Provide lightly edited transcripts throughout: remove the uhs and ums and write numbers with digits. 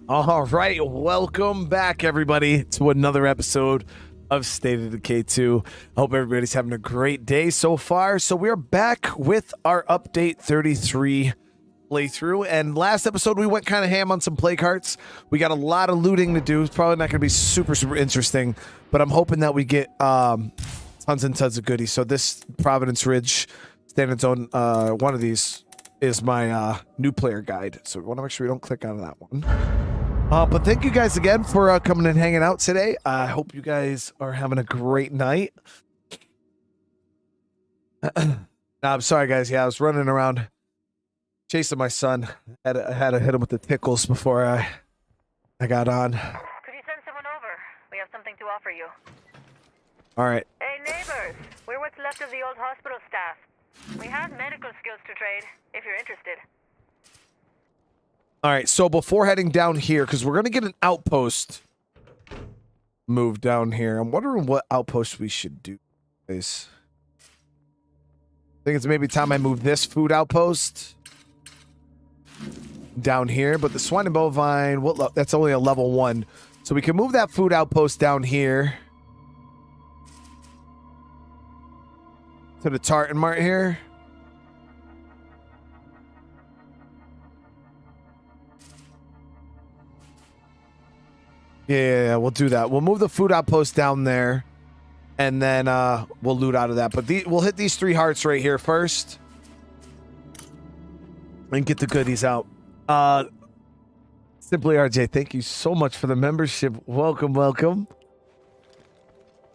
All right, welcome back, everybody, to another episode of State of Decay 2. I hope everybody's having a great day so far. So we are back with our Update 33 playthrough, and last episode we went kind of ham on some play carts. We got a lot of looting to do. It's probably not going to be super interesting, but I'm hoping that we get tons and tons of goodies. So this Providence Ridge standards on one of these is my new player guide, so we want to make sure we don't click on that one. But thank you guys again for coming and hanging out today. I hope you guys are having a great night. I'm sorry, guys. Yeah, I was running around chasing my son. I had to hit him with the tickles before I got on. Could you send someone over? We have something to offer you. All right. Hey, neighbors. We're what's left of the old hospital staff. We have medical skills to trade, if you're interested. All right, so before heading down here, because we're going to get an outpost move down here. I'm wondering what outpost we should do, guys. I think it's maybe time I move this food outpost down here, but the swine and bovine, that's only a level 1. So we can move that food outpost down here to the Tartan Mart here. Yeah, we'll do that. We'll move the food outpost down there, and then we'll loot out of that. But we'll hit these 3 hearts right here first and get the goodies out. Simply RJ, thank you so much for the membership. Welcome. All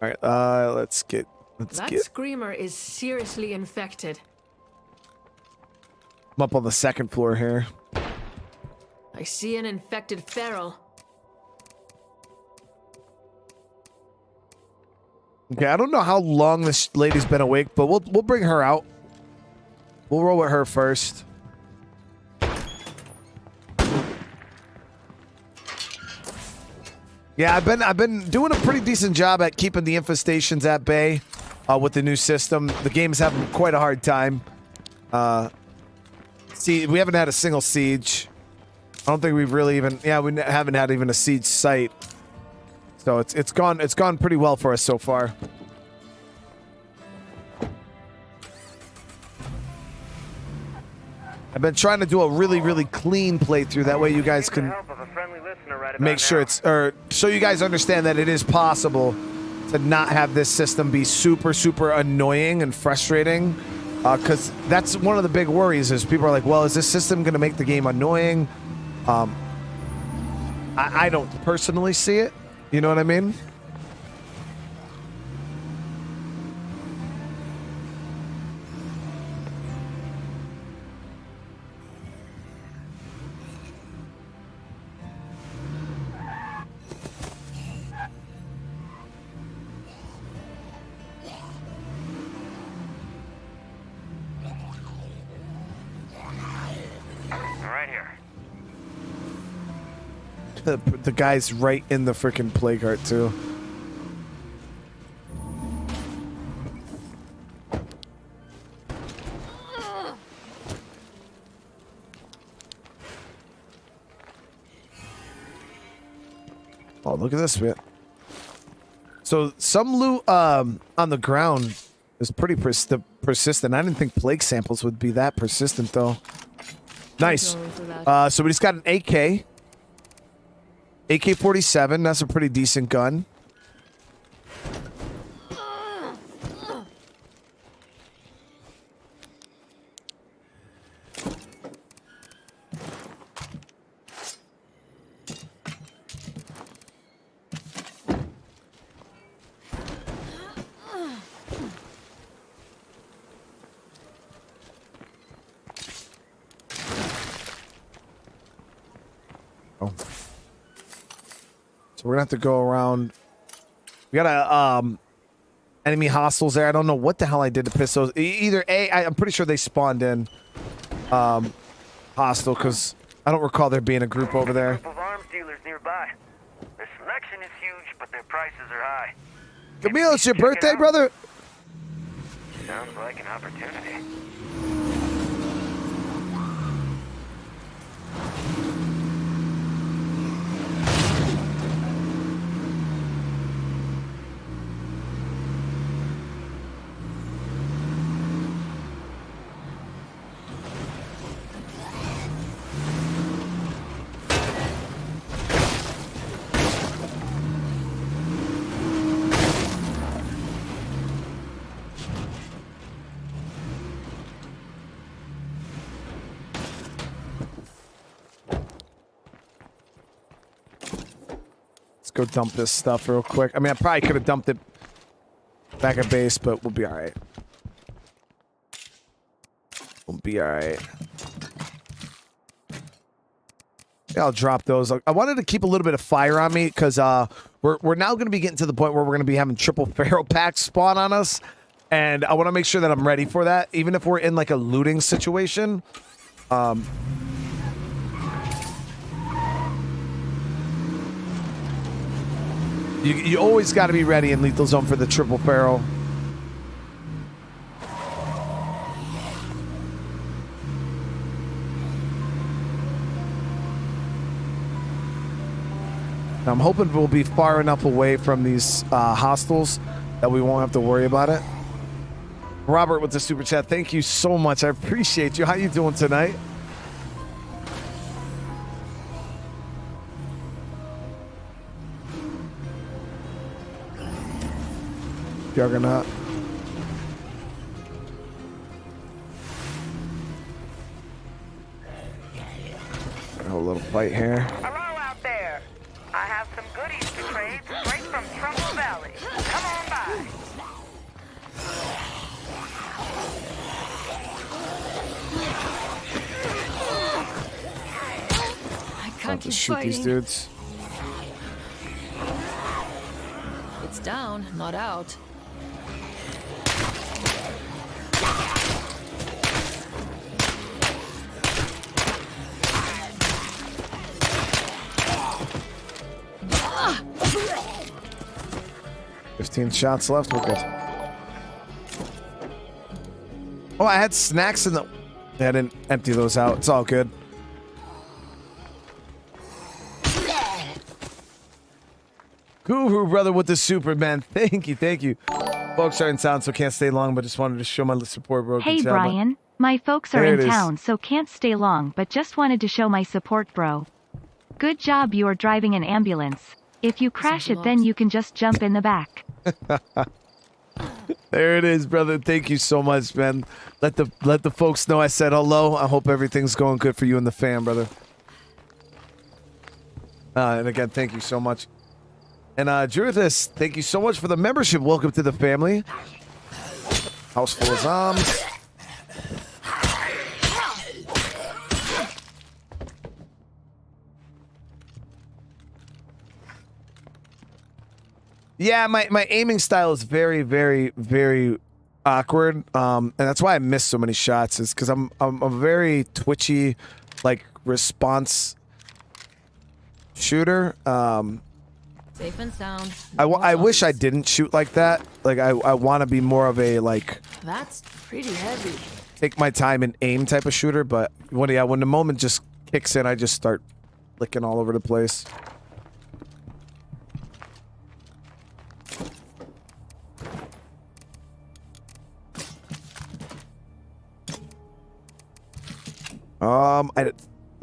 right, let's get. That screamer is seriously infected. I'm up on the 2nd floor here. I see an infected feral. Okay, I don't know how long this lady's been awake, but we'll bring her out. We'll roll with her first. Yeah, I've been doing a pretty decent job at keeping the infestations at bay with the new system. The game's having quite a hard time. See, we haven't had a single siege. I don't think we've really even. Yeah, we haven't had even a siege site. So it's gone pretty well for us so far. I've been trying to do a really clean playthrough. That way you guys can make sure so you guys understand that it is possible to not have this system be super annoying and frustrating. Because that's one of the big worries is people are like, well, is this system going to make the game annoying? I don't personally see it. You know what I mean? Right here. The guy's right in the freaking play cart too. Oh, look at this bit. So some loot on the ground is pretty persistent. I didn't think plague samples would be that persistent though. Nice. So we just got an AK. AK-47, that's a pretty decent gun. Oh. So we're gonna have to go around. We got a enemy hostiles there. I don't know what the hell I did to piss those. Either I'm pretty sure they spawned in hostile because I don't recall there being a group over there. Group of arms dealers nearby. Their selection is huge, but their prices are high. Camille, it's your birthday, brother. Sounds like an opportunity. go dump this stuff real quick. I mean, I probably could have dumped it back at base, but we'll be all right. We'll be all right. Yeah, I'll drop those. I wanted to keep a little bit of fire on me because we're now going to be getting to the point where we're going to be having triple feral packs spawn on us, and I want to make sure that I'm ready for that, even if we're in like a looting situation. You always got to be ready in Lethal Zone for the triple feral. I'm hoping we'll be far enough away from these hostiles that we won't have to worry about it. Robert with the super chat, thank you so much. I appreciate you. How you doing tonight? Juggernaut. A little fight here. Hello out there. I have some goodies to trade straight from Trumbull Valley. Come on by. I I'll can't keep just shoot these fighting. dudes. It's down, not out. Ah! 15 shots left. We're good. Oh, I had snacks in the... I didn't empty those out. It's all good. Guru brother with the Superman. Thank you, thank you. Folks are in town, so can't stay long, but just wanted to show my support, bro. Hey Good job. Brian, my folks are There in it is. town so can't stay long but just wanted to show my support bro. Good job you are driving an ambulance. If you crash it then you can just jump in the back. There it is, brother. Thank you so much, man. Let the folks know I said hello. I hope everything's going good for you and the fam, brother. And again, thank you so much. And Judith, thank you so much for the membership. Welcome to the family. House full of zombies. Yeah, my aiming style is very, very, very awkward. And that's why I miss so many shots, is because I'm a very twitchy, like, response shooter. Safe and sound. I wish I didn't shoot like that. Like, I want to be more of a, like, That's pretty heavy. take my time and aim type of shooter. But when the moment just kicks in, I just start flicking all over the place.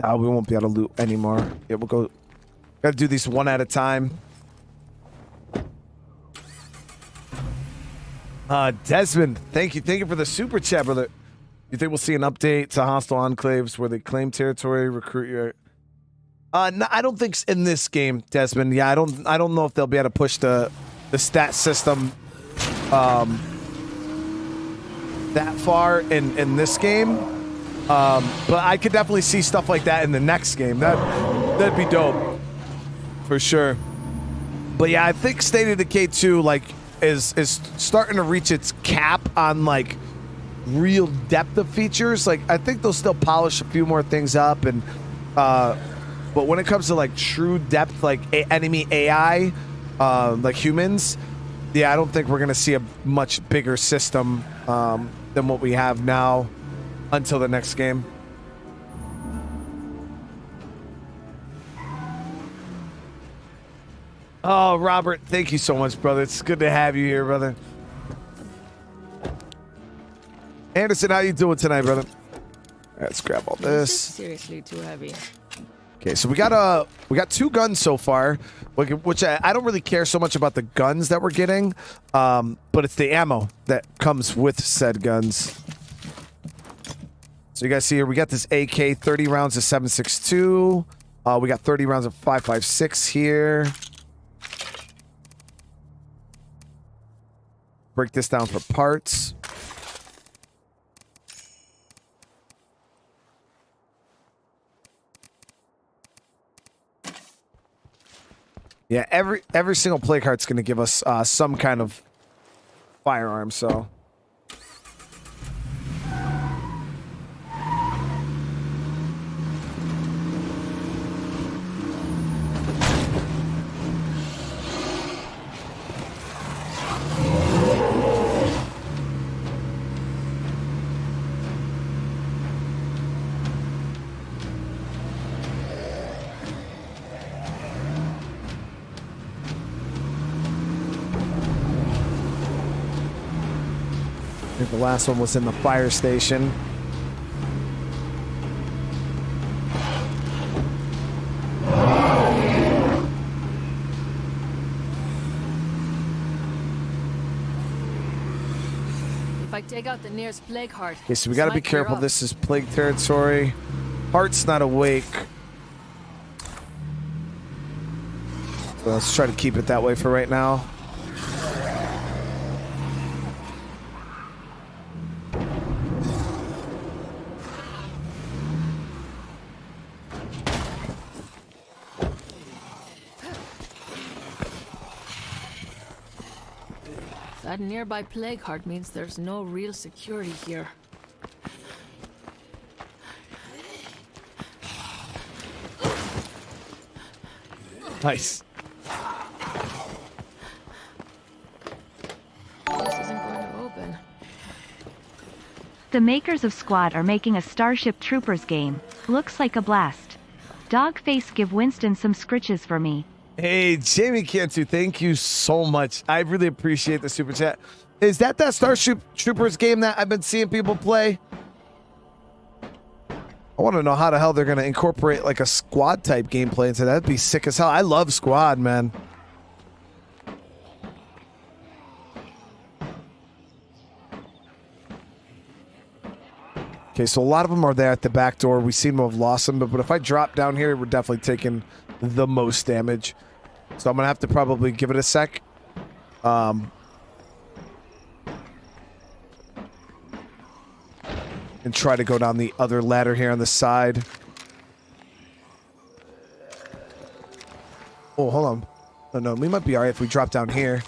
We won't be able to loot anymore. Yeah, we'll go. Gotta do these one at a time. Desmond, thank you for the super chat, brother. You think we'll see an update to hostile enclaves where they claim territory, recruit your? No, I don't think in this game, Desmond. Yeah, I don't know if they'll be able to push the stat system that far in this game. But I could definitely see stuff like that in the next game. That'd be dope for sure. But yeah, I think State of Decay 2 like is starting to reach its cap on like real depth of features. Like I think they'll still polish a few more things up, and but when it comes to like true depth, like enemy AI, like humans, yeah, I don't think we're gonna see a much bigger system than what we have now until the next game. Oh, Robert, thank you so much, brother. It's good to have you here, brother. Anderson, how you doing tonight, brother? Let's grab all This is this. seriously too heavy. Okay, so we got 2 guns so far, which I don't really care so much about the guns that we're getting, but it's the ammo that comes with said guns. So you guys see here, we got this AK, 30 rounds of 7.62. We got 30 rounds of 5.56 here. break this down for parts. Yeah, every single play card's going to give us some kind of firearm, so... I think the last one was in the fire station. If I take out the nearest plague heart. Okay, so we got to be careful. This is plague territory. Heart's not awake. So let's try to keep it that way for right now. That nearby plague heart means there's no real security here. Nice. This isn't going to open. The makers of Squad are making a Starship Troopers game. Looks like a blast. Dogface, give Winston some scritches for me. Hey, Jamie Cantu, thank you so much. I really appreciate the super chat. Is that Starship Troopers game that I've been seeing people play? I want to know how the hell they're going to incorporate like a squad type gameplay into that. That'd be sick as hell. I love Squad, man. Okay, so a lot of them are there at the back door. We seem to have lost them, but if I drop down here, we're definitely taking the most damage. So I'm going to have to probably give it a sec. And try to go down the other ladder here on the side. Oh, hold on. Oh, no, we might be all right if we drop down here.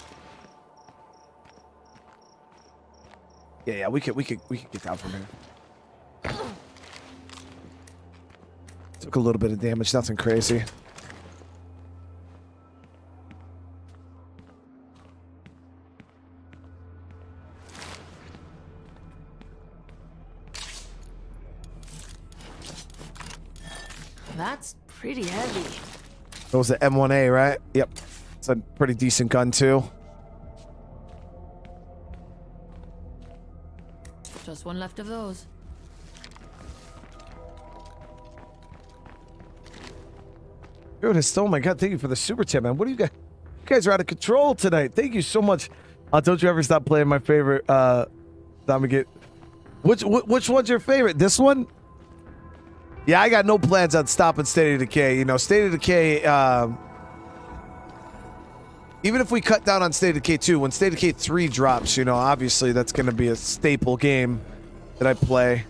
Yeah, we could get down from here. Took a little bit of damage, nothing crazy. That's pretty heavy. That was the M1A, right? Yep. It's a pretty decent gun, too. Just one left of those. Dude, oh my god, thank you for the super chat, man. What do you guys? You guys are out of control tonight. Thank you so much. Don't you ever stop playing my favorite Dominic. Which one's your favorite? This one? Yeah, I got no plans on stopping State of Decay. You know, State of Decay, even if we cut down on State of Decay 2, when State of Decay 3 drops, you know, obviously that's going to be a staple game that I play.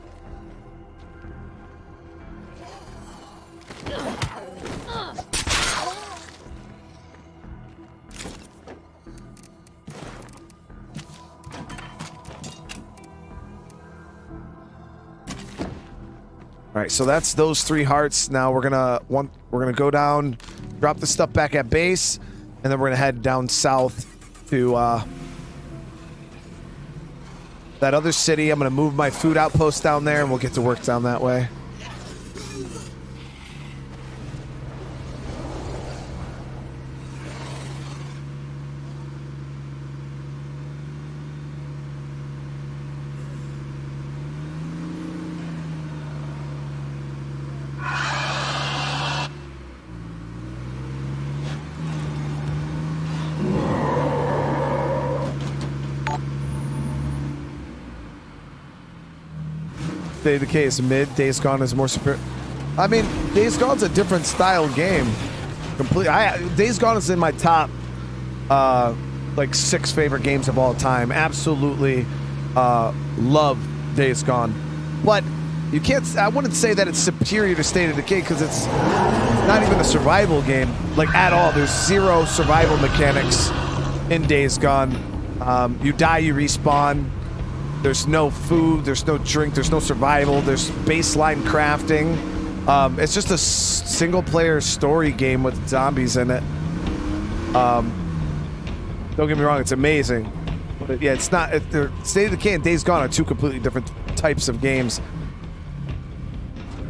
All right, so that's those 3 hearts. Now we're gonna go down, drop the stuff back at base, and then we're gonna head down south to that other city. I'm gonna move my food outpost down there, and we'll get to work down that way. State of Decay is mid. Days Gone is more superior. I mean, Days Gone's a different style game. Completely. Days Gone is in my top like 6 favorite games of all time. Absolutely love Days Gone. But you can't, I wouldn't say that it's superior to State of Decay because it's not even a survival game, like at all. There's 0 survival mechanics in Days Gone. You die, you respawn. There's no food, there's no drink, there's no survival, there's baseline crafting. It's just a single player story game with zombies in it. Don't get me wrong, it's amazing. But yeah, it's not, State of Decay and Days Gone are 2 completely different types of games.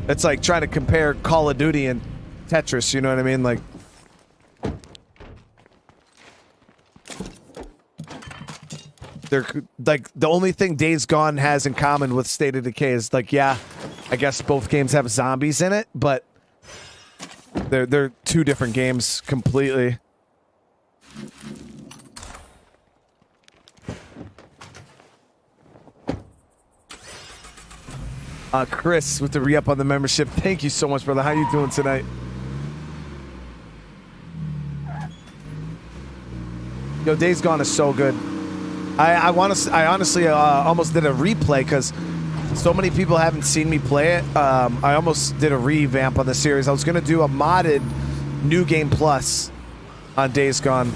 It's like trying to compare Call of Duty and Tetris, you know what I mean? Like, they're like, the only thing Days Gone has in common with State of Decay is like, yeah, I guess both games have zombies in it, but they're 2 different games completely. Chris with the re-up on the membership. Thank you so much, brother. How you doing tonight? Yo, Days Gone is so good. I honestly almost did a replay because so many people haven't seen me play it. I almost did a revamp on the series. I was going to do a modded New Game Plus on Days Gone.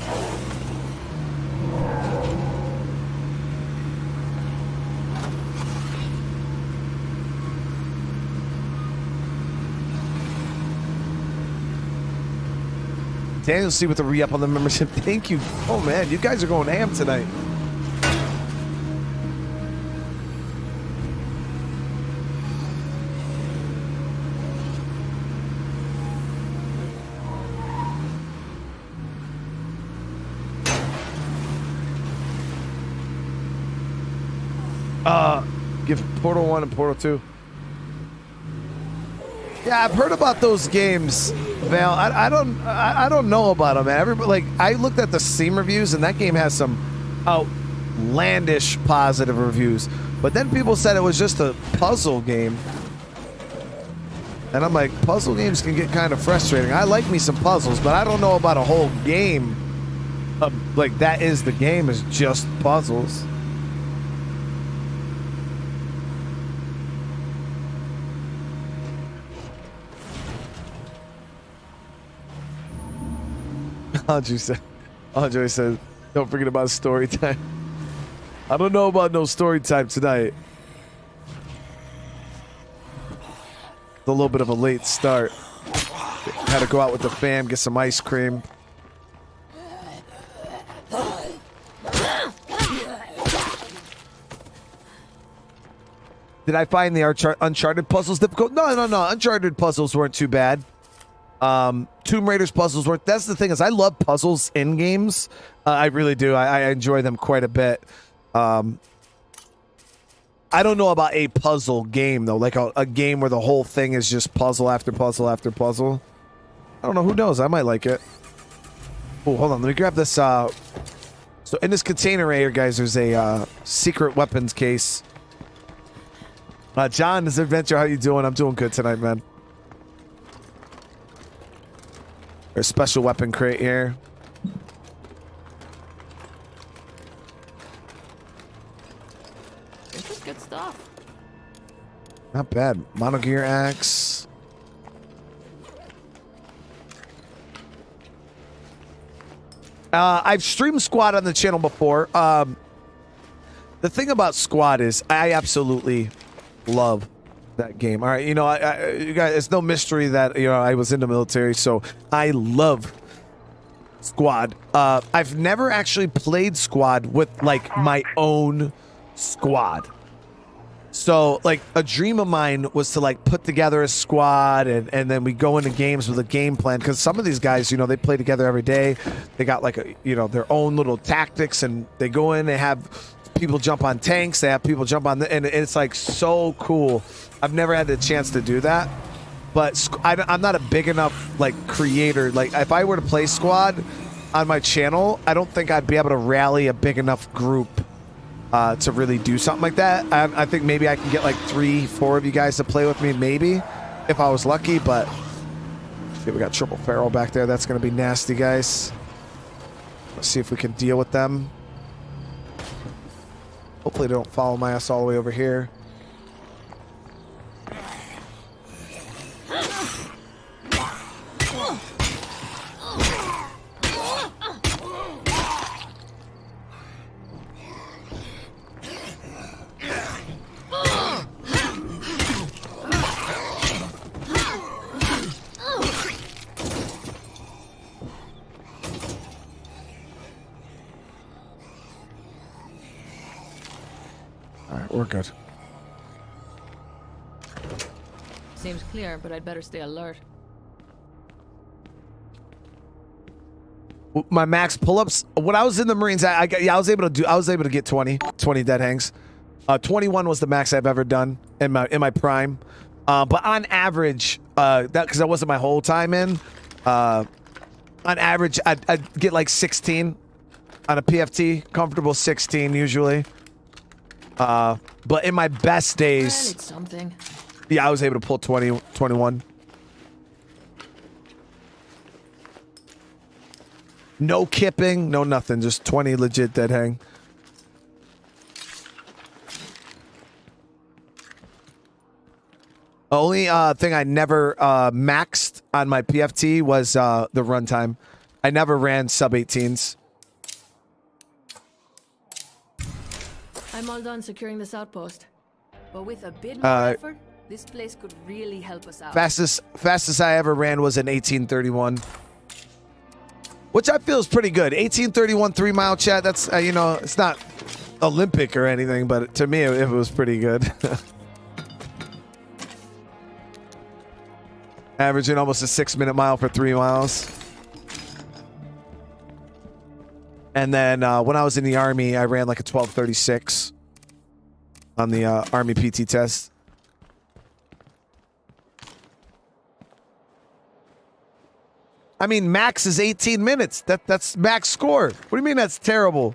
Daniel C with the re-up on the membership. Thank you. Oh man, you guys are going ham tonight. Give Portal 1 and Portal 2. Yeah, I've heard about those games, Val. I don't know about them, man. Everybody, like, I looked at the Steam reviews, and that game has some outlandish positive reviews. But then people said it was just a puzzle game. And I'm like, puzzle games can get kind of frustrating. I like me some puzzles, but I don't know about a whole game of, like, that is the game, is just puzzles. Andre said, don't forget about story time. I don't know about no story time tonight. It's a little bit of a late start. Had to go out with the fam, get some ice cream. Did I find the Uncharted puzzles difficult? No. Uncharted puzzles weren't too bad. Tomb Raider's puzzles weren't. That's the thing, is I love puzzles in games. I really do. I enjoy them quite a bit. I don't know about a puzzle game though, like a game where the whole thing is just puzzle after puzzle after puzzle. I don't know. Who knows? I might like it. Oh, hold on. Let me grab this. So in this container right here, guys, there's a secret weapons case. John, this adventure, how you doing? I'm doing good tonight, man. There's a special weapon crate here. This is good stuff. Not bad. Monogear axe. I've streamed Squad on the channel before. The thing about Squad is I absolutely love that game. All right, you know, you guys, it's no mystery that, you know, I was in the military, so I love Squad. I've never actually played Squad with like my own squad. So like a dream of mine was to like put together a squad and then we go into games with a game plan, because some of these guys, you know, they play together every day. They got like a, you know, their own little tactics, and they go in, they have people jump on tanks, they have people jump on and it's like so cool. I've never had the chance to do that, but I'm not a big enough like creator. Like if I were to play Squad on my channel, I don't think I'd be able to rally a big enough group to really do something like that. I think maybe I can get like 3-4 of you guys to play with me, maybe, if I was lucky. But okay, we got triple Pharaoh back there. That's gonna be nasty, guys. Let's see if we can deal with them. Hopefully they don't follow my ass all the way over here. We're good. Seems clear, but I'd better stay alert. My max pull-ups. When I was in the Marines, I was able to get 20 dead hangs. 21 was the max I've ever done in my prime. But on average, that because that wasn't my whole time in. On average, I'd get like 16 on a PFT, comfortable 16 usually. But in my best days, It's something. yeah, I was able to pull 20, 21. No kipping, no nothing, just 20 legit dead hang. The only thing I never maxed on my PFT was the runtime. I never ran sub 18s. I'm all done securing this outpost. But with a bit more effort, this place could really help us out. Fastest I ever ran was an 1831. Which I feel is pretty good. 1831 3-mile chat, that's, you know, it's not Olympic or anything, but to me, it was pretty good. Averaging almost a 6-minute mile for 3 miles. And then when I was in the Army, I ran like a 1236 on the Army PT test. I mean, max is 18 minutes. That's max score. What do you mean that's terrible?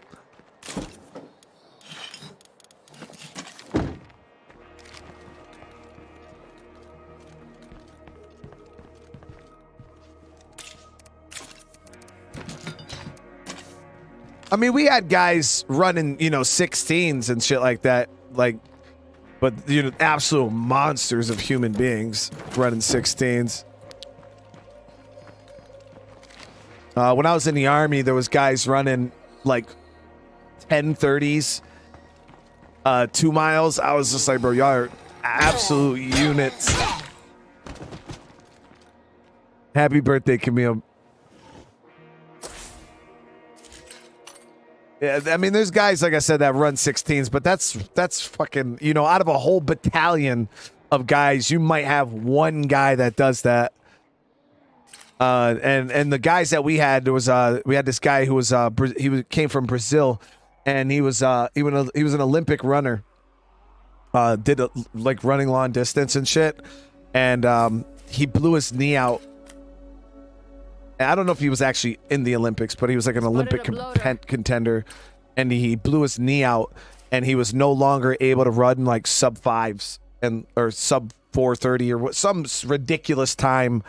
I mean, we had guys running, you know, 16s and shit like that. Like, but, you know, absolute monsters of human beings running 16s. When I was in the Army, there was guys running like 1030s, 2 miles. I was just like, bro, y'all are absolute units. Happy birthday, Camille. Yeah, I mean, there's guys, like I said, that run 16s, but that's fucking, you know, out of a whole battalion of guys, you might have one guy that does that. And the guys that we had, there was we had this guy who was came from Brazil, and he was an Olympic runner. Did like running long distance and shit, and he blew his knee out. I don't know if he was actually in the Olympics, but he was like an Olympic contender, and he blew his knee out, and he was no longer able to run like sub 5s or sub 4:30 or some ridiculous time.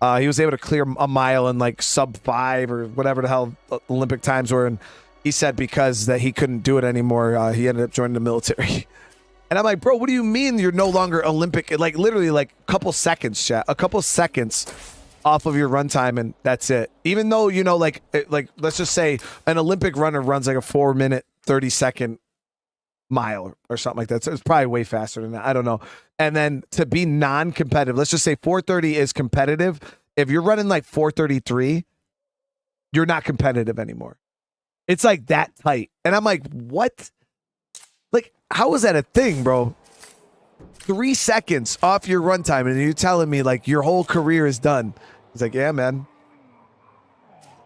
He was able to clear a mile in like sub 5 or whatever the hell Olympic times were, and he said because that he couldn't do it anymore, he ended up joining the military. And I'm like, bro, what do you mean you're no longer Olympic? Like literally like a couple seconds, chat, a couple seconds off of your runtime, and that's it. Even though, you know, like let's just say an Olympic runner runs like a 4-minute 30-second mile or something like that. So it's probably way faster than that. I don't know. And then to be non-competitive, let's just say 4:30 is competitive. If you're running like 4:33, you're not competitive anymore. It's like that tight. And I'm like, what? Like, how is that a thing, bro? 3 seconds off your runtime, and you're telling me like your whole career is done. He's like, yeah, man.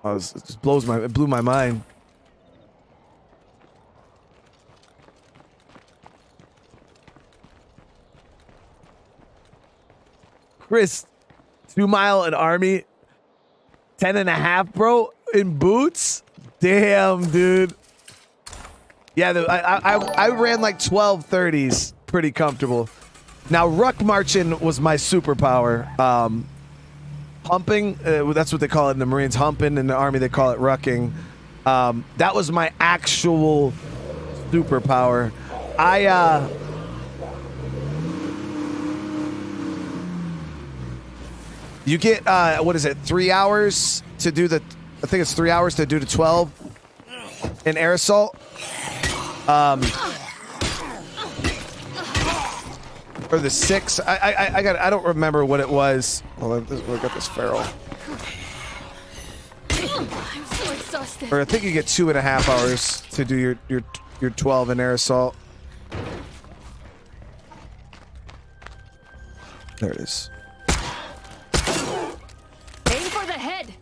It just blew my mind. Chris, 2 mile in Army, 10.5, bro, in boots. Damn, dude. Yeah, I ran like 12:30s, pretty comfortable. Now, ruck marching was my superpower. Humping, that's what they call it in the Marines. Humping in the Army, they call it rucking. That was my actual superpower. You get what is it? 3 hours to do the. I think it's 3 hours to do the 12 in air assault. Or the 6. I don't remember what it was. Hold on, we got this feral. I'm so exhausted. Or I think you get 2.5 hours to do your 12 in air assault. There it is. Aim for the head.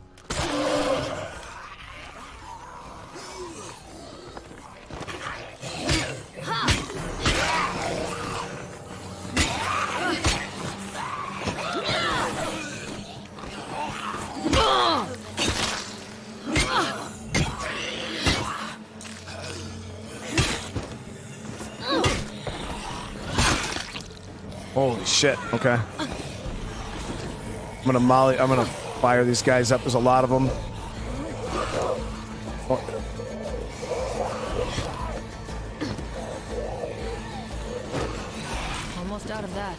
Holy shit. Okay. I'm gonna fire these guys up. There's a lot of them. Oh. Almost out of that.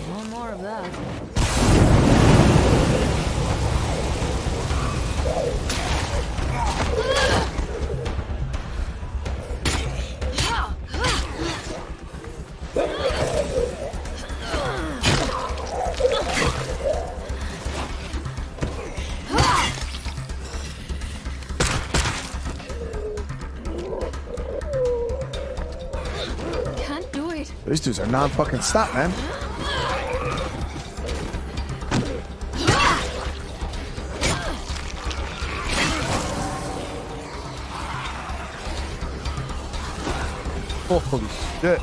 One more of that. Can't do it. These dudes are non-fucking stop, man. Holy shit.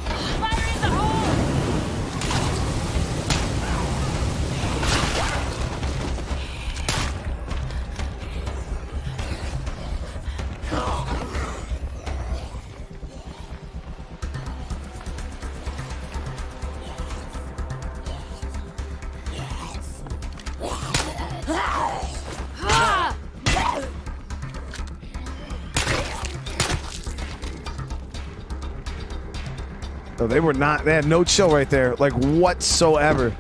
So they were not, they had no chill right there, like whatsoever.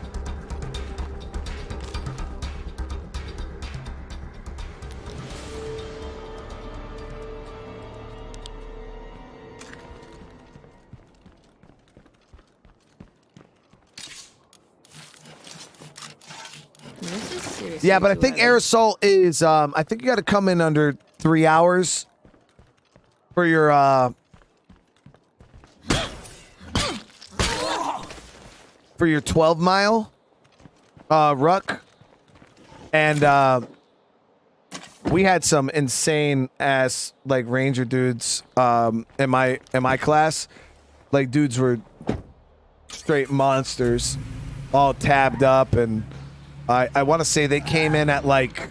This is seriously Yeah, but I too think heavy. air assault is, I think you got to come in under 3 hours for your, for your 12-mile ruck. And we had some insane ass like ranger dudes in my class. Like dudes were straight monsters, all tabbed up, and I want to say they came in at like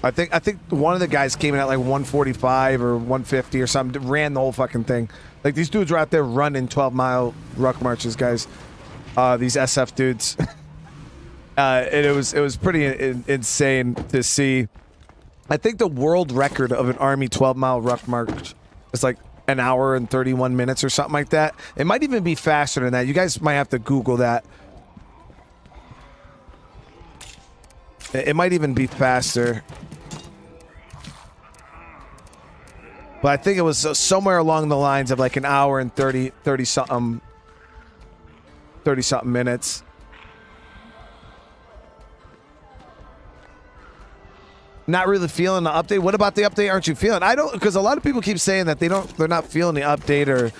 I think one of the guys came in at like 145 or 150 or something, ran the whole fucking thing. Like these dudes were out there running 12-mile ruck marches, guys. These SF dudes. And it was pretty insane to see. I think the world record of an Army 12-mile ruck march is like an hour and 31 minutes or something like that. It might even be faster than that. You guys might have to Google that. It might even be faster. But I think it was somewhere along the lines of like an hour and 30 something minutes. Not really feeling the update. What about the update aren't you feeling? I don't, because a lot of people keep saying that they're not feeling the update,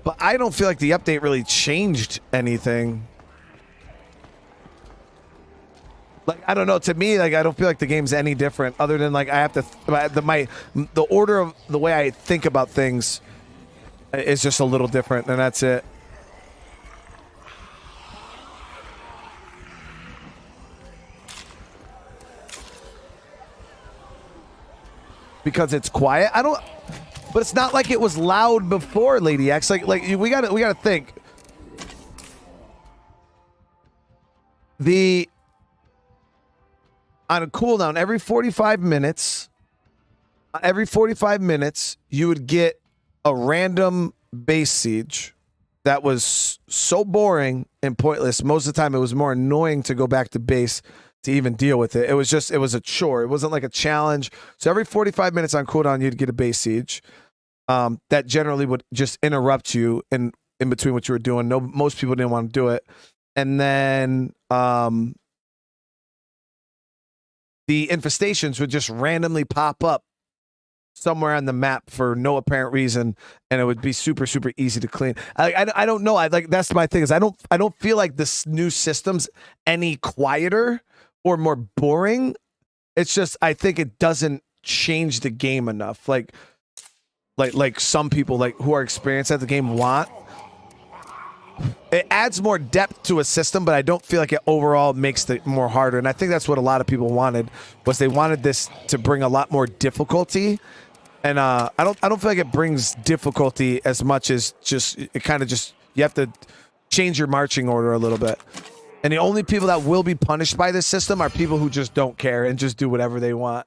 but I don't feel like the update really changed anything. Like, I don't know, to me, like, I don't feel like the game's any different other than like I have to the order of the way I think about things is just a little different, and that's it. Because it's quiet. But it's not like it was loud before, Lady X. Like we gotta think. on a cooldown, every 45 minutes, you would get a random base siege that was so boring and pointless. Most of the time, it was more annoying to go back to base to even deal with it. It was a chore. It wasn't like a challenge. So every 45 minutes on cooldown, you'd get a base siege that generally would just interrupt you in between what you were doing. Most people didn't want to do it. And then the infestations would just randomly pop up somewhere on the map for no apparent reason, and it would be super easy to clean. I don't know. That's my thing is I don't feel like this new system's any quieter or more boring. It's just I think it doesn't change the game enough. Like some people who are experienced at the game want. It adds more depth to a system, but I don't feel like it overall makes it more harder. And I think that's what a lot of people wanted, was they wanted this to bring a lot more difficulty. And I don't feel like it brings difficulty as much as you have to change your marching order a little bit. And the only people that will be punished by this system are people who just don't care and just do whatever they want.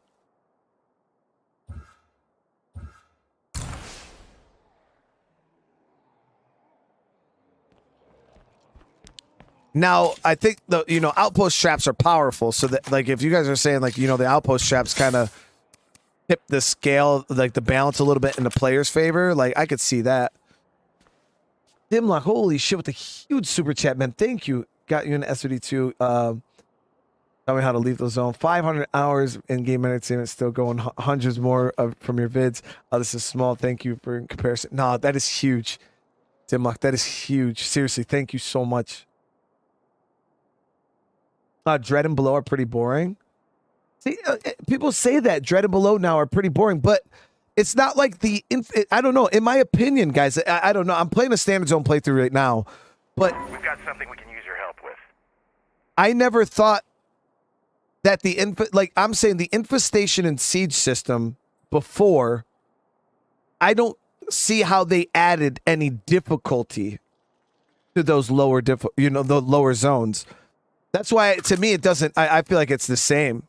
Now, I think the outpost traps are powerful. So that if you guys are saying the outpost traps kind of tip the scale, the balance a little bit in the player's favor, I could see that. Dimlock, holy shit, with a huge super chat, man. Thank you. Got you in SOD2. Tell me how to leave the zone. 500 hours in game entertainment, still going hundreds more from your vids. This is small. Thank you for comparison. No, that is huge. Dimlock, that is huge. Seriously, thank you so much. Dread and Below are pretty boring. See, people say that Dread and Below now are pretty boring, but it's not like I don't know. In my opinion, guys, I don't know. I'm playing a standard zone playthrough right now, but we've got something we can use your help with. I never thought that I'm saying the infestation and siege system before, I don't see how they added any difficulty to those lower the lower zones. That's why, to me, it doesn't. I feel like it's the same.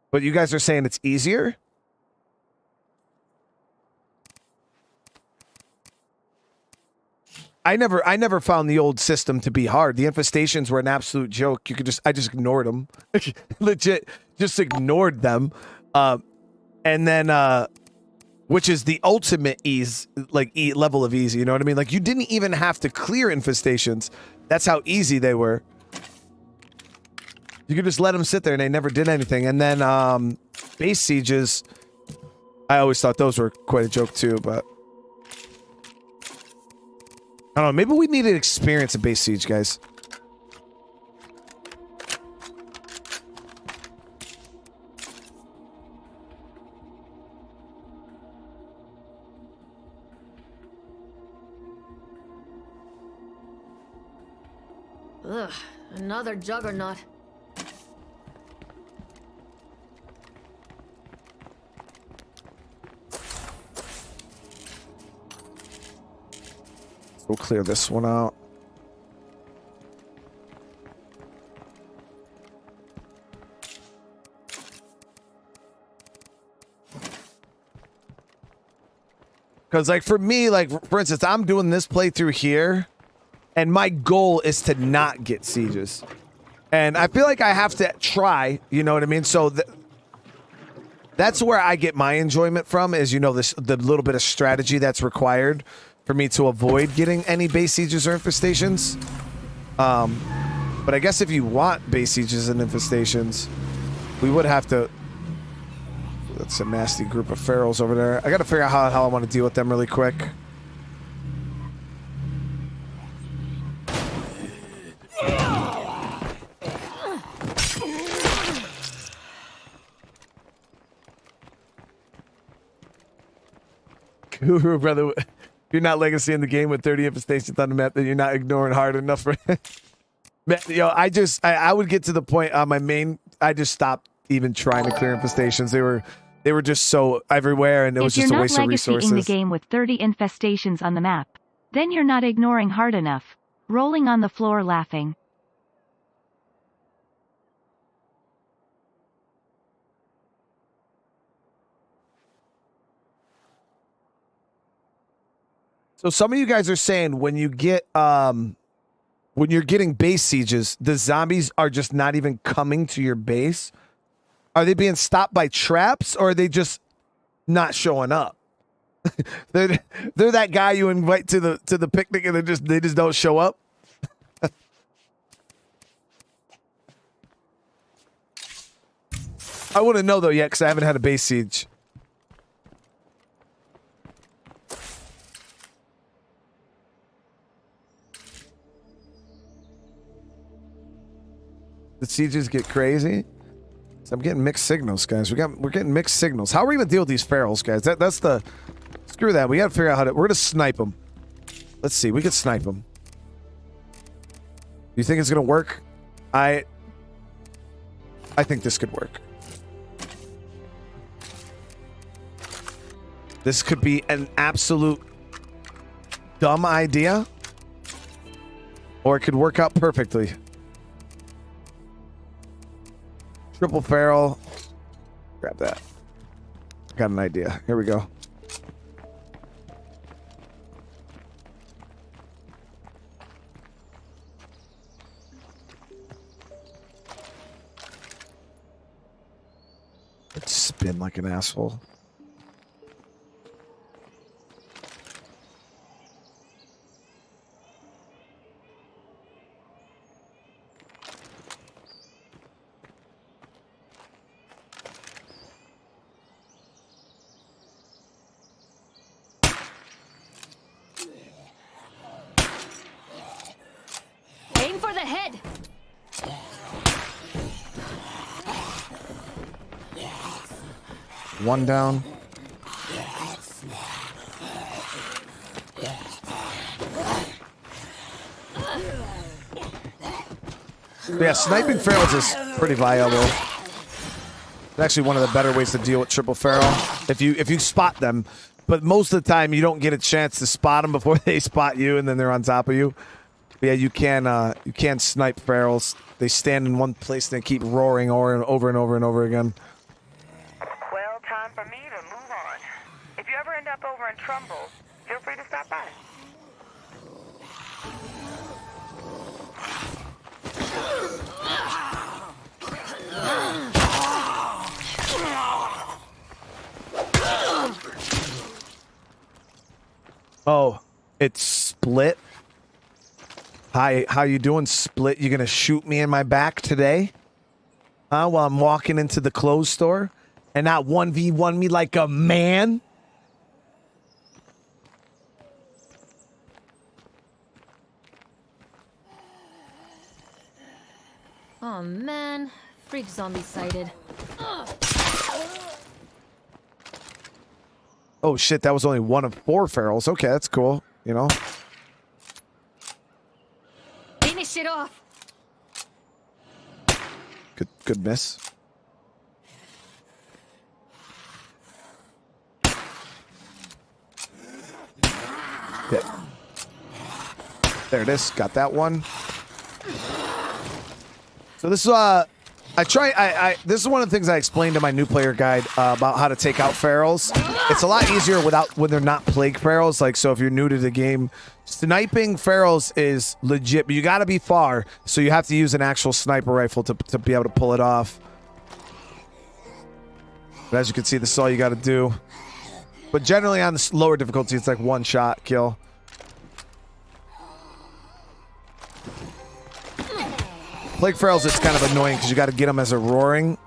But you guys are saying it's easier? I never found the old system to be hard. The infestations were an absolute joke. I just ignored them. Legit, just ignored them. And then, which is the ultimate ease, level of easy. You know what I mean? You didn't even have to clear infestations. That's how easy they were. You could just let them sit there and they never did anything. And then base sieges, I always thought those were quite a joke too, but I don't know. Maybe we need to experience a base siege, guys. Ugh, another juggernaut. We'll clear this one out. Because, for me, for instance, I'm doing this playthrough here, and my goal is to not get sieges. And I feel like I have to try, you know what I mean? So that's where I get my enjoyment from, is, the little bit of strategy that's required for me to avoid getting any base sieges or infestations. But I guess if you want base sieges and infestations, we would have to... That's a nasty group of ferals over there. I got to figure out how I want to deal with them really quick. Guru, brother, if you're not legacy in the game with 30 infestations on the map, then you're not ignoring hard enough for Man, I would get to the point on my main, I just stopped even trying to clear infestations. They were just so everywhere, and it was just a waste of resources. If you're not legacying the game with 30 infestations on the map, then you're not ignoring hard enough. Rolling on the floor laughing. So some of you guys are saying when you get when you're getting base sieges, the zombies are just not even coming to your base. Are they being stopped by traps, or are they just not showing up? they're that guy you invite to the picnic and they just don't show up. I wouldn't know though yet because I haven't had a base siege. The sieges get crazy. So I'm getting mixed signals, guys. We're getting mixed signals. How are we gonna deal with these ferals, guys? That's the screw that. We gotta figure out how to. We're gonna snipe them. Let's see. We could snipe them. Do you think it's gonna work? I think this could work. This could be an absolute dumb idea, or it could work out perfectly. Triple feral. Grab that. Got an idea. Here we go. Let's spin like an asshole. Aim for the head. One down. Yeah, sniping ferals is pretty viable. It's actually one of the better ways to deal with triple feral. If you spot them, but most of the time you don't get a chance to spot them before they spot you, and then they're on top of you. But yeah, you can snipe ferals. They stand in one place and they keep roaring over and over and over again. Well, time for me to move on. If you ever end up over in Trumbull, feel free to stop by. Oh, it's Split. Hi, how you doing, Split? You gonna shoot me in my back today? Huh? While I'm walking into the clothes store and not 1v1 me like a man? Oh man, freak zombie sighted. Oh shit, that was only one of 4 ferals. Okay, that's cool. You know. Finish it off. Good miss. Yeah. There it is. Got that one. So this is this is one of the things I explained to my new player guide about how to take out ferals. It's a lot easier when they're not plague ferals. Like, so if you're new to the game, sniping ferals is legit, but you got to be far, so you have to use an actual sniper rifle to be able to pull it off. But as you can see, this is all you got to do. But generally on the lower difficulty, it's like one shot kill. Plague ferals, it's kind of annoying because you got to get them as they're roaring.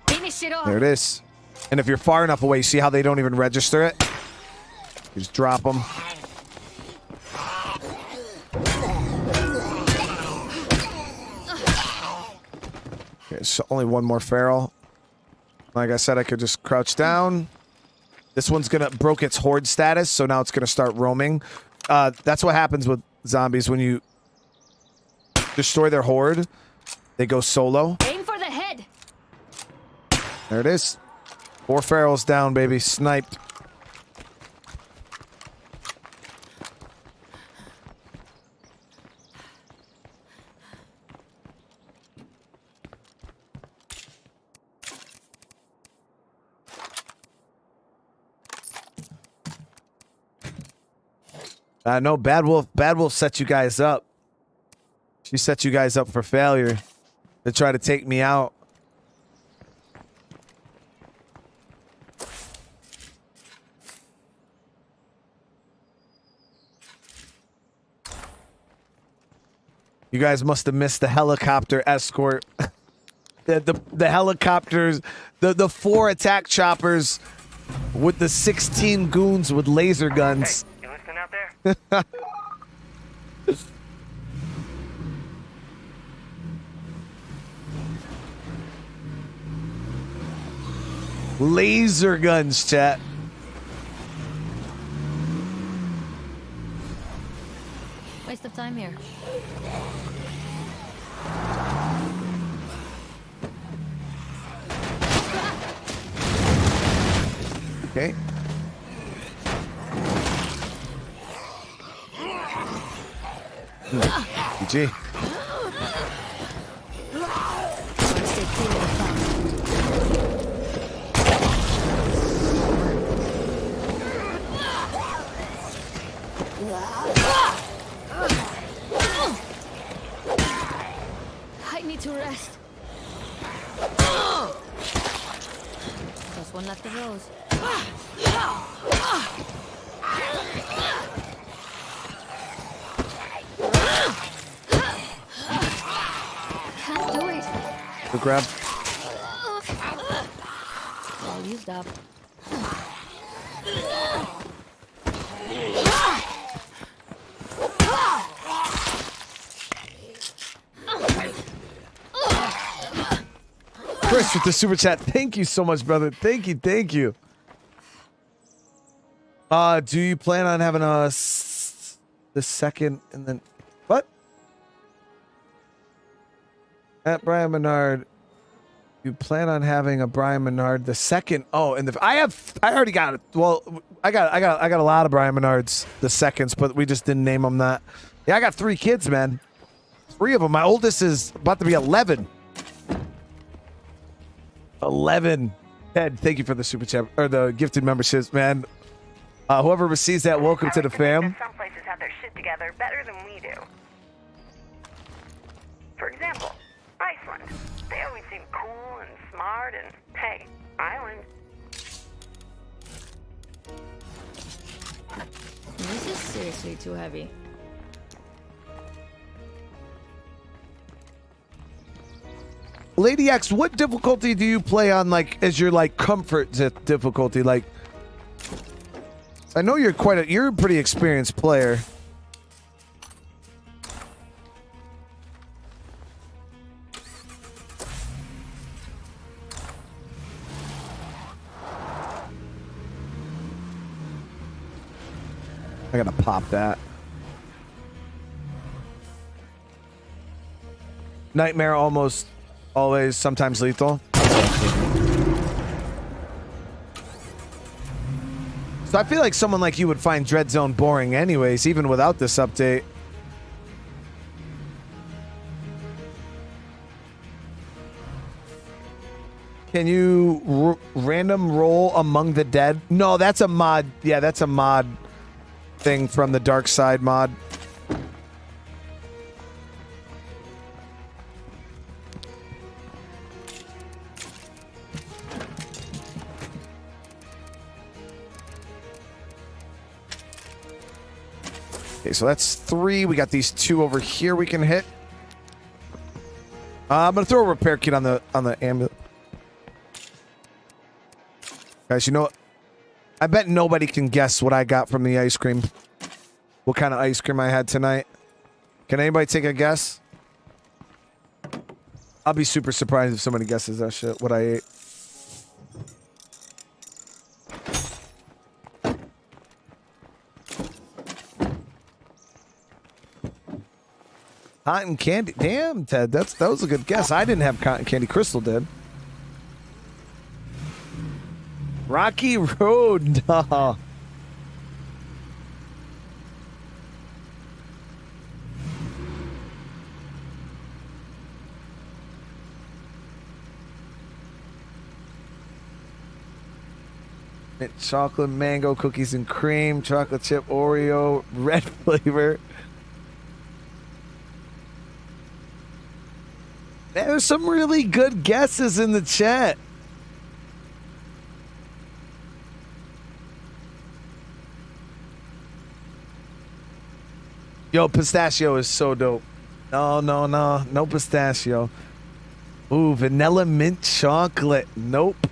Finish it off. There it is. And if you're far enough away, see how they don't even register it? You just drop them. Okay, so only one more feral. Like I said, I could just crouch down. This one's broke its horde status, so now it's gonna start roaming. That's what happens with zombies when you destroy their horde. They go solo. Aim for the head. There it is. 4 ferals down, baby. Sniped. No, Bad Wolf. Bad Wolf set you guys up. She set you guys up for failure to try to take me out. You guys must have missed the helicopter escort. the helicopters, the 4 attack choppers with the 16 goons with laser guns. Hey, you listening out there? Laser guns, chat. Waste of time here. Okay. GG. Stay clear of the top. I need to rest. Just one left of those. Can't do it. Good grab. All used up. Chris with the super chat. Thank you so much, brother. Thank you. Thank you. Do you plan on having the second and then what? At Brian Menard, you plan on having a Brian Menard the second? Oh, and I already got it. Well, I got a lot of Brian Menards the seconds, but we just didn't name them that. Yeah, I got 3 kids, man. 3 of them. My oldest is about to be 11. 11. Ted, thank you for the super chat or the gifted memberships, man. Whoever receives that, welcome to the fam. Some places have their shit together better than we do. For example, Iceland. They always seem cool and smart and, hey, Ireland. This is seriously too heavy. Lady X, what difficulty do you play on, like, as your, like, comfort difficulty? Like, I know you're you're a pretty experienced player. I gotta pop that. Nightmare almost always, sometimes lethal. So I feel like someone like you would find Dread Zone boring anyways, even without this update. Can you random roll among the dead? No, that's a mod. Yeah, that's a mod thing from the Dark Side mod. Okay, so that's 3. We got these 2 over here we can hit. I'm gonna throw a repair kit on the ambulance. Guys, you know what? I bet nobody can guess what I got from the ice cream. What kind of ice cream I had tonight. Can anybody take a guess? I'll be super surprised if somebody guesses that shit, what I ate. Cotton candy. Damn, Ted, that was a good guess. I didn't have cotton candy. Crystal did. Rocky Road. No. mint chocolate, mango, cookies and cream, chocolate chip, Oreo, red flavor. There's some really good guesses in the chat. Yo, pistachio is so dope. No pistachio. Ooh, vanilla mint chocolate. Nope.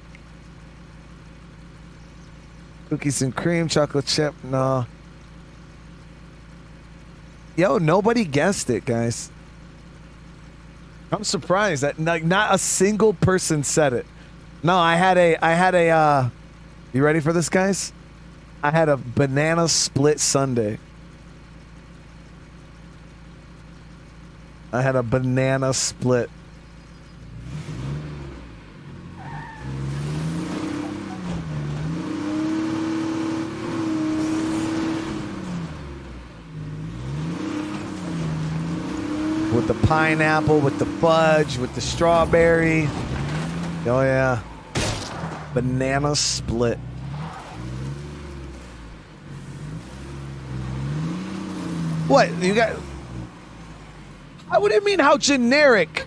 Cookies and cream, chocolate chip. No. Yo, nobody guessed it, guys. I'm surprised that not a single person said it. No, I had a you ready for this, guys? I had a banana split sundae. I had a banana split. With the pineapple, with the fudge, with the strawberry. Oh yeah. Banana split. What? You got... What do you mean, how generic?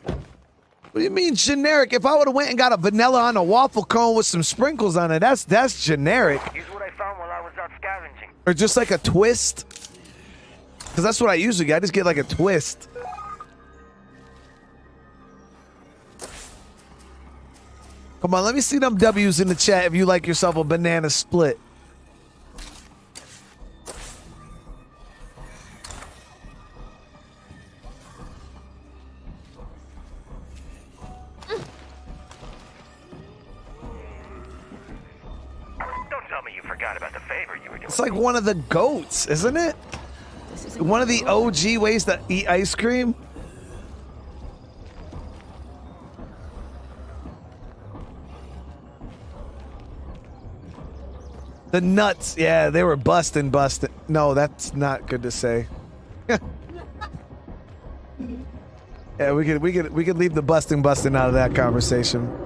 What do you mean generic? If I would have went and got a vanilla on a waffle cone with some sprinkles on it, that's generic. Here's what I found while I was out scavenging. Or just like a twist. Because that's what I usually get. I just get like a twist. Come on, let me see them W's in the chat if you like yourself a banana split. Don't tell me you forgot about the favor you were doing. It's like one of the goats, isn't it? One of the OG ways to eat ice cream. The nuts, yeah, they were busting. No, that's not good to say. Yeah, we could leave the busting out of that conversation.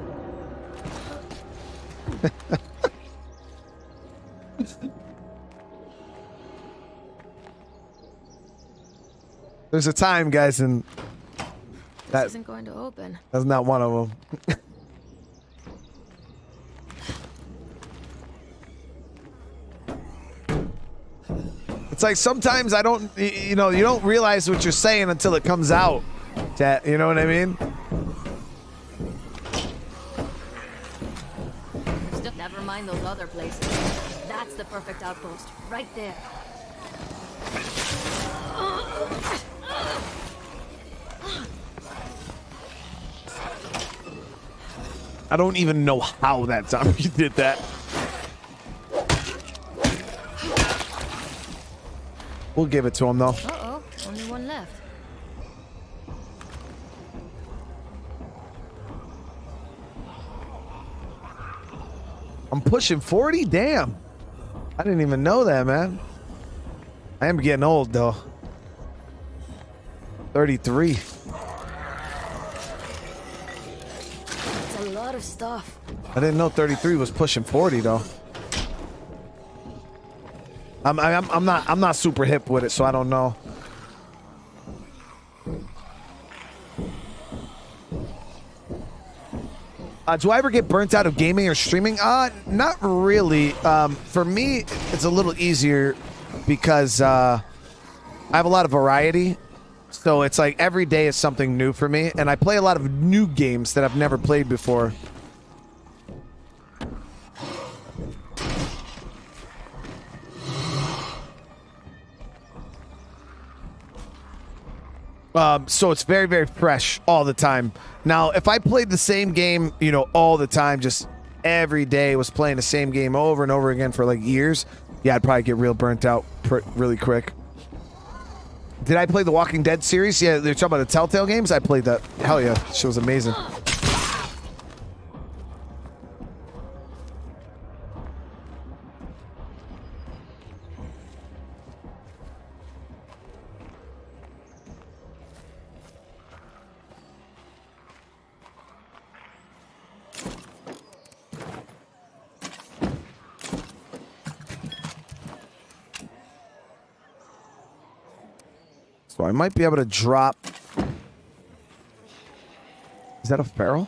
There's a time, guys, and that isn't going to open. That's not one of them. It's like sometimes I don't, you don't realize what you're saying until it comes out. Chat, you know what I mean? Still, never mind those other places. That's the perfect outpost, right there. I don't even know how that zombie did that. We'll give it to him, though. Uh-oh, only one left. I'm pushing 40? Damn. I didn't even know that, man. I am getting old, though. 33. It's a lot of stuff. I didn't know 33 was pushing 40, though. I'm not super hip with it, so I don't know. Do I ever get burnt out of gaming or streaming? Not really. For me, it's a little easier because I have a lot of variety. So it's like every day is something new for me, and I play a lot of new games that I've never played before. So it's very, very fresh all the time. Now, if I played the same game, all the time, just every day was playing the same game over and over again for like years, yeah, I'd probably get real burnt out really quick. Did I play the Walking Dead series? Yeah, they're talking about the Telltale games. I played that. Hell yeah, she was amazing. So I might be able to drop... Is that a feral?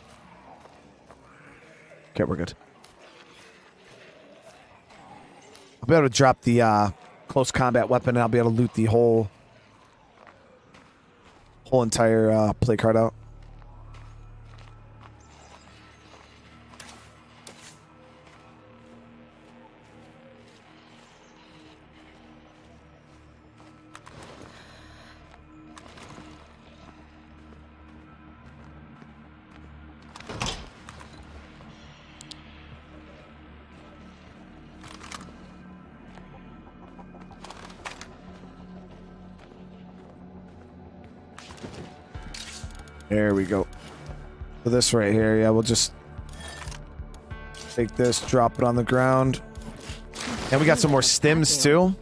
Okay, we're good. I'll be able to drop the close combat weapon, and I'll be able to loot the whole entire play card out. There we go. So this right here, yeah, we'll just take this, drop it on the ground. And we got some more stims too.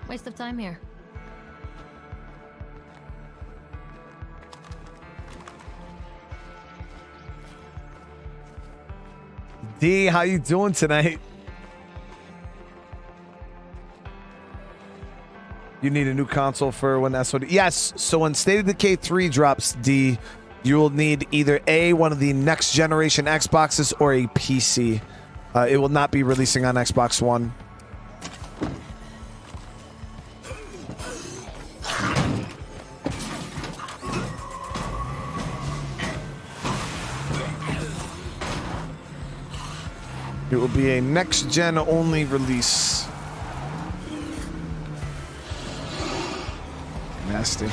Waste of time here. D, how you doing tonight? You need a new console for when that's what... Yes, so when State of Decay 3 drops, D, you will need either A, one of the next generation Xboxes, or a PC. It will not be releasing on Xbox One. It will be a next-gen only release. Nasty.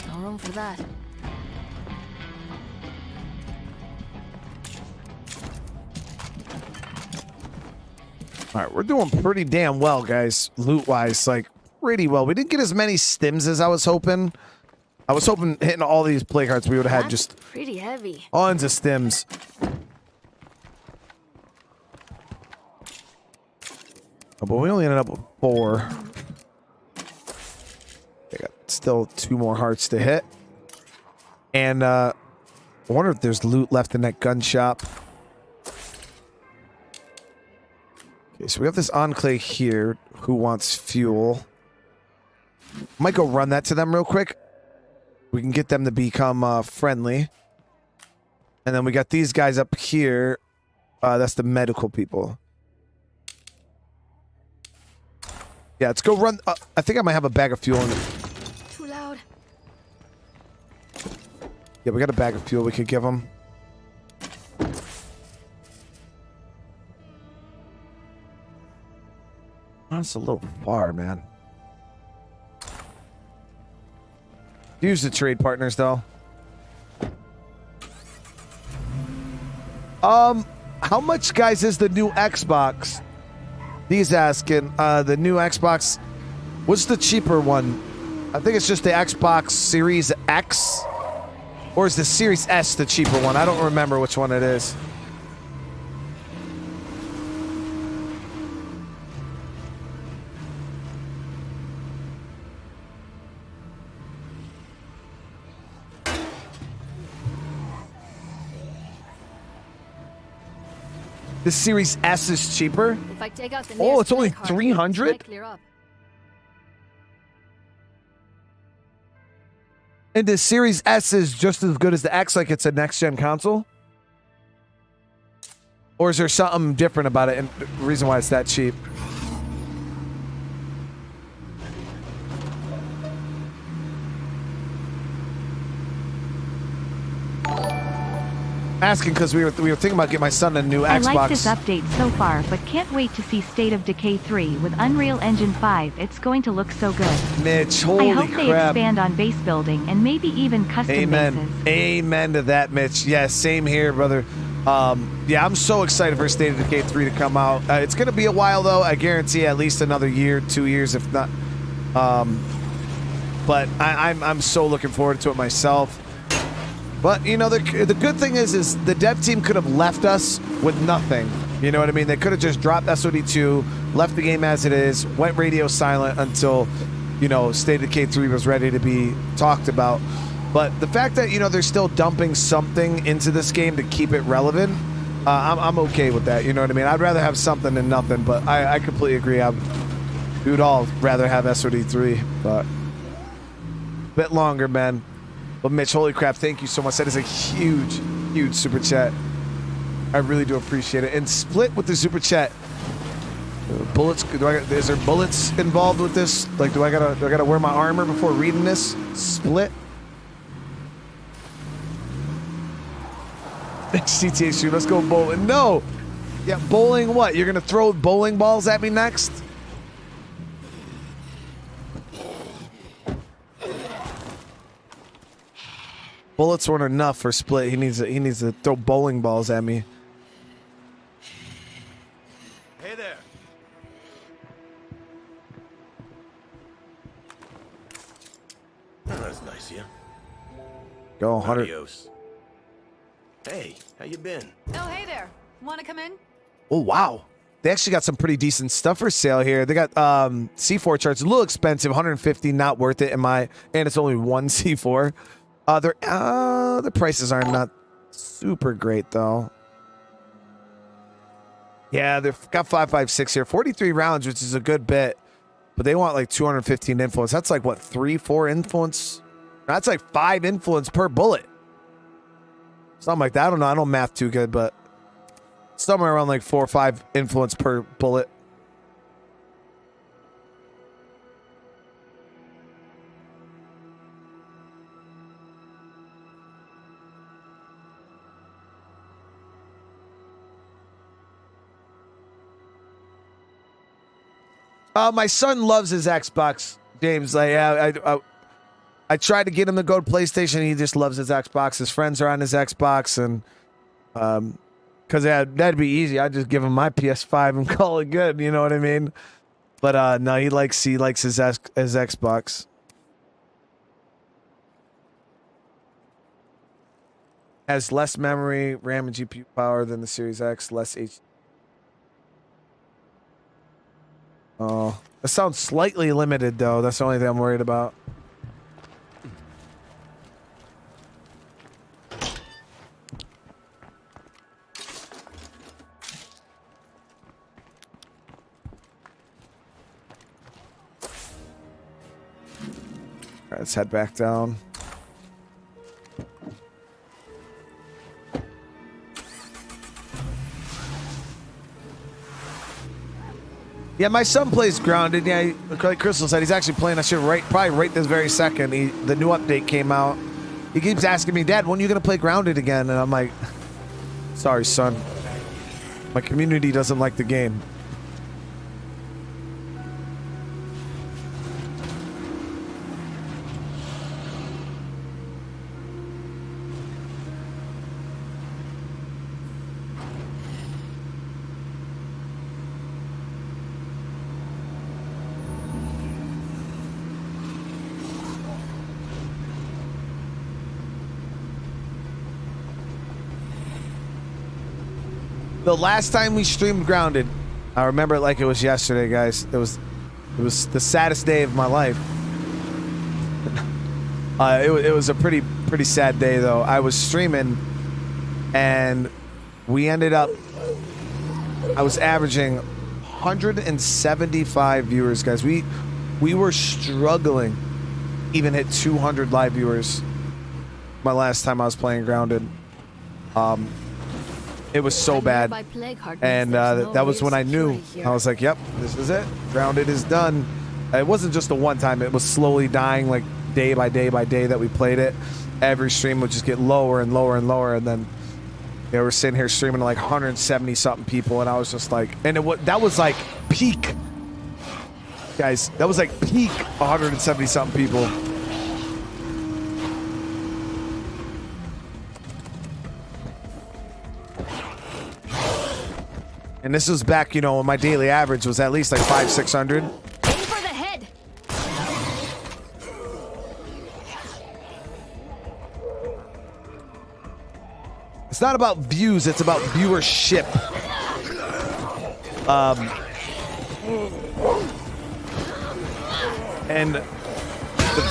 No room for that. All right, we're doing pretty damn well, guys, loot-wise, like, pretty well. We didn't get as many stims as I was hoping. I was hoping hitting all these play cards, we would have had just pretty heavy. tons of stims. Oh, but we only ended up with 4. I got still 2 more hearts to hit. And I wonder if there's loot left in that gun shop. Okay, so we have this enclave here who wants fuel. Might go run that to them real quick. We can get them to become friendly. And then we got these guys up here. That's the medical people. Yeah, let's go run. I think I might have a bag of fuel in it. Too loud. Yeah, we got a bag of fuel we could give them. That's a little far, man. Use the trade partners, though. How much, guys, is the new Xbox? He's asking. The new Xbox. What's the cheaper one? I think it's just the Xbox Series X. Or is the Series S the cheaper one? I don't remember which one it is. The Series S is cheaper. If I take out the Oh, it's only nearest card, 300? might clear up. And the Series S is just as good as the X, like it's a next-gen console? Or is there something different about it and the reason why it's that cheap? Asking because we were thinking about getting my son a new Xbox. I like this update so far, but can't wait to see State of Decay 3 with Unreal Engine 5. It's going to look so good. Mitch, holy I hope crap. they expand on base building and maybe even custom Amen. bases. Amen to that, Mitch. Yeah, same here, brother. Yeah, I'm so excited for State of Decay 3 to come out. It's going to be a while, though. I guarantee at least another year, 2 years, if not. but I'm so looking forward to it myself. But you know, the good thing is the dev team could have left us with nothing. You know what I mean? They could have just dropped SOD2, left the game as it is, went radio silent until, you know, State of Decay 3 was ready to be talked about. But the fact that, you know, they're still dumping something into this game to keep it relevant, I'm okay with that. You know what I mean? I'd rather have something than nothing, but I completely agree. We would all rather have SOD3, but a bit longer, man. But Mitch, holy crap, thank you so much. That is a huge, huge super chat. I really do appreciate it. And Split with the super chat. Bullets? Is there bullets involved with this? Like, do I gotta wear my armor before reading this? Split. CTA shoot. Let's go bowling. No. Yeah, bowling. What? You're gonna throw bowling balls at me next? Bullets weren't enough for Split. He needs to throw bowling balls at me. Hey there. Oh, that's nice, yeah. Go 100. Adios. Hey, how you been? Oh, hey there. Want to come in? Oh wow, they actually got some pretty decent stuff for sale here. They got C4 charts, a little expensive, 150, not worth it and it's only one C4. The prices are not super great though. Yeah, they've got 5.56 here, 43 rounds, which is a good bit, but they want like 215 influence. That's like what, 3-4 influence? That's like 5 influence per bullet. Something like that. I don't know. I don't math too good, but somewhere around like 4 or 5 influence per bullet. My son loves his Xbox, James. Like, I tried to get him to go to PlayStation. He just loves his Xbox. His friends are on his Xbox, and because that'd be easy. I'd just give him my PS5 and call it good. You know what I mean? But no, he likes his Xbox. Has less memory, RAM, and GPU power than the Series X. Less H. Oh, that sounds slightly limited though. That's the only thing I'm worried about. All right, let's head back down. Yeah, my son plays Grounded. Yeah, like Crystal said, he's actually playing that shit probably right this very second. The new update came out. He keeps asking me, Dad, when are you going to play Grounded again? And I'm like, sorry, son. My community doesn't like the game. The last time we streamed Grounded, I remember it like it was yesterday, guys. It was the saddest day of my life. It was a pretty sad day though. I was streaming, and we ended up. I was averaging 175 viewers, guys. We were struggling, even hit 200 live viewers. My last time I was playing Grounded. It was so bad, and that was when I knew. I was like, yep, this is it. Grounded is done. It wasn't just the one time. It was slowly dying, like day by day by day that we played it. Every stream would just get lower and lower and lower, and then they were sitting here streaming to like 170 something people, and I was just like, and that was like peak, guys. That was like peak 170 something people. And this was back, you know, when my daily average was at least like 500-600. Aim for the head. It's not about views, it's about viewership. And the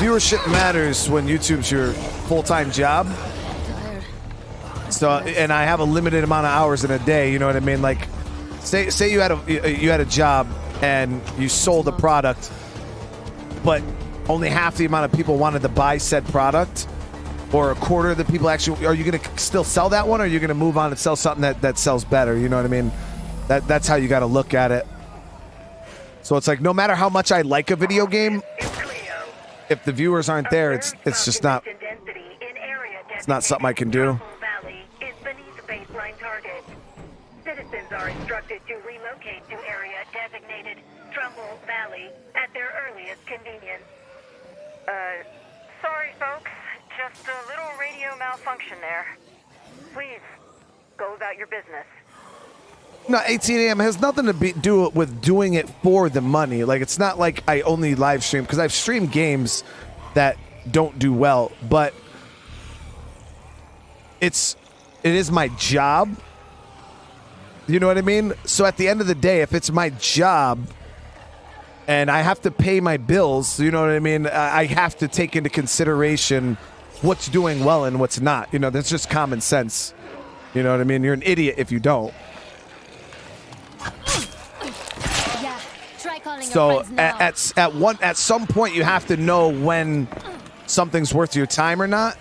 viewership matters when YouTube's your full-time job. So, and I have a limited amount of hours in a day, you know what I mean? Like, say you had a job and you sold a product, but only half the amount of people wanted to buy said product, or a quarter of the people actually, are you going to still sell that one, or are you going to move on and sell something that sells better? You know what I mean? That's how you got to look at it. So it's like, no matter how much I like a video game, if the viewers aren't there, it's just not, it's not something I can do. Citizens are instructed to relocate to area designated Trumbull Valley at their earliest convenience. Sorry folks, just a little radio malfunction there. Please, go about your business. No, 18 a.m. has nothing to do with doing it for the money. Like, it's not like I only live stream, because I've streamed games that don't do well, but it is my job. You know what I mean? So at the end of the day, if it's my job and I have to pay my bills, you know what I mean? I have to take into consideration what's doing well and what's not. You know, that's just common sense. You know what I mean? You're an idiot if you don't. Yeah, try calling So your friends now. at some point you have to know when something's worth your time or not.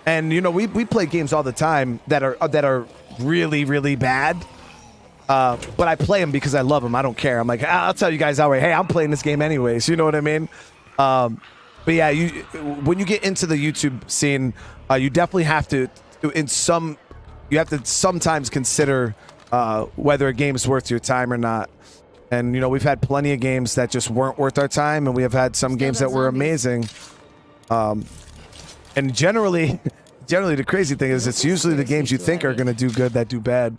And you know, we play games all the time that are really, really bad. But I play them because I love them. I don't care. I'm like, I'll tell you guys outright, hey, I'm playing this game anyways. You know what I mean? But yeah, when you get into the YouTube scene, you definitely have to, you have to sometimes consider whether a game is worth your time or not. And you know, we've had plenty of games that just weren't worth our time, and we have had some games that were amazing. And generally, the crazy thing is, it's usually the games you think are going to do good that do bad.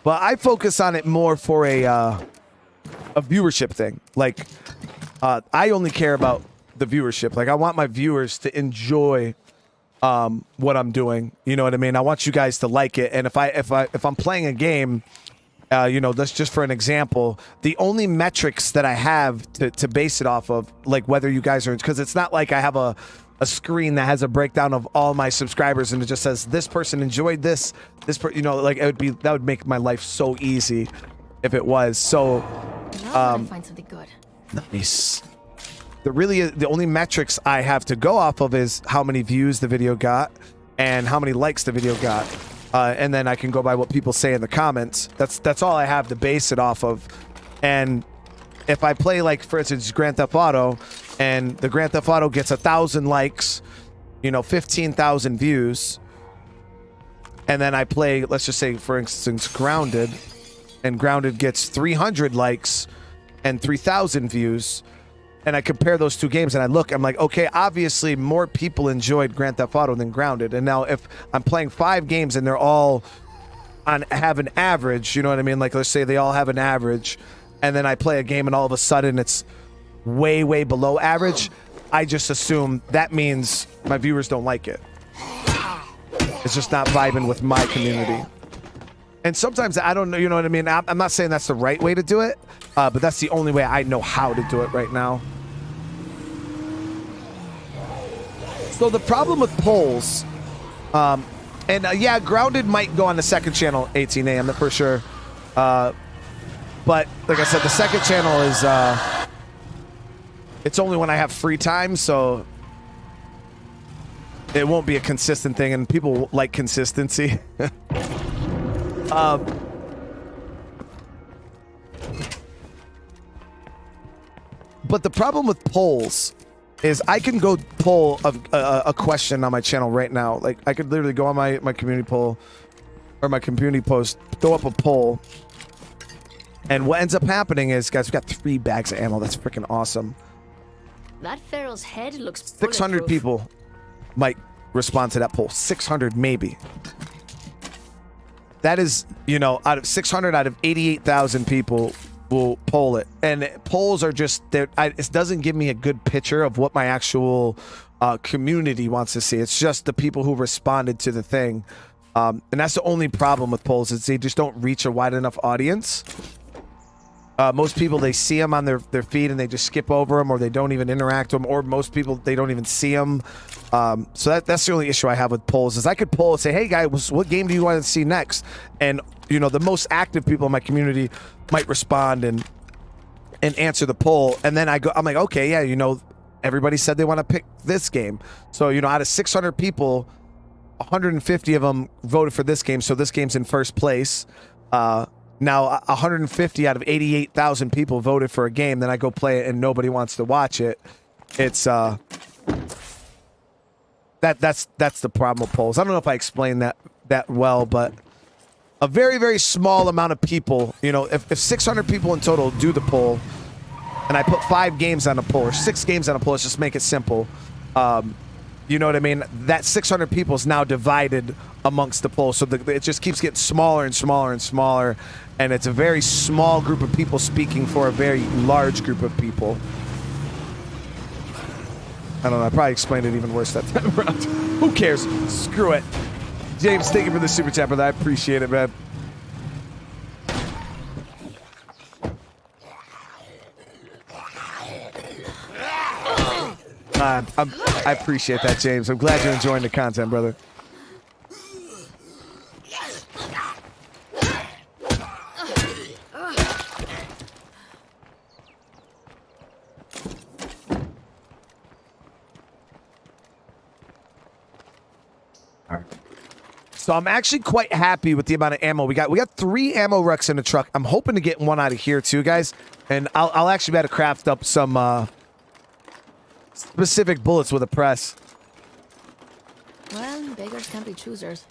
But I focus on it more for a viewership thing. Like, I only care about the viewership. Like, I want my viewers to enjoy what I'm doing. You know what I mean? I want you guys to like it. And if I'm playing a game, you know, that's just for an example, the only metrics that I have to base it off of, like whether you guys are, because it's not like I have a screen that has a breakdown of all my subscribers and it just says this person enjoyed this, you know, like that would make my life so easy if it was. So Find something good. Nice. The only metrics I have to go off of is how many views the video got and how many likes the video got, and then I can go by what people say in the comments. That's all I have to base it off of. And if I play, like, for instance, Grand Theft Auto, and the Grand Theft Auto gets 1,000 likes, you know, 15,000 views, and then I play, let's just say, for instance, Grounded, and Grounded gets 300 likes and 3,000 views, and I compare those two games and I'm like, okay, obviously more people enjoyed Grand Theft Auto than Grounded. And now if I'm playing 5 games and they're all have an average, you know what I mean? Like, let's say they all have an average, and then I play a game and all of a sudden it's way, way below average, I just assume that means my viewers don't like it. It's just not vibing with my community. And sometimes I don't know, you know what I mean? I'm not saying that's the right way to do it, but that's the only way I know how to do it right now. So the problem with polls, yeah, Grounded might go on the second channel, 18 a.m. for sure. But like I said, the second channel is, it's only when I have free time, so it won't be a consistent thing, and people like consistency. But the problem with polls is I can go poll a question on my channel right now. Like, I could literally go on my community poll or my community post, throw up a poll, and what ends up happening is, guys, we got 3 bags of ammo. That's freaking awesome. That Pharaoh's head looks 600 bulletproof. people might respond to that poll. 600 maybe. that is, you know, out of 600 out of 88,000 people will poll it, and polls are just there. It doesn't give me a good picture of what my actual community wants to see. It's just the people who responded to the thing, and that's the only problem with polls, is they just don't reach a wide enough audience. Most people, they see them on their feed and they just skip over them, or they don't even interact with them, or most people, they don't even see them. So that's the only issue I have with polls, is I could poll and say, hey guys, what game do you want to see next? And you know, the most active people in my community might respond and answer the poll, and then I'm like, okay, yeah, you know, everybody said they want to pick this game, so you know, out of 600 people, 150 of them voted for this game, so this game's in first place. Now 150 out of 88,000 people voted for a game, then I go play it and nobody wants to watch it. It's that's the problem with polls. I don't know if I explained that well, but a very, very small amount of people, you know, if 600 people in total do the poll, and I put 5 games on a poll, or 6 games on a poll, let's just make it simple. You know what I mean? That 600 people is now divided amongst the poll, so it just keeps getting smaller and smaller and smaller, and it's a very small group of people speaking for a very large group of people. I don't know, I probably explained it even worse that time around. Who cares? Screw it. James, thank you for the super chat, brother. I appreciate it, man. I appreciate that, James. I'm glad you're enjoying the content, brother. So I'm actually quite happy with the amount of ammo we got. We got 3 ammo racks in the truck. I'm hoping to get one out of here too, guys. And I'll actually be able to craft up some specific bullets with a press. Well, beggars can't be choosers.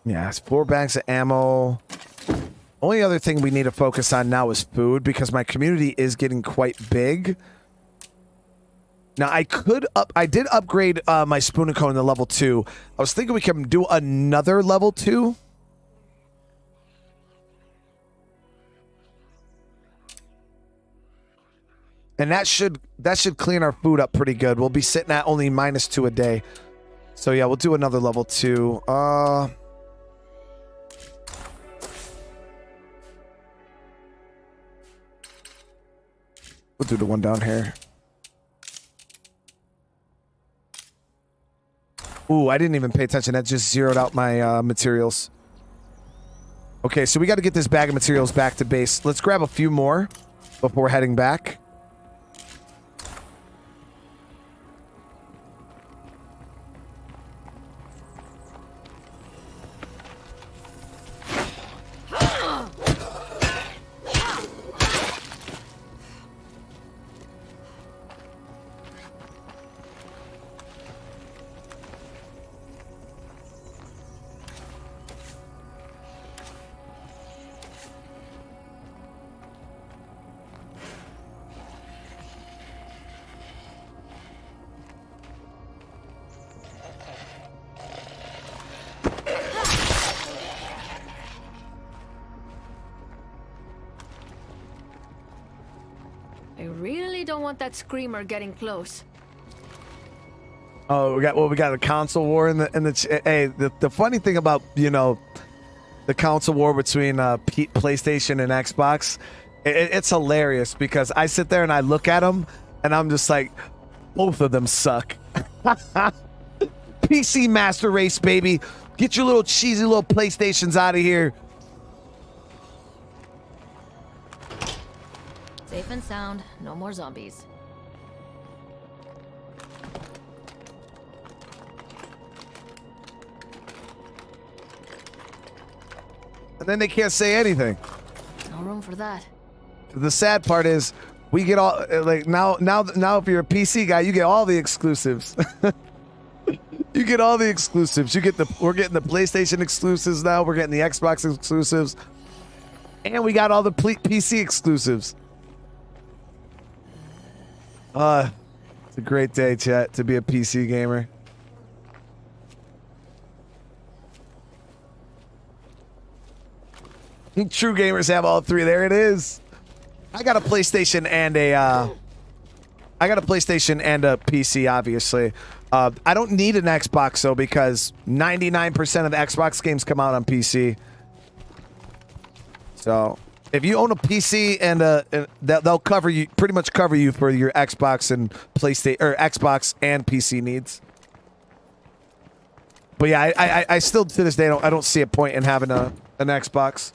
Yeah, it's 4 bags of ammo. Only other thing we need to focus on now is food, because my community is getting quite big. Now, I did upgrade my spoon and cone to level 2. I was thinking we can do another level 2. And that should clean our food up pretty good. We'll be sitting at only -2 a day. So yeah, we'll do another level 2. We'll do the one down here. Ooh, I didn't even pay attention. That just zeroed out my materials. Okay, so we got to get this bag of materials back to base. Let's grab a few more before heading back. I really don't want that screamer getting close. Oh, we got a console war in the hey, the funny thing about, you know, the console war between PlayStation and Xbox, it's hilarious, because I sit there and I look at them and I'm just like, both of them suck. PC Master Race, baby. Get your little cheesy little PlayStations out of here. Safe and sound, no more zombies. and then they can't say anything. No room for that. The sad part is we get all like now if you're a PC guy, you get all the exclusives. You get all the exclusives. We're getting the PlayStation exclusives now. We're getting the Xbox exclusives. And we got all the PC exclusives. It's a great day, chat, to be a PC gamer. True gamers have all three. There it is. I got a PlayStation and a PC, obviously. I don't need an Xbox though, because 99% of the Xbox games come out on PC. So if you own a PC and they'll cover you, pretty much cover you for your Xbox and PlayStation or Xbox and PC needs. But yeah, I still to this day I don't see a point in having an Xbox.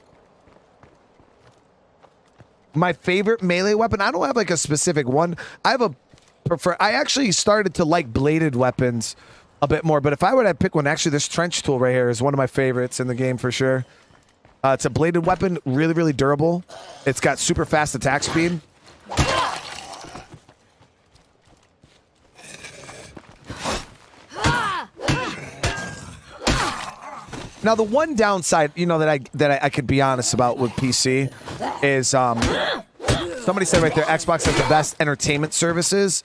My favorite melee weapon, I don't have like a specific one. I actually started to like bladed weapons a bit more, but if I were to pick one, actually this trench tool right here is one of my favorites in the game for sure. It's a bladed weapon, really, really durable. It's got super fast attack speed. Now the one downside, you know, that I could be honest about with PC is somebody said right there, Xbox has the best entertainment services.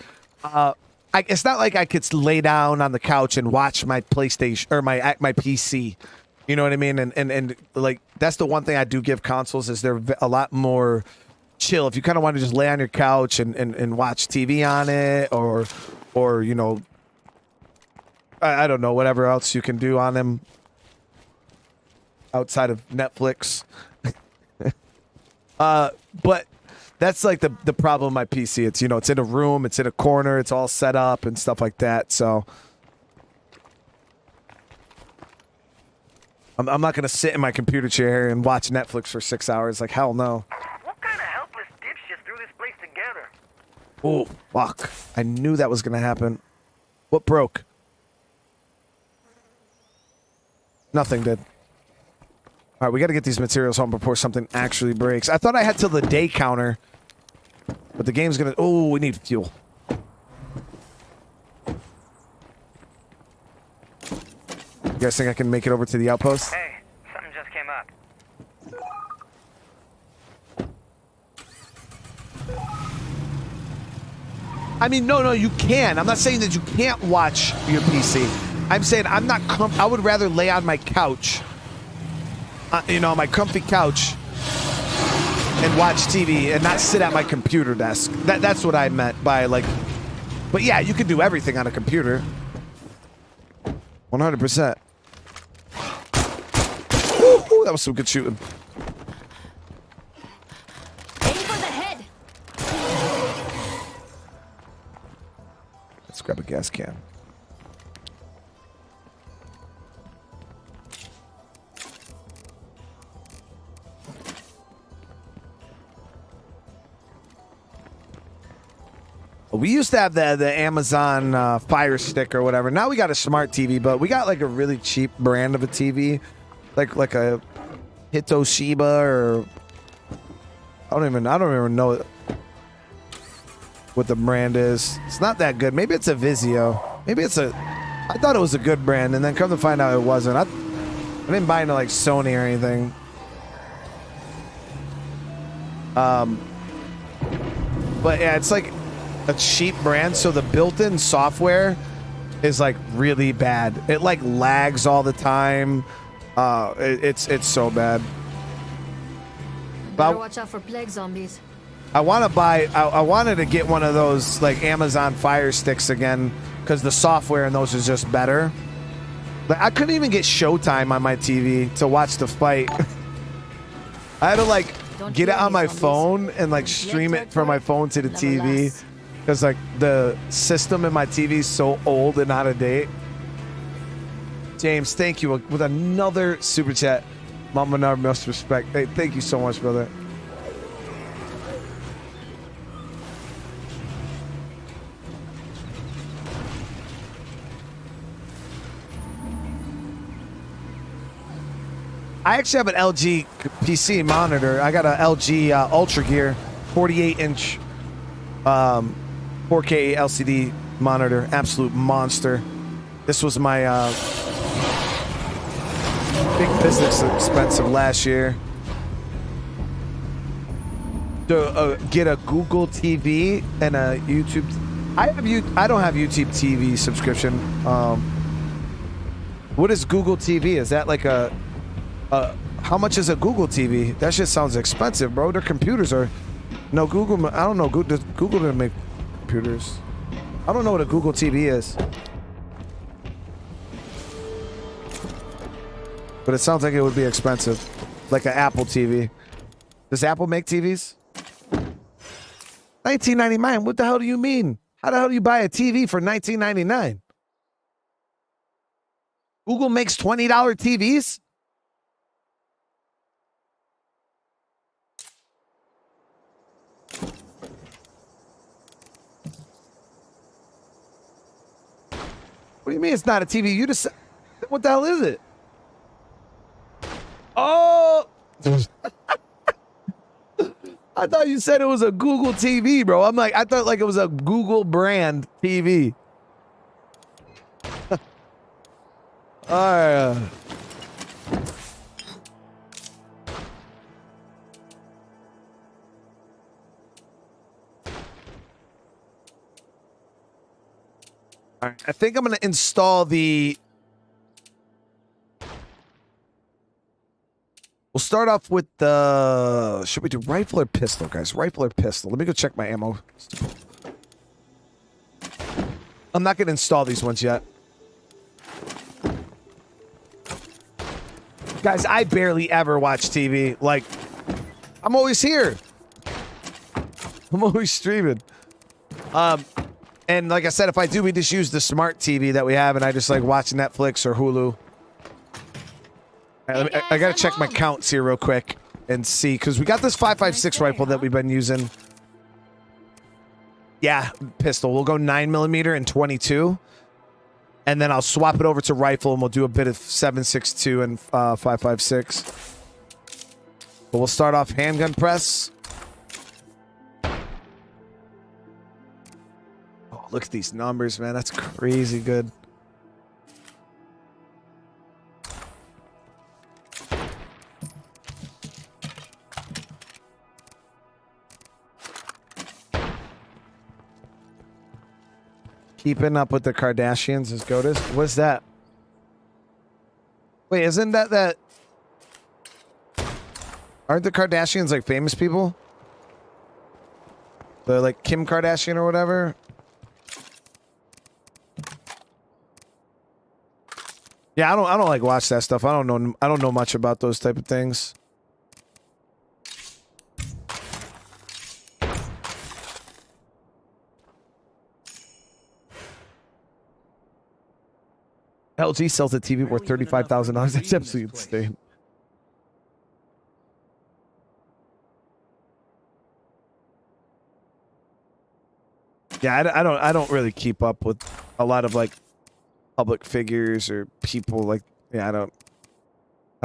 It's not like I could lay down on the couch and watch my PlayStation or my PC. You know what I mean? And like that's the one thing I do give consoles is they're a lot more chill. If you kind of want to just lay on your couch and watch TV on it, or you know, I don't know, whatever else you can do on them outside of Netflix. But that's like the problem with my PC. It's, you know, it's in a room, it's in a corner, it's all set up and stuff like that. So I'm not going to sit in my computer chair and watch Netflix for 6 hours. Like, hell no. What kind of helpless dipshits threw this place together? Oh, fuck. I knew that was going to happen. What broke? Nothing did. All right, we got to get these materials home before something actually breaks. I thought I had till the day counter, but the game's going to... Oh, we need fuel. You guys think I can make it over to the outpost? Hey, something just came up. I mean, no, you can. I'm not saying that you can't watch your PC. I'm saying I'm not... I would rather lay on my couch, you know, my comfy couch, and watch TV and not sit at my computer desk. That's what I meant by, like... But yeah, you can do everything on a computer. 100%. Ooh, that was some good shooting. Aim for the head. Let's grab a gas can. We used to have the Amazon Fire Stick or whatever. Now we got a smart TV, but we got like a really cheap brand of a TV, like a Hitoshiba or I don't even know what the brand is. It's not that good. Maybe it's a Vizio. Maybe it's a. I thought it was a good brand, and then come to find out it wasn't. I didn't buy into like Sony or anything. But yeah, it's like a cheap brand, so the built-in software is like really bad. It like lags all the time. It's so bad. Better watch out for plague zombies. I want to buy. I wanted to get one of those like Amazon Fire Sticks again because the software in those is just better. Like I couldn't even get Showtime on my TV to watch the fight. I had to like get it on my phone and like stream it from my phone to the TV. Because, like, the system in my TV is so old and out of date. James, thank you with another super chat. Mama Menard, most respect. Hey, thank you so much, brother. I actually have an LG PC monitor. I got an LG Ultra Gear 48-inch 4K LCD monitor. Absolute monster. This was my big business expense of last year. To get a Google TV and a YouTube. I don't have YouTube TV subscription. What is Google TV? Is that like a how much is a Google TV? That shit sounds expensive, bro. Their computers are no Google. I don't know. Google didn't make computers. I don't know what a Google TV is, but it sounds like it would be expensive, like an Apple TV. Does Apple make TVs? $19.99. What the hell do you mean? How the hell do you buy a TV for $19.99? Google makes $20 TVs? What do you mean it's not a TV? You just... What the hell is it? Oh! I thought you said it was a Google TV, bro. I'm like, I thought like it was a Google brand TV. All right. All right. I think I'm going to install the... We'll start off with the... Should we do rifle or pistol, guys? Rifle or pistol? Let me go check my ammo. I'm not going to install these ones yet. Guys, I barely ever watch TV. Like, I'm always here. I'm always streaming. And like I said, if I do, we just use the smart TV that we have, and I just like watch Netflix or Hulu. I gotta check my counts here real quick and see, because we got this 5.56 rifle that we've been using. Yeah, pistol. We'll go 9mm and 22, and then I'll swap it over to rifle, and we'll do a bit of 7.62 and 5.56. But we'll start off handgun press. Oh, look at these numbers, man. That's crazy good. Keeping up with the Kardashians is GOATist. What's that? Wait, isn't that... Aren't the Kardashians like famous people? They're like Kim Kardashian or whatever? Yeah, I don't like watch that stuff. I don't know much about those type of things. LG sells a TV worth $35,000. That's absolutely insane. Yeah, I don't really keep up with a lot of like public figures or people like. Yeah, I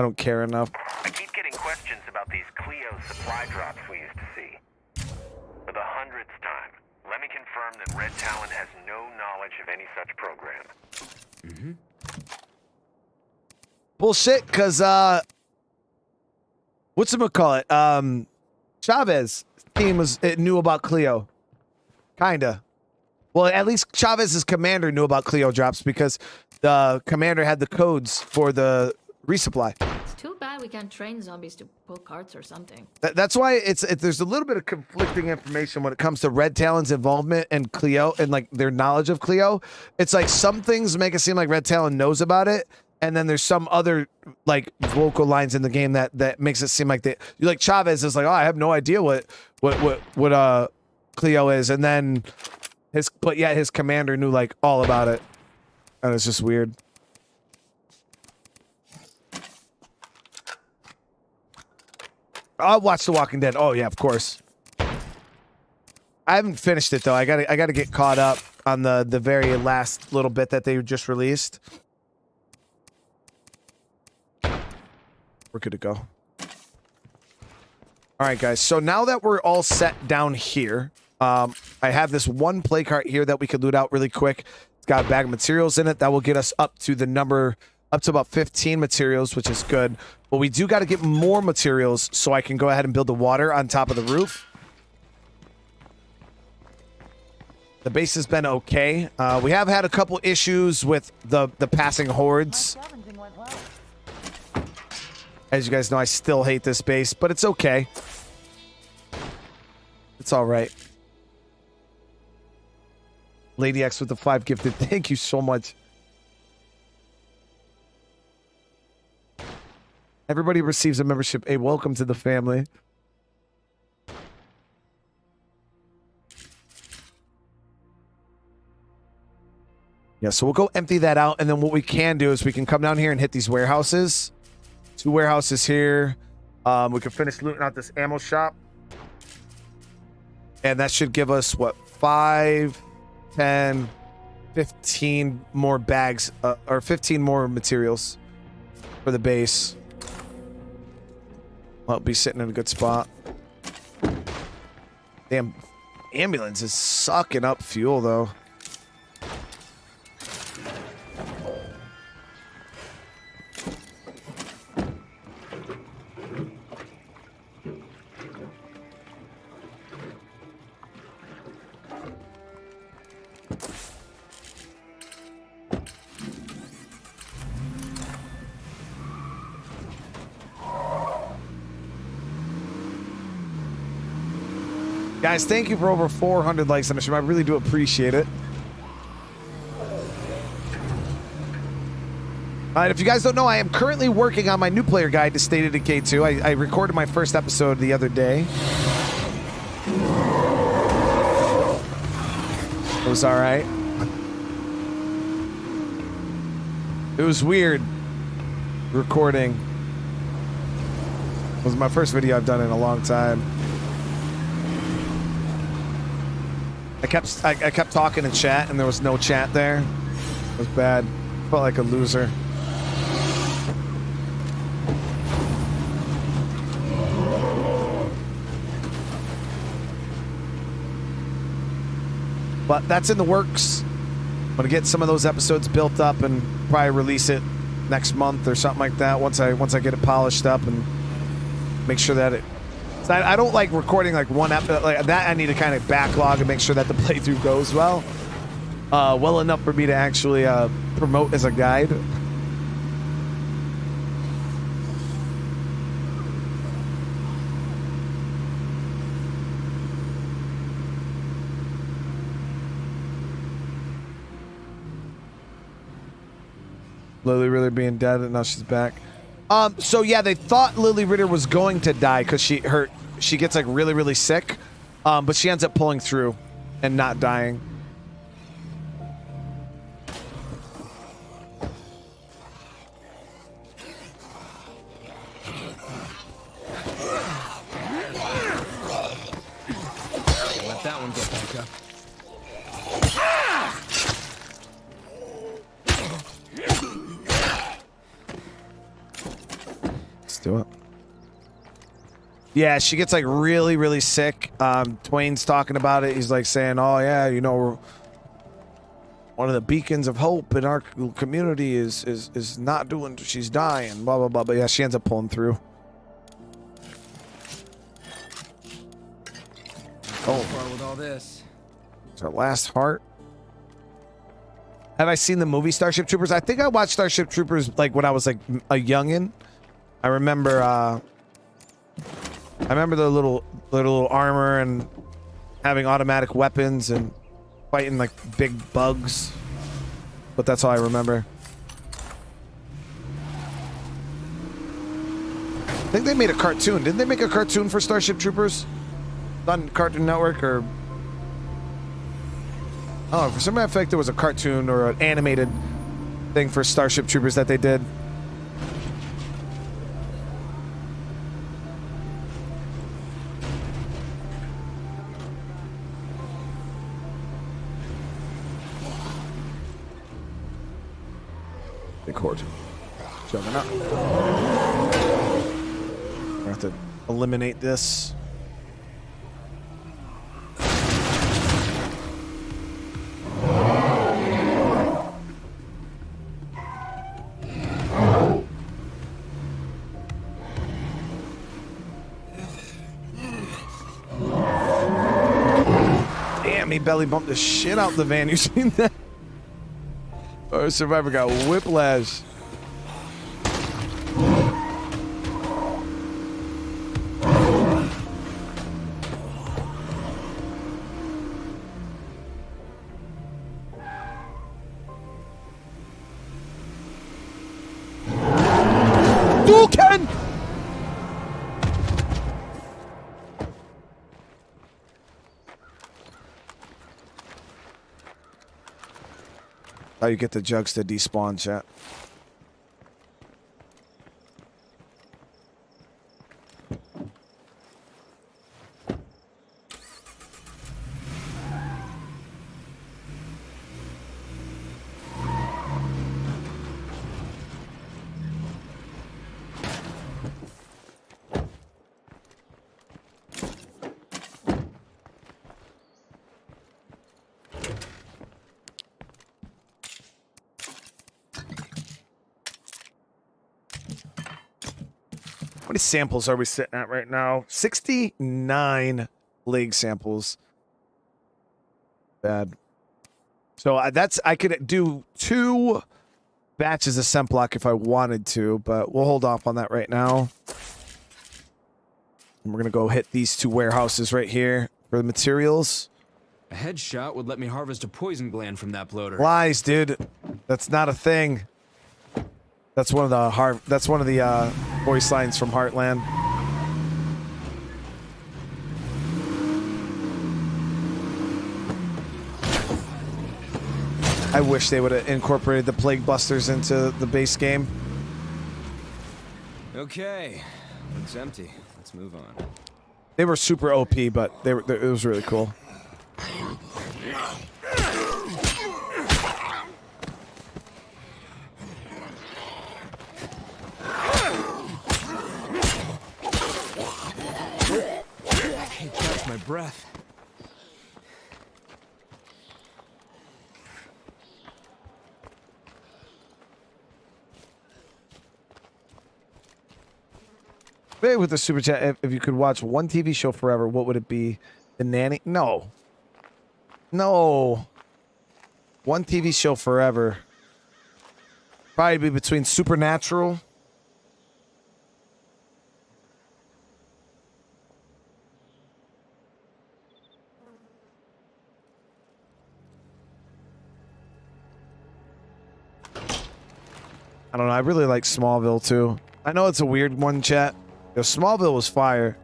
don't care enough. I keep getting questions about these Clio supply drops we used to see. For the 100th time, let me confirm that Red Talon has no knowledge of any such program. Mm-hmm. Bullshit, because whatchamacallit? Chavez team knew about Clio. Kinda. Well, at least Chavez's commander knew about Clio drops because the commander had the codes for the resupply. It's too bad we can't train zombies to pull carts or something. That's why there's a little bit of conflicting information when it comes to Red Talon's involvement in Clio and like their knowledge of Clio. It's like some things make it seem like Red Talon knows about it, and then there's some other like vocal lines in the game that makes it seem like like Chavez is like, oh, I have no idea what Clio is, and then his commander knew like all about it, and it's just weird. I'll watch The Walking Dead. Oh yeah, of course. I haven't finished it though. I gotta get caught up on the very last little bit that they just released. we're good to go. All right, guys. So now that we're all set down here, I have this one play cart here that we could loot out really quick. It's got a bag of materials in it that will get us up to the number, up to about 15 materials, which is good. But we do got to get more materials so I can go ahead and build the water on top of the roof. The base has been okay. We have had a couple issues with the passing hordes. As you guys know, I still hate this base, but it's okay. It's all right. Lady X with the 5 gifted. Thank you so much. Everybody receives a membership. A welcome to the family. Yeah, so we'll go empty that out, and then what we can do is we can come down here and hit these warehouses. 2 warehouses here. We can finish looting out this ammo shop. And that should give us, what, 5, 10, 15 more bags, or 15 more materials for the base. I'll be sitting in a good spot. Damn, ambulance is sucking up fuel, though. Guys, thank you for over 400 likes on the stream. I really do appreciate it. Alright, if you guys don't know, I am currently working on my new player guide to State of Decay 2. I recorded my first episode the other day. It was alright. It was weird recording. It was my first video I've done in a long time. I kept talking in chat and there was no chat there. It was bad. Felt like a loser. But that's in the works. I'm gonna get some of those episodes built up and probably release it next month or something like that. Once I get it polished up and make sure that it. I don't like recording like one episode like that. I need to kind of backlog and make sure that the playthrough goes well enough for me to actually promote as a guide. Lily Ritter being dead and now she's back. So yeah, they thought Lily Ritter was going to die because she gets like really, really sick. But she ends up pulling through and not dying. Let that one get back up. Do it. Yeah, she gets like really, really sick. Twain's talking about it. He's like saying, oh yeah, you know, one of the beacons of hope in our community is not doing, she's dying, blah blah blah. But yeah, she ends up pulling through. Oh, far with all this. It's our last heart. Have I seen the movie Starship Troopers? I think I watched Starship Troopers like when I was like a youngin'. I remember the little armor and having automatic weapons and fighting like big bugs. But that's all I remember. I think they made a cartoon. Didn't they make a cartoon for Starship Troopers? On Cartoon Network or... Oh, for some reason I feel like there was a cartoon or an animated thing for Starship Troopers that they did. Big horde. Jumping up. I have to eliminate this. Damn, he belly bumped the shit out the van. You seen that? Our survivor got whiplash. Duken! How you get the jugs to despawn, chat? How many samples are we sitting at right now? 69 leg samples. Bad. So I could do 2 batches of scent block if I wanted to, but we'll hold off on that right now. And we're gonna go hit these 2 warehouses right here for the materials. A headshot would let me harvest a poison gland from that bloater. Lies, dude. That's not a thing. That's one of the voice lines from Heartland. I wish they would have incorporated the Plague Busters into the base game. Okay, it's empty. Let's move on. They were super OP, but it was really cool. Can't catch my breath. Hey, with the super chat, if you could watch one TV show forever, what would it be? The Nanny? No. No. One TV show forever. Probably be between Supernatural. I don't know. I really like Smallville too. I know it's a weird one, chat. Yo, Smallville was fire.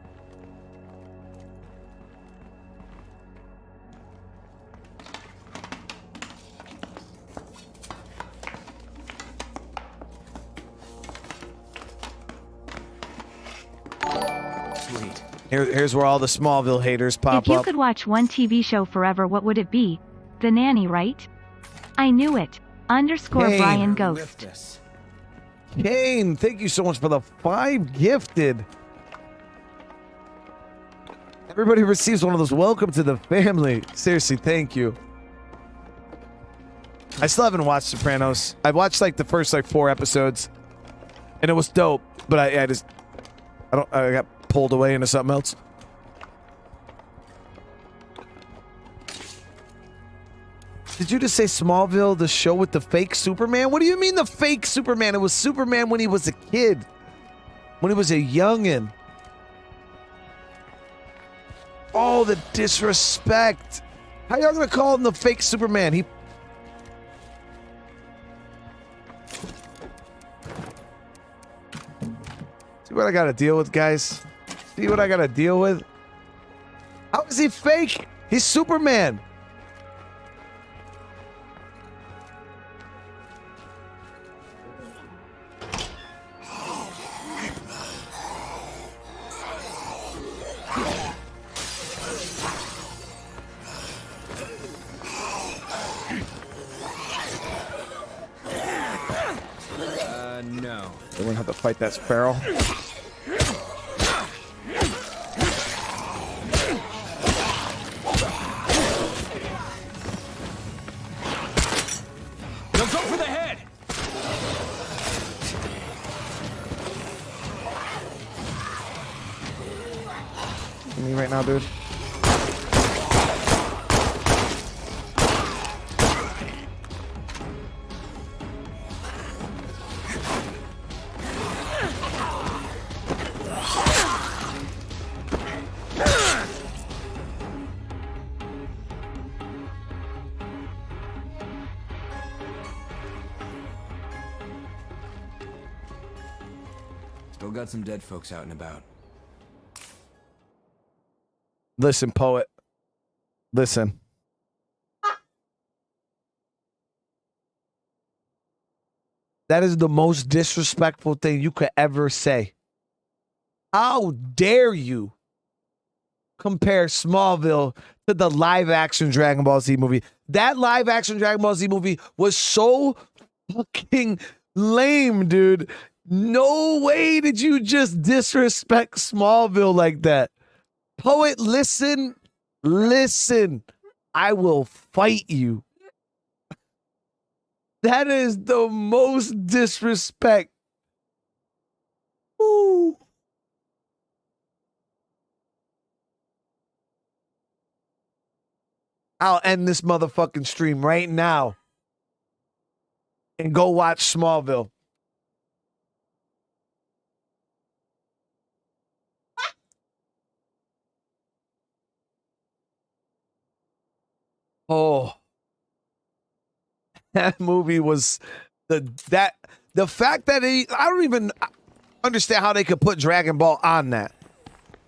Sweet. Here's where all the Smallville haters pop If you up. could watch one TV show forever, what would it be? The Nanny, right? I knew it. _ Hey, Brian Lift Ghost. this. Kane, thank you so much for the 5 gifted. Everybody receives one of those. Welcome to the family. Seriously, thank you. I still haven't watched Sopranos. I've watched like the first 4 episodes, and it was dope. But I got pulled away into something else. Did you just say Smallville, the show with the fake Superman? What do you mean the fake Superman? It was Superman when he was a kid. When he was a youngin'. Oh, the disrespect. How y'all gonna call him the fake Superman? See what I gotta deal with, guys? See what I gotta deal with? How is he fake? He's Superman. No. We're gonna have to fight that sparrow. for the head! Me right now, dude. Still got some dead folks out and about. Listen, poet. Listen. That is the most disrespectful thing you could ever say. How dare you compare Smallville to the live-action Dragon Ball Z movie? That live-action Dragon Ball Z movie was so fucking lame, dude. No way did you just disrespect Smallville like that. Poet, listen. Listen. I will fight you. That is the most disrespect. Ooh. I'll end this motherfucking stream right now and go watch Smallville. Oh, that movie was the fact that I don't even understand how they could put Dragon Ball on that.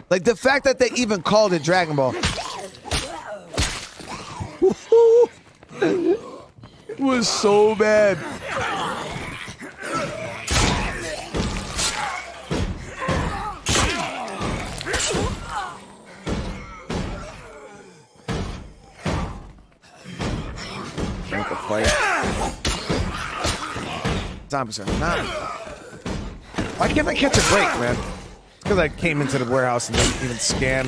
Like the fact that they even called it Dragon Ball. It was so bad. Make a fight. Zombies are not. Why can't I catch a break, man? It's because I came into the warehouse and didn't even scan.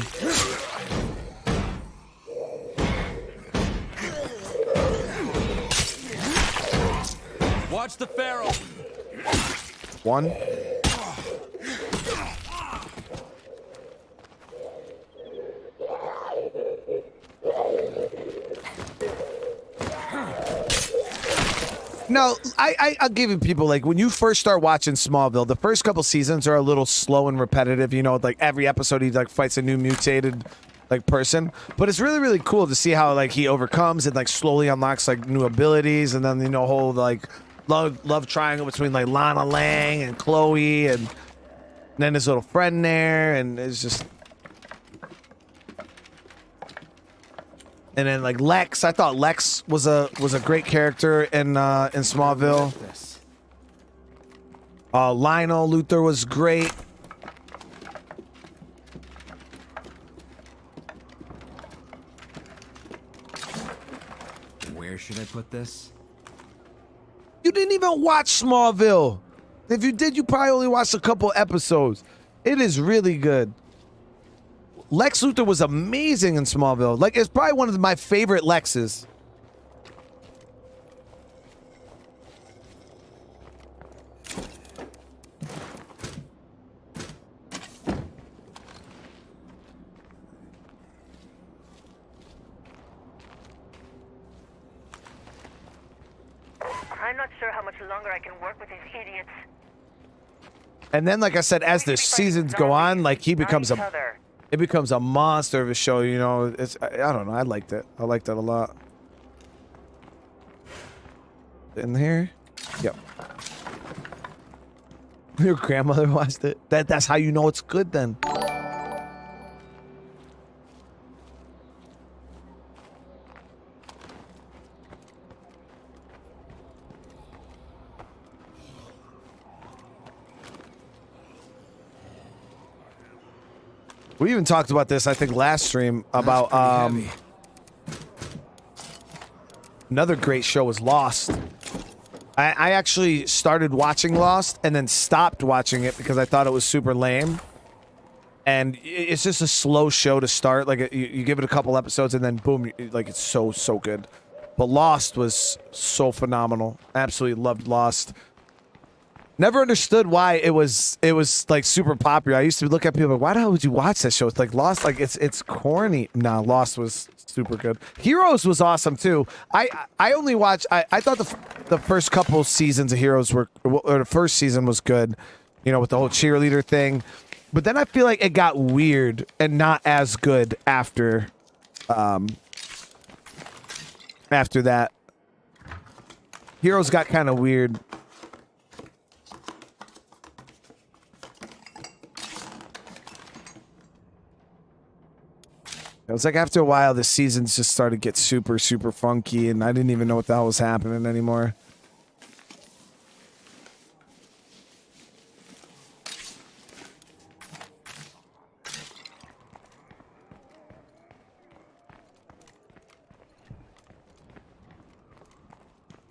Watch the Pharaoh. One. No, I'll give you people, like, when you first start watching Smallville, the first couple seasons are a little slow and repetitive, you know, like every episode he like fights a new mutated like person, but it's really, really cool to see how like he overcomes and like slowly unlocks like new abilities, and then, you know, whole like love triangle between like Lana Lang and Chloe, and then his little friend there, and it's just. And then like Lex, I thought Lex was a great character in Smallville. Lionel Luthor was great. Where should I put this? You didn't even watch Smallville. If you did, you probably only watched a couple episodes. It is really good. Lex Luthor was amazing in Smallville. Like, it's probably one of my favorite Lexes. I'm not sure how much longer I can work with these idiots. And then, like I said, as the seasons go on, like he becomes it becomes a monster of a show, you know. It's I don't know, I liked it. I liked it a lot. In here? Yep. Your grandmother watched it? That's how you know it's good then. We even talked about this, I think, last stream about another great show was Lost. I actually started watching Lost and then stopped watching it because I thought it was super lame. And it's just a slow show to start. Like you give it a couple episodes and then boom, like it's so good. But Lost was so phenomenal. Absolutely loved Lost. Never understood why it was like super popular. I used to look at people like, why the hell would you watch that show? It's like Lost, like it's corny. Nah, Lost was super good. Heroes was awesome too. I only watched. I thought the first couple seasons of Heroes were, or the first season was good, you know, with the whole cheerleader thing. But then I feel like it got weird and not as good after that. Heroes got kind of weird. It was like after a while, the seasons just started to get super, super funky, and I didn't even know what the hell was happening anymore.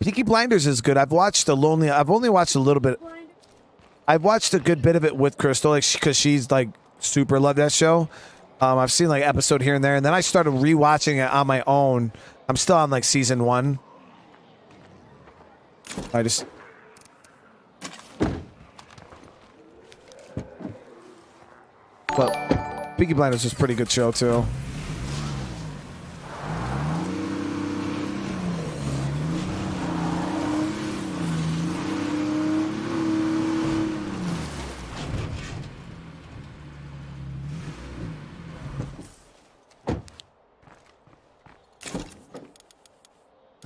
Peaky Blinders is good. I've only watched a little bit. I've watched a good bit of it with Crystal, like, because she's like super loved that show. I've seen like episode here and there, and then I started rewatching it on my own. I'm still on like season 1. But Peaky Blinders was a pretty good show too.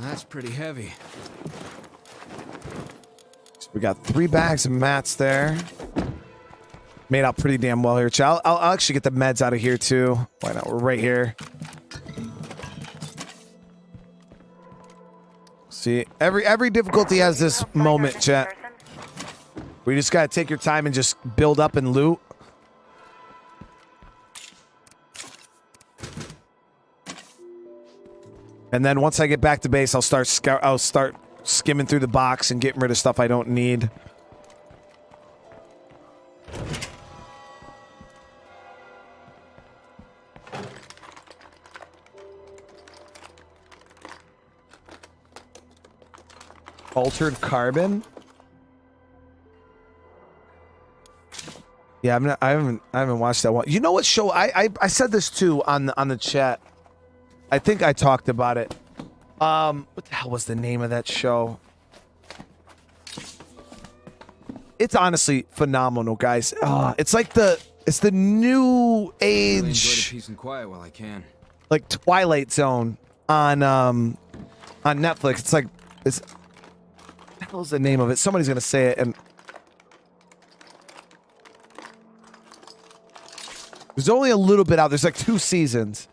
That's pretty heavy. So we got 3 bags of mats there. Made out pretty damn well here. I'll actually get the meds out of here too. Why not? We're right here. See, every difficulty has this moment, chat. We just gotta take your time and just build up and loot. And then once I get back to base, I'll start skimming through the box and getting rid of stuff I don't need. Altered Carbon? Yeah, I haven't watched that one. You know what show I said this too on the chat. I think I talked about it. What the hell was the name of that show? It's honestly phenomenal, guys. It's like it's the new age. Really enjoy the peace and quiet while I can. Like Twilight Zone on Netflix. It's like what the hell's the name of it? Somebody's gonna say it, and there's only a little bit out. There's like 2 seasons.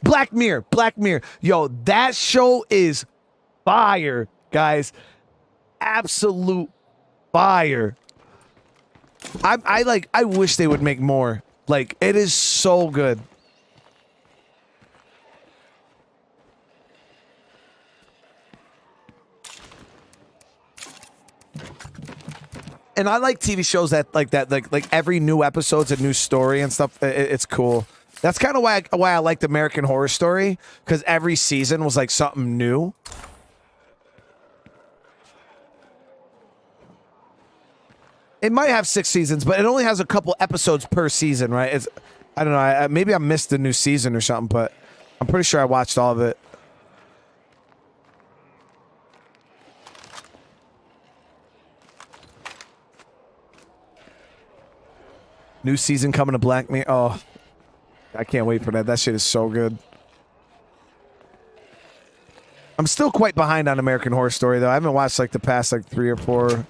Black Mirror. Yo, that show is fire, guys. Absolute fire. I wish they would make more. Like, it is so good. And I like TV shows that like every new episode's a new story and stuff. It's cool. That's kind of why I liked American Horror Story, because every season was like something new. It might have 6 seasons, but it only has a couple episodes per season, right? I don't know. Maybe I missed the new season or something, but I'm pretty sure I watched all of it. New season coming to Black Mirror. Oh, I can't wait for that. That shit is so good. I'm still quite behind on American Horror Story, though. I haven't watched like the past like 3 or 4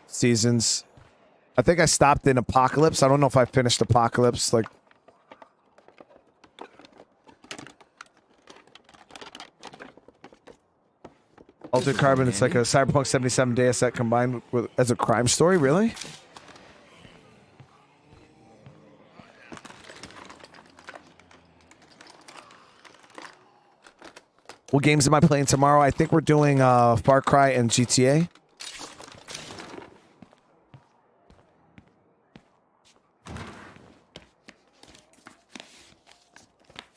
seasons. I think I stopped in Apocalypse. I don't know if I finished Apocalypse. Like, Altered Carbon. It's like a Cyberpunk 77 data set combined with as a crime story. Really? What games am I playing tomorrow? I think we're doing Far Cry and GTA.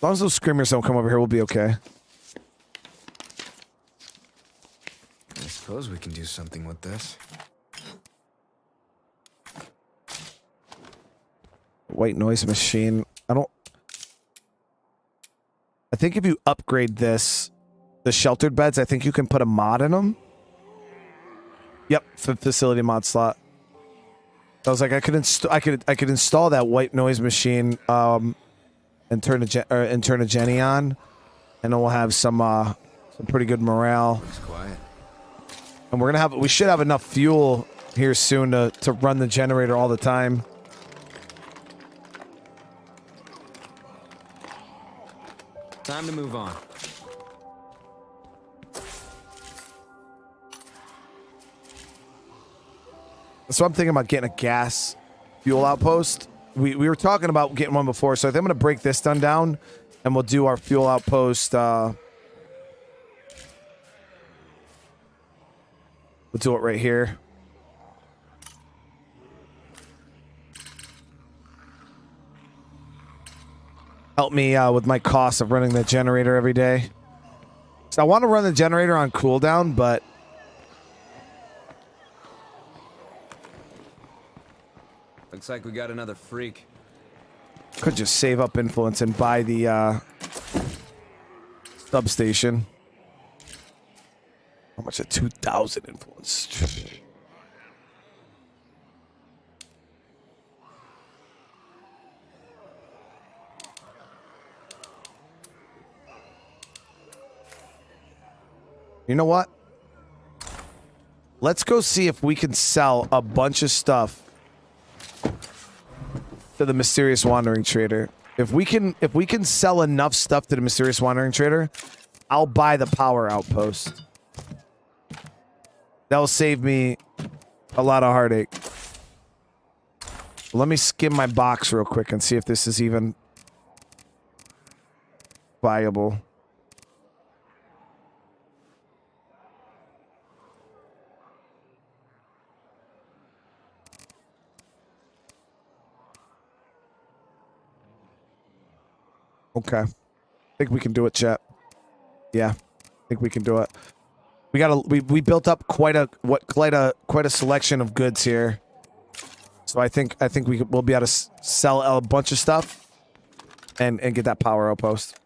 long as those screamers don't come over here, we'll be okay. I suppose we can do something with this. White noise machine. I think if you upgrade this, the sheltered beds, I think you can put a mod in them. Yep, facility mod slot. I was like, I could install that white noise machine, and turn a Jenny on, and then we'll have some pretty good morale. Looks quiet. And we should have enough fuel here soon to run the generator all the time. Time to move on. So I'm thinking about getting a gas fuel outpost. We were talking about getting one before, so I think I'm going to break this down, and we'll do our fuel outpost. We'll do it right here. Help me with my cost of running the generator every day. So I want to run the generator on cooldown, but Looks like we got another freak. could just save up influence and buy the substation. How much? 2,000 influence. You know what? Let's go see if we can sell a bunch of stuff to the mysterious wandering trader. If we can sell enough stuff to the mysterious wandering trader, I'll buy the power outpost. That'll save me a lot of heartache. Let me skim my box real quick and see if this is even viable. Okay. I think we can do it, chat. Yeah. I think we can do it. We built up quite a selection of goods here. So I think we'll be able to sell a bunch of stuff and get that power outpost.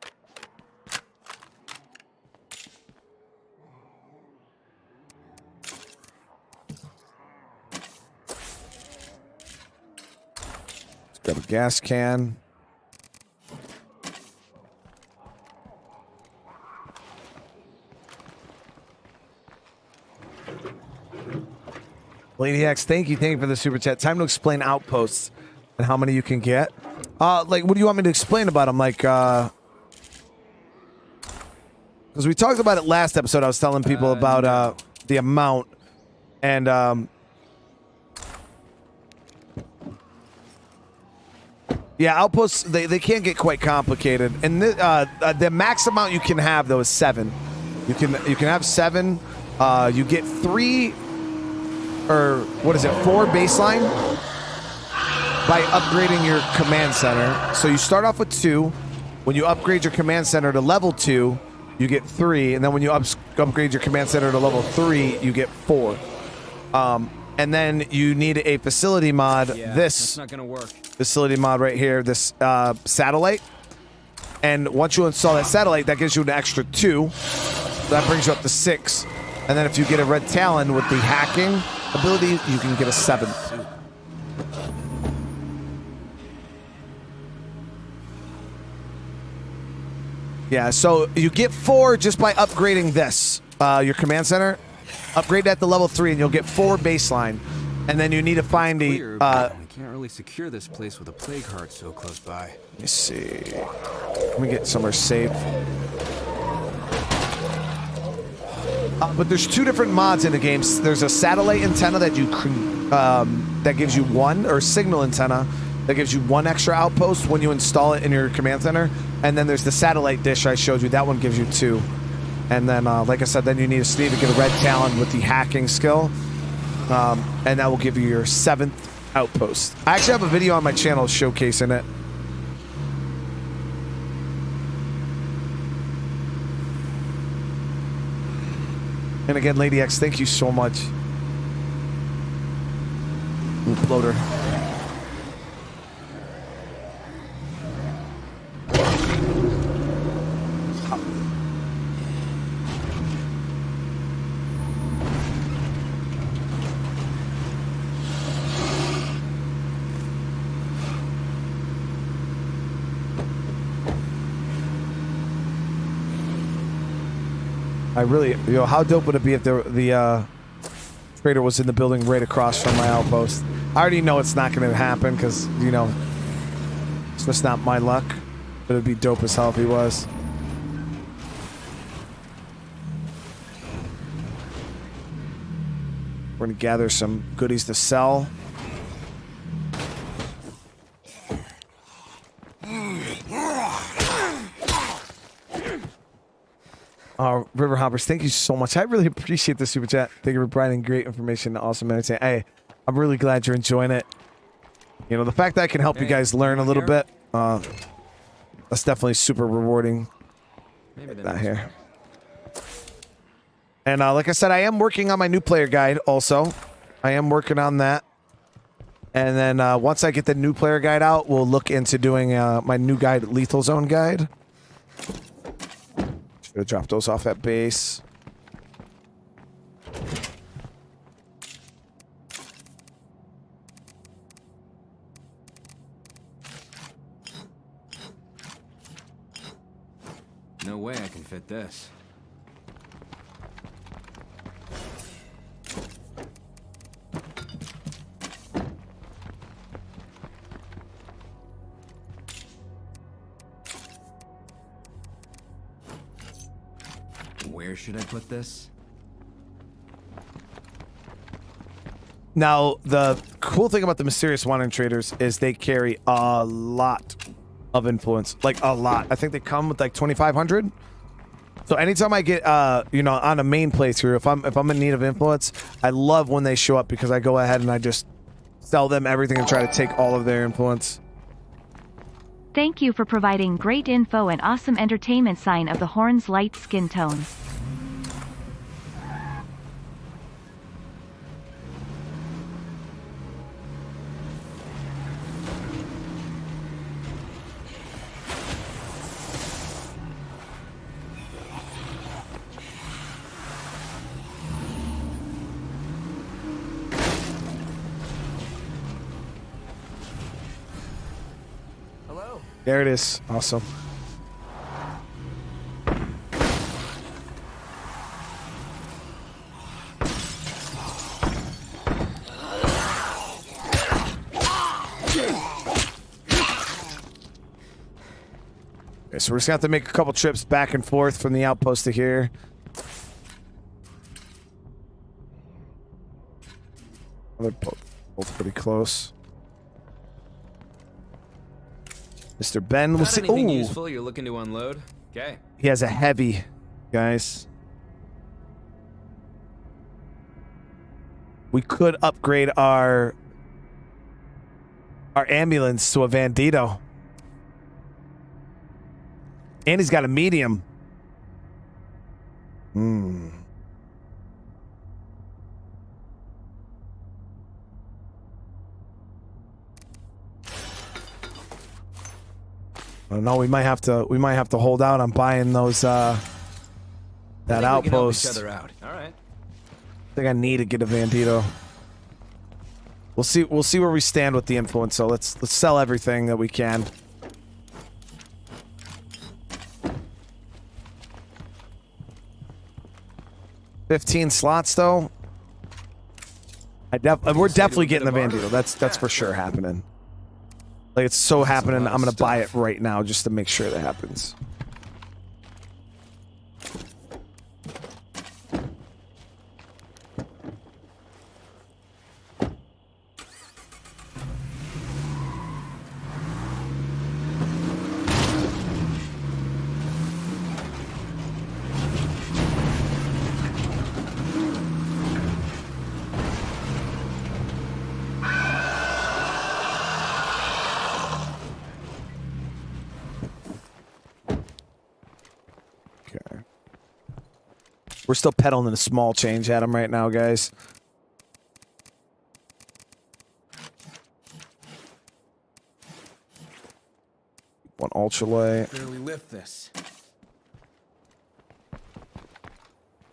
Let's grab a gas can. Lady X, thank you for the super chat. Time to explain outposts and how many you can get. Like, what do you want me to explain about them? Like, because we talked about it last episode. I was telling people about the amount, and yeah, outposts they can get quite complicated. And the max amount you can have though is 7. You can have 7. You get 3. Or what is it, 4 baseline by upgrading your command center. So you start off with 2. When you upgrade your command center to level 2, you get 3, and then when you upgrade your command center to level 3, you get 4. And then you need a facility mod. Yeah, this that's not gonna work. Facility mod right here, this satellite. And once you install that satellite, that gives you an extra 2. So that brings you up to 6. And then if you get a red talon with the hacking ability, you can get a 7. Yeah, so you get 4 just by upgrading this, your command center. Upgrade that to level 3 and you'll get 4 baseline. And then you need to find a... we can't really secure this place with a plague heart so close by. Let me see. Let me get somewhere safe. But there's 2 different mods in the game. There's a satellite antenna that you that gives you 1, or signal antenna that gives you 1 extra outpost when you install it in your command center. And then there's the satellite dish I showed you. That one gives you 2. And then, like I said, then you need to get a red talon with the hacking skill, and that will give you your 7th outpost. I actually have a video on my channel showcasing it. And again, Lady X, thank you so much. Bloater. I really, how dope would it be if the trader was in the building right across from my outpost? I already know it's not going to happen because, it's just not my luck. But it'd be dope as hell if he was. We're going to gather some goodies to sell. River Hoppers, thank you so much. I really appreciate the super chat. Thank you for providing great information. Awesome entertainment. Hey, I'm really glad you're enjoying it. The fact that I can help you guys learn a little bit, that's definitely super rewarding. Maybe not here. And like I said, I am working on my new player guide also. I am working on that. And then once I get the new player guide out, we'll look into doing my new guide, Lethal Zone guide. Should have dropped those off at base. No way I can fit this. Where should I put this? Now, the cool thing about the Mysterious Wandering Traders is they carry a lot of influence. Like, a lot. I think they come with, like, 2,500. So anytime I get, on a main playthrough, if I'm in need of influence, I love when they show up because I go ahead and I just sell them everything and try to take all of their influence. Thank you for providing great info and awesome entertainment. Sign of the Horn's light skin tone. There it is. Awesome. Okay, so we're just gonna have to make a couple trips back and forth from the outpost to here. They're both pretty close. Mr. Ben, we'll see. Anything useful you're looking to unload? Okay. He has a heavy, guys. We could upgrade our ambulance to a Bandito. And he's got a medium. I don't know. We might have to hold out on buying those that outpost. We can help each other out. All right. I think I need to get a Bandito. We'll see where we stand with the influence. So let's sell everything that we can. $15 slots though. We're definitely getting the Bandito. That's for sure happening. Like, it's so happening, I'm gonna buy it right now just to make sure that happens. We're still pedaling a small change at him right now, guys. One ultralight. Barely lift this.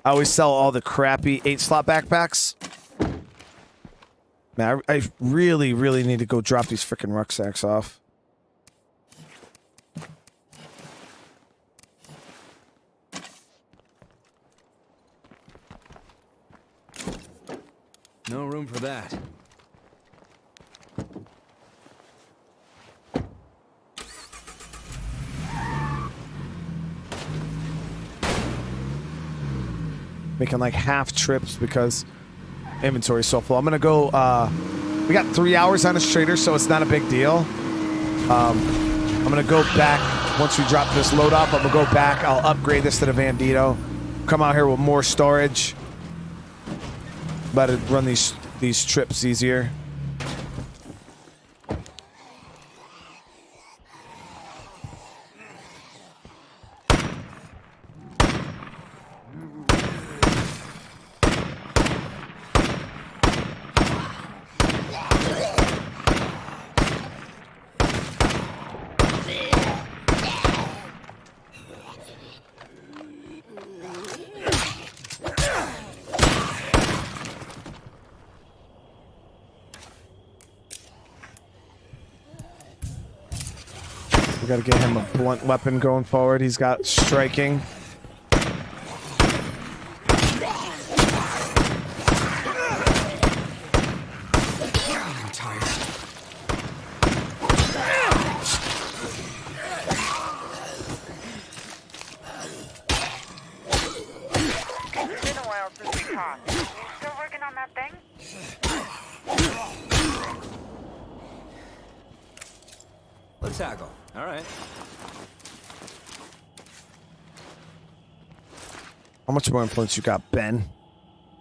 I always sell all the crappy 8-slot backpacks. Man, I really, really need to go drop these freaking rucksacks off. No room for that. Making like half trips because inventory's so full. I'm gonna go, we got 3 hours on this trader, so it's not a big deal. I'm gonna go back, once we drop this load off, I'm gonna go back, I'll upgrade this to the Bandito. Come out here with more storage. About to run these trips easier. We gotta get him a blunt weapon going forward. He's got striking. I'm tired. It's been a while since we talked. You still working on that thing? Let's tackle. All right. How much more influence you got, Ben?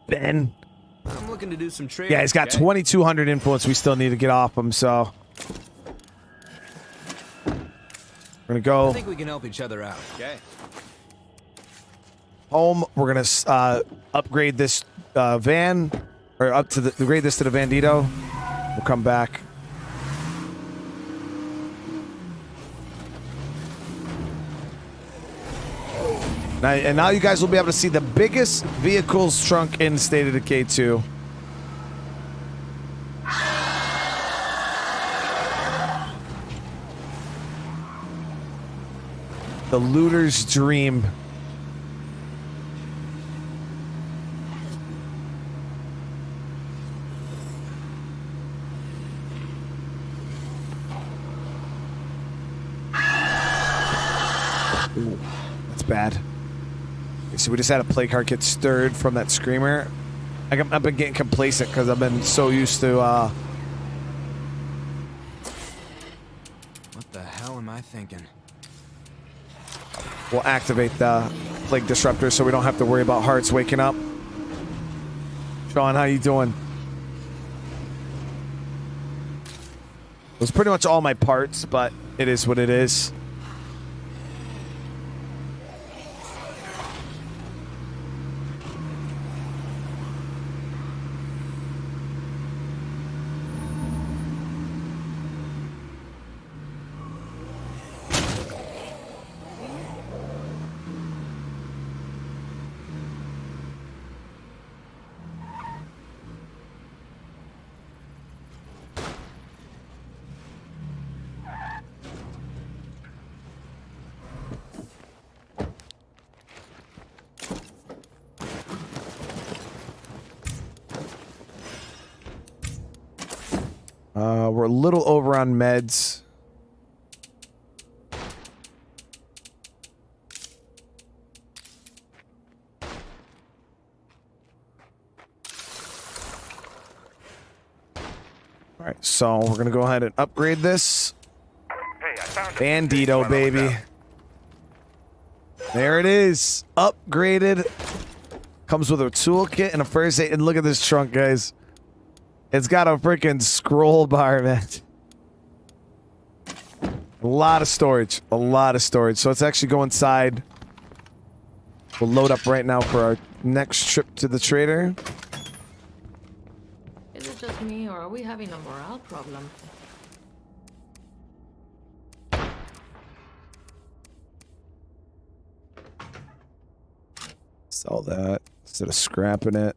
Ben? I'm looking to do some trading. Yeah, he's got 2,200 influence we still need to get off him, so... We're gonna go I think we can help each other out. Okay. home. We're gonna upgrade this van, or upgrade this to the Bandito. We'll come back. And now you guys will be able to see the biggest vehicles trunk in State of Decay 2. The looter's dream. Ooh, that's bad. So we just had a play card get stirred from that screamer. I've been getting complacent because I've been so used to. What the hell am I thinking? We'll activate the plague disruptor so we don't have to worry about hearts waking up. Sean, how you doing? It was pretty much all my parts, but it is what it is. We're a little over on meds. All right, so we're gonna go ahead and upgrade this. Hey, I found Bandito, baby. There it is. Upgraded. Comes with a toolkit and a first aid. And look at this trunk, guys. It's got a freaking scroll bar, man. A lot of storage. A lot of storage. So let's actually go inside. We'll load up right now for next trip to the trader. Is it just me, or are we having a morale problem? Sell that instead of scrapping it.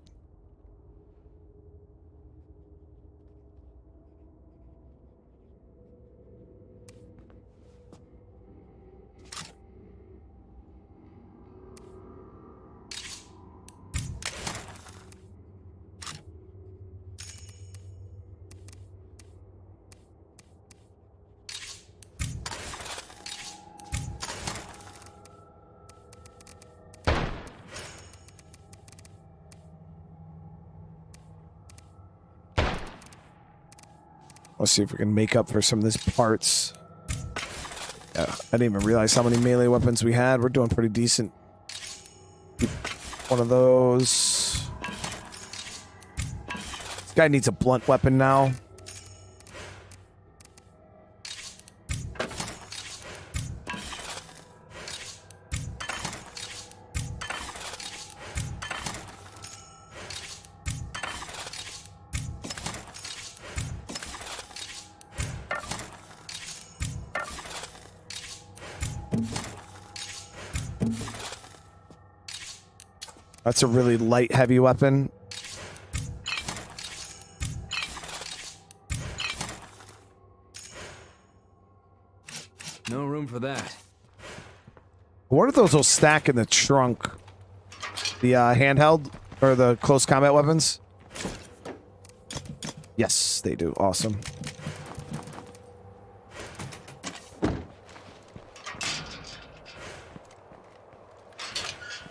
Let's see if we can make up for some of these parts. Yeah, I didn't even realize how many melee weapons we had. We're doing pretty decent. One of those. This guy needs a blunt weapon now. That's a really light, heavy weapon. No room for that. What are those will stack in the trunk? The handheld or the close combat weapons? Yes, they do. Awesome.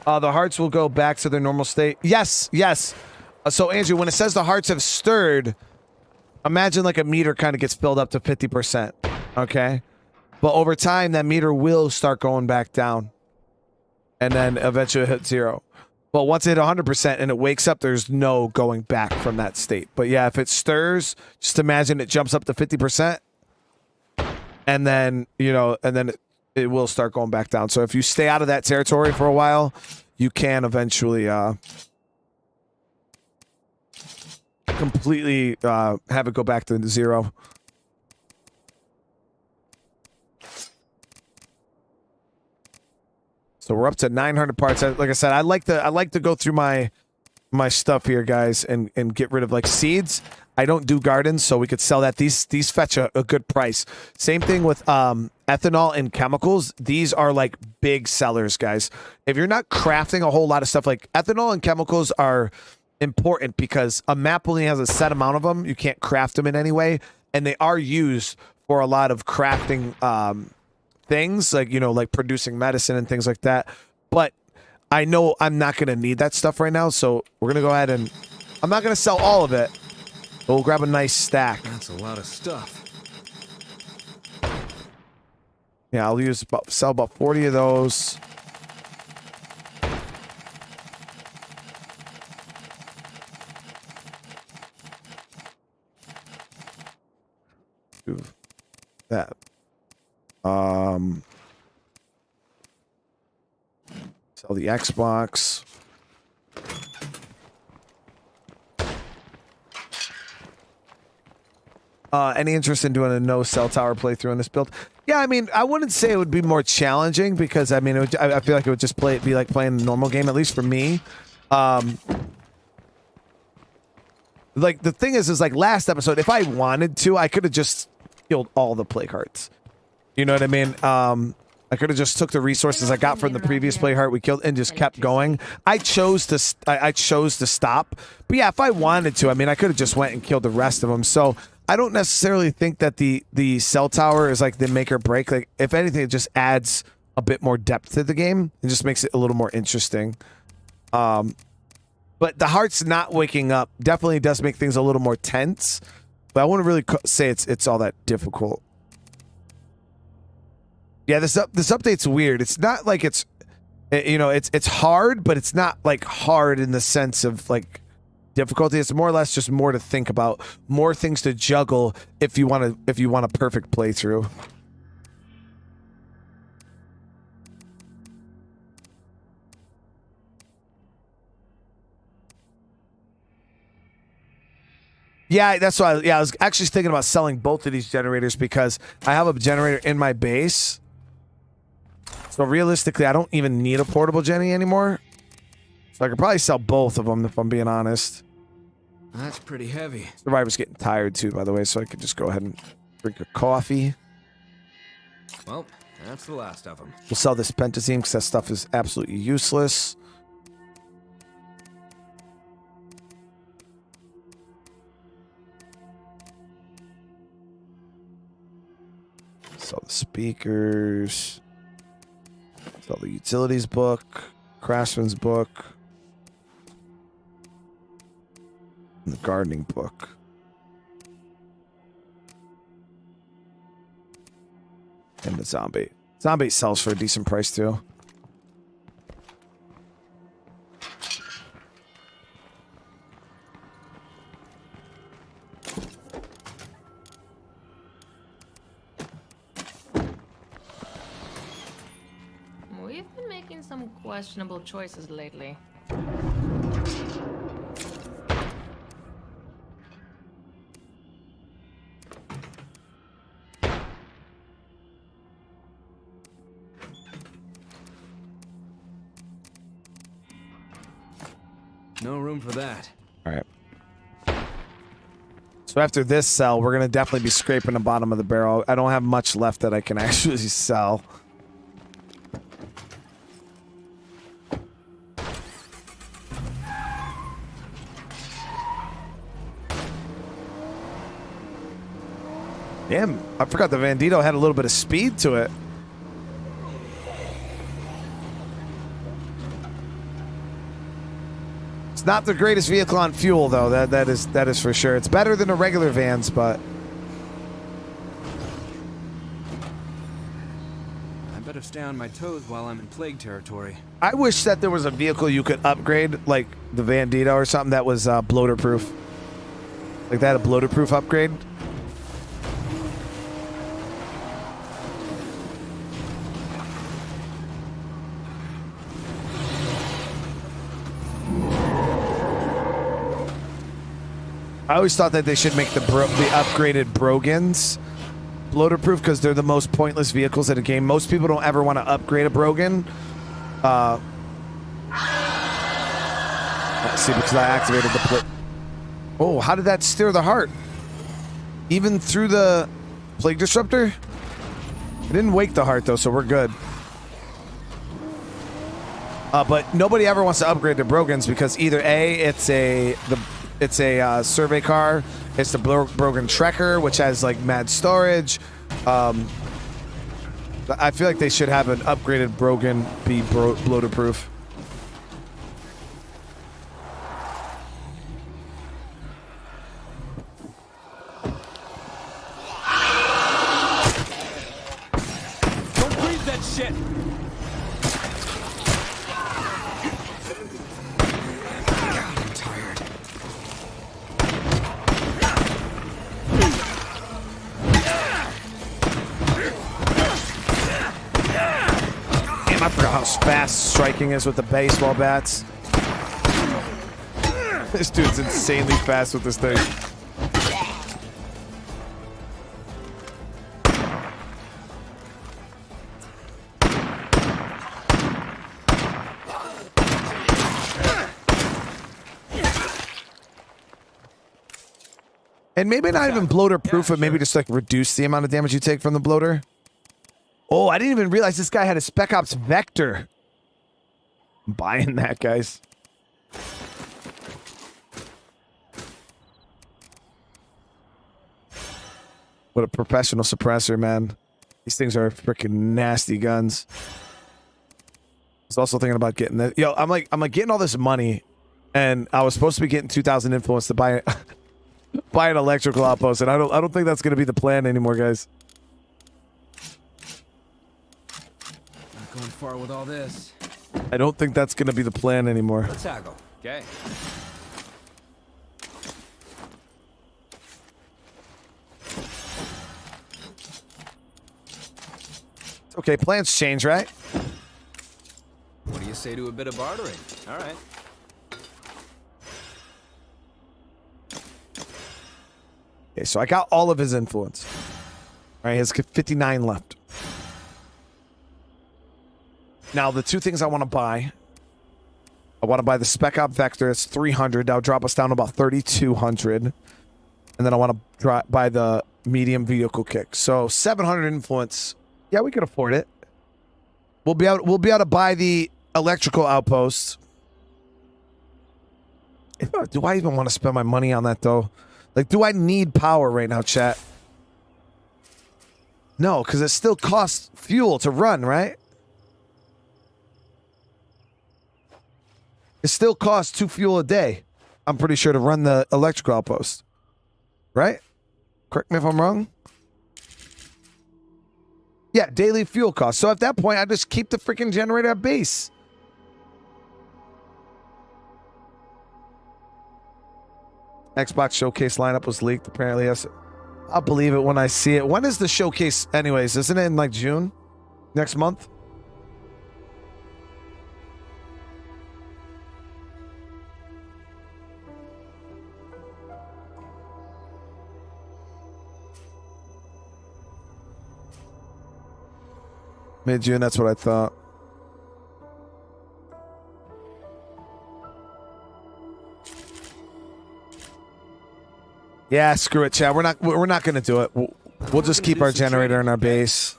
The hearts will go back to their normal state. Yes, yes. So, Andrew, when it says the hearts have stirred, imagine like a meter kind of gets filled up to 50%. Okay? But over time, that meter will start going back down. And then eventually hit 0. But once it hit 100% and it wakes up, there's no going back from that state. But yeah, if it stirs, just imagine it jumps up to 50%. And then, you know, and then it will start going back down. So if you stay out of that territory for a while, you can eventually completely have it go back to 0. So we're up to 900 parts. Like I said, I like to go through my stuff here, guys, and get rid of like seeds. I don't do gardens, so we could sell that. These fetch a good price. Same thing with ethanol and chemicals. These are like big sellers, guys. If you're not crafting a whole lot of stuff, like ethanol and chemicals are important because a map only has a set amount of them. You can't craft them in any way, and they are used for a lot of crafting things, like, you know, like producing medicine and things like that. But I know I'm not going to need that stuff right now, so we're going to go ahead and I'm not going to sell all of it. We'll grab a nice stack. That's a lot of stuff. Yeah, I'll sell about 40 of those. Do that. Sell the Xbox. Any interest in doing a no cell tower playthrough in this build? Yeah, I mean, I wouldn't say it would be more challenging because I mean, I feel like it would just be like playing a normal game, at least for me. Like the thing is like last episode, if I wanted to, I could have just killed all the play cards. You know what I mean? I could have just took the resources I got from the previous play heart we killed and just kept going. I chose to stop. But yeah, if I wanted to, I mean, I could have just went and killed the rest of them. So I don't necessarily think that the cell tower is like the make or break. Like, if anything, it just adds a bit more depth to the game and just makes it a little more interesting. But the hearts not waking up definitely does make things a little more tense. But I wouldn't really say it's all that difficult. Yeah, this update's weird. It's not like it's, you know, it's hard, but it's not like hard in the sense of like difficulty. It's more or less just more to think about, more things to juggle if you want a perfect playthrough. Yeah, that's why. Yeah, I was actually thinking about selling both of these generators because I have a generator in my base. So realistically, I don't even need a portable Jenny anymore. So I could probably sell both of them if I'm being honest. That's pretty heavy. Survivor's getting tired too, by the way, so I could just go ahead and drink a coffee. Well, that's the last of them. We'll sell this pentazine because that stuff is absolutely useless. Sell the speakers. Sell the utilities book. Craftsman's book. And the gardening book. And the zombie. Zombie sells for a decent price too. We've been making some questionable choices lately. No room for that. All right. So after this sell, we're going to definitely be scraping the bottom of the barrel. I don't have much left that I can actually sell. Damn, I forgot the Bandito had a little bit of speed to it. It's not the greatest vehicle on fuel, though. That is for sure. It's better than the regular vans, but I better stay on my toes while I'm in plague territory. I wish that there was a vehicle you could upgrade, like the Bandito or something that was bloater proof. Like that, a bloater proof upgrade. I always thought that they should make the upgraded Brogans bloater proof because they're the most pointless vehicles in a game. Most people don't ever want to upgrade a Brogan. Let's see, because I activated the plate. Oh, how did that steer the heart? Even through the plague disruptor? It didn't wake the heart though, so we're good. But nobody ever wants to upgrade to Brogans because either A, it's a survey car. It's the Brogan Trekker, which has like mad storage. I feel like they should have an upgraded Brogan be bloater proof. Don't breathe that shit! I forgot how fast striking is with the baseball bats. This dude's insanely fast with this thing. And maybe not even bloater proof, but maybe just like reduce the amount of damage you take from the bloater. Oh, I didn't even realize this guy had a Spec Ops Vector. I'm buying that, guys. What a professional suppressor, man. These things are freaking nasty guns. I was also thinking about getting that. Yo, I'm like getting all this money, and I was supposed to be getting 2,000 influence to buy buy an electrical outpost, and I don't think that's gonna be the plan anymore, guys. Going far with all this. I don't think that's going to be the plan anymore. Let's tackle. Okay. Okay, plans change, right? What do you say to a bit of bartering? All right. Okay, so I got all of his influence. All right, he has 59 left. Now, the two things I want to buy. I want to buy the Spec Op Vector. It's 300. That'll drop us down to about 3,200. And then I want to buy the medium vehicle kick. So 700 influence. Yeah, we can afford it. We'll be able to buy the electrical outpost. Do I even want to spend my money on that though? Like, do I need power right now, chat? No, because it still costs fuel to run, right? It still costs 2 fuel a day. I'm pretty sure to run the electrical outpost. Right? Correct me if I'm wrong. Yeah, daily fuel cost. So at that point, I just keep the freaking generator at base. Xbox showcase lineup was leaked. Apparently, yes. I'll believe it when I see it. When is the showcase anyways? Isn't it in like June? Next month? Mid-June, that's what I thought. Yeah, screw it, Chad. We're not going to do it. We'll just keep our generator in our base.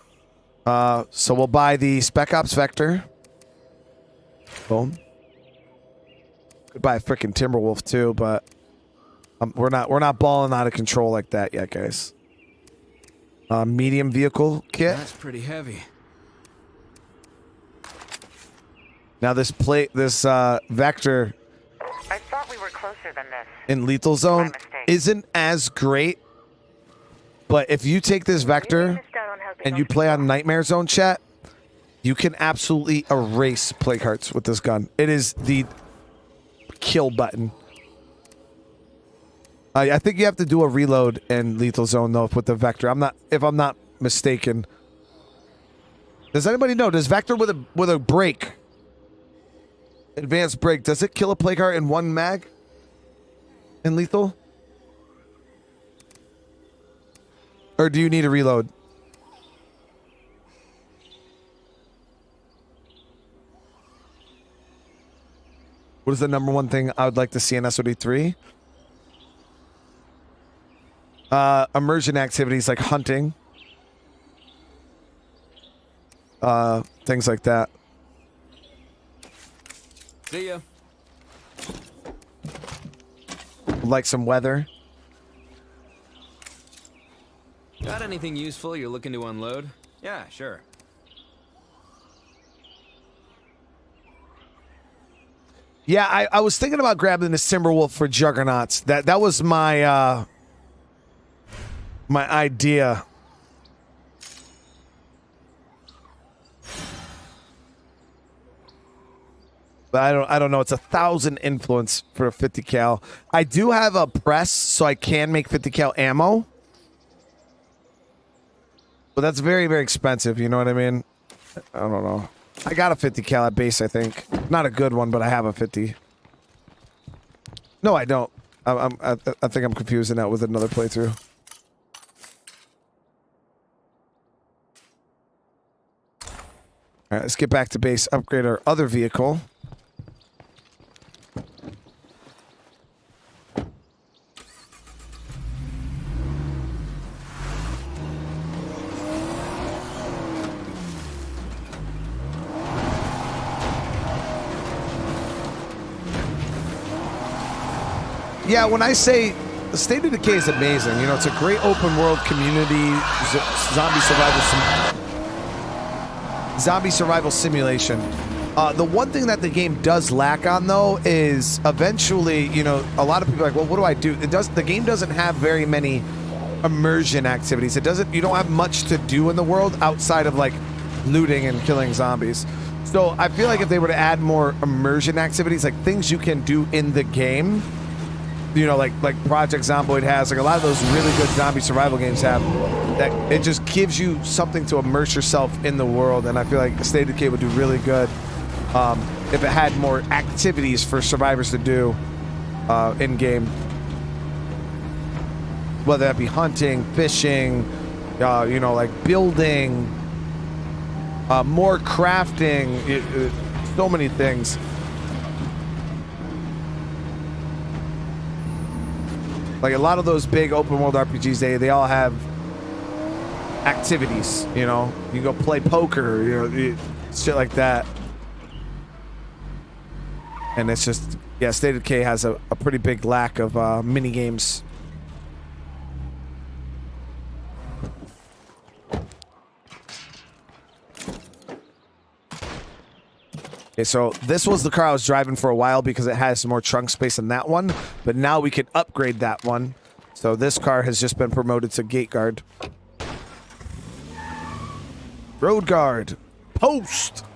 So we'll buy the Spec Ops Vector. Boom. Could buy a freaking Timberwolf too, but we're not balling out of control like that yet, guys. Medium vehicle kit. That's pretty heavy. Now this Vector I thought we were closer than this. in Lethal Zone My mistake. isn't as great, but if you take this Vector Missed out on helping and you those play on people. Nightmare Zone, chat, you can absolutely erase plague hearts with this gun. It is the kill button. I think you have to do a reload in Lethal Zone though with the Vector. If I'm not mistaken. Does anybody know? Does Vector with a break, advanced break, does it kill a plague heart in one mag? In Lethal? Or do you need a reload? What is the number one thing I would like to see in SOD3? Immersion activities like hunting. Things like that. See ya. Like some weather. Got anything useful you're looking to unload? Yeah, sure. Yeah, I was thinking about grabbing the Timberwolf for Juggernauts. That was my my idea. But I don't know. It's 1,000 influence for a 50 cal. I do have a press, so I can make 50 cal ammo. But that's very, very expensive. You know what I mean? I don't know. I got a 50 cal at base, I think. Not a good one, but I have a 50. No, I don't. I think I'm confusing that with another playthrough. All right, let's get back to base. Upgrade our other vehicle. Yeah, when I say the State of Decay is amazing, you know, it's a great open world community zombie survival simulation. The one thing that the game does lack on though is eventually, you know, a lot of people are like, well, what do I do? The game doesn't have very many immersion activities. You don't have much to do in the world outside of like looting and killing zombies. So I feel like if they were to add more immersion activities, like things you can do in the game, you know, like Project Zomboid has, like a lot of those really good zombie survival games have, that it just gives you something to immerse yourself in the world. And I feel like State of Decay would do really good if it had more activities for survivors to do in game. whether that be hunting, fishing, you know, like building, more crafting, so many things. Like a lot of those big open world RPGs, they all have activities, you know. You go play poker, you know, shit like that. And it's just, yeah, State of Decay has a pretty big lack of mini games. Okay, so this was the car I was driving for a while because it has some more trunk space than that one, but now we can upgrade that one. So this car has just been promoted to gate guard. Road guard. Post.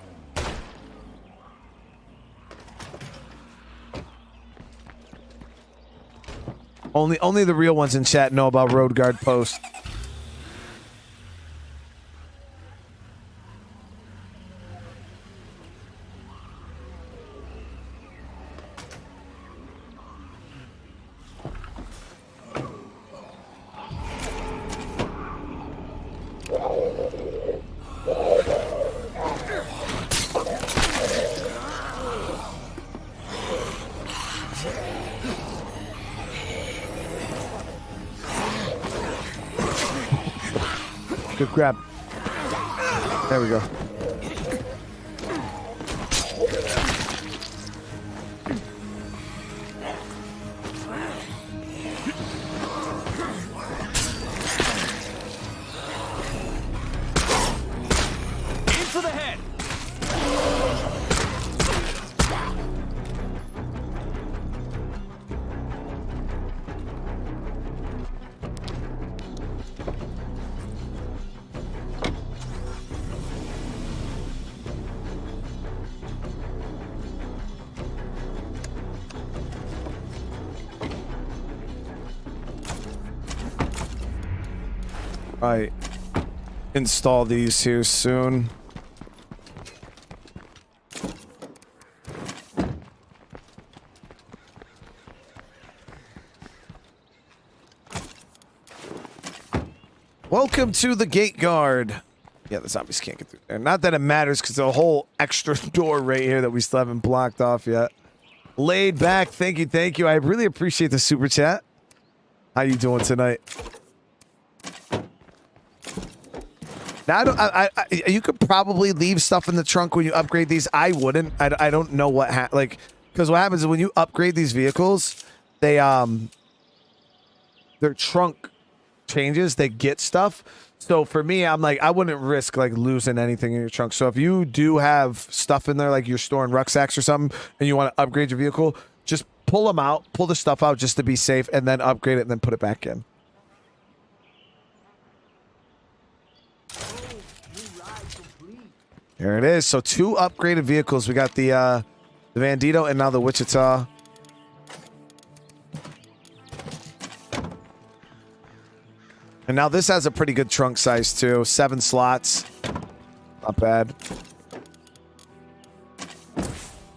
Only the real ones in chat know about road guard post. Good grab. There we go. Into the head. I install these here soon. Welcome to the gate guard. Yeah, the zombies can't get through there. Not that it matters because there's a whole extra door right here that we still haven't blocked off yet. Laid back, thank you. I really appreciate the super chat. How you doing tonight? Now, you could probably leave stuff in the trunk when you upgrade these. I wouldn't. I don't know what like, because what happens is when you upgrade these vehicles, they their trunk changes. They get stuff. So for me, I'm like, I wouldn't risk like losing anything in your trunk. So if you do have stuff in there, like you're storing rucksacks or something, and you want to upgrade your vehicle, just pull them out, pull the stuff out just to be safe, and then upgrade it and then put it back in. There it is. So 2 upgraded vehicles. We got the Bandito and now the Wichita. And now this has a pretty good trunk size too. 7 slots. Not bad.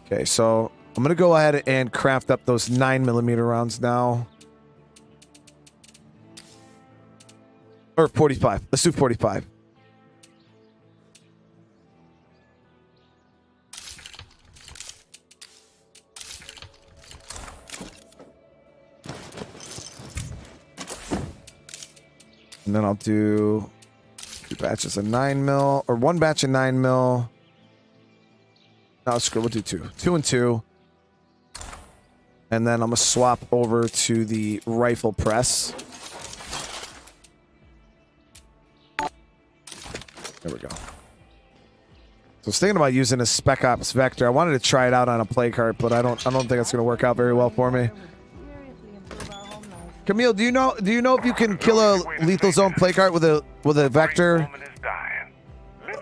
Okay, so I'm going to go ahead and craft up those 9mm rounds now. Or 45. Let's do 45. And then I'll do 2 batches of 9mm, or 1 batch of 9mm. No, screw, we'll do 2. 2 and 2. And then I'm going to swap over to the rifle press. There we go. So I was thinking about using a Spec Ops Vector. I wanted to try it out on a play card, but I don't think it's going to work out very well for me. Camille, do you know if you can kill a lethal zone play card with a vector?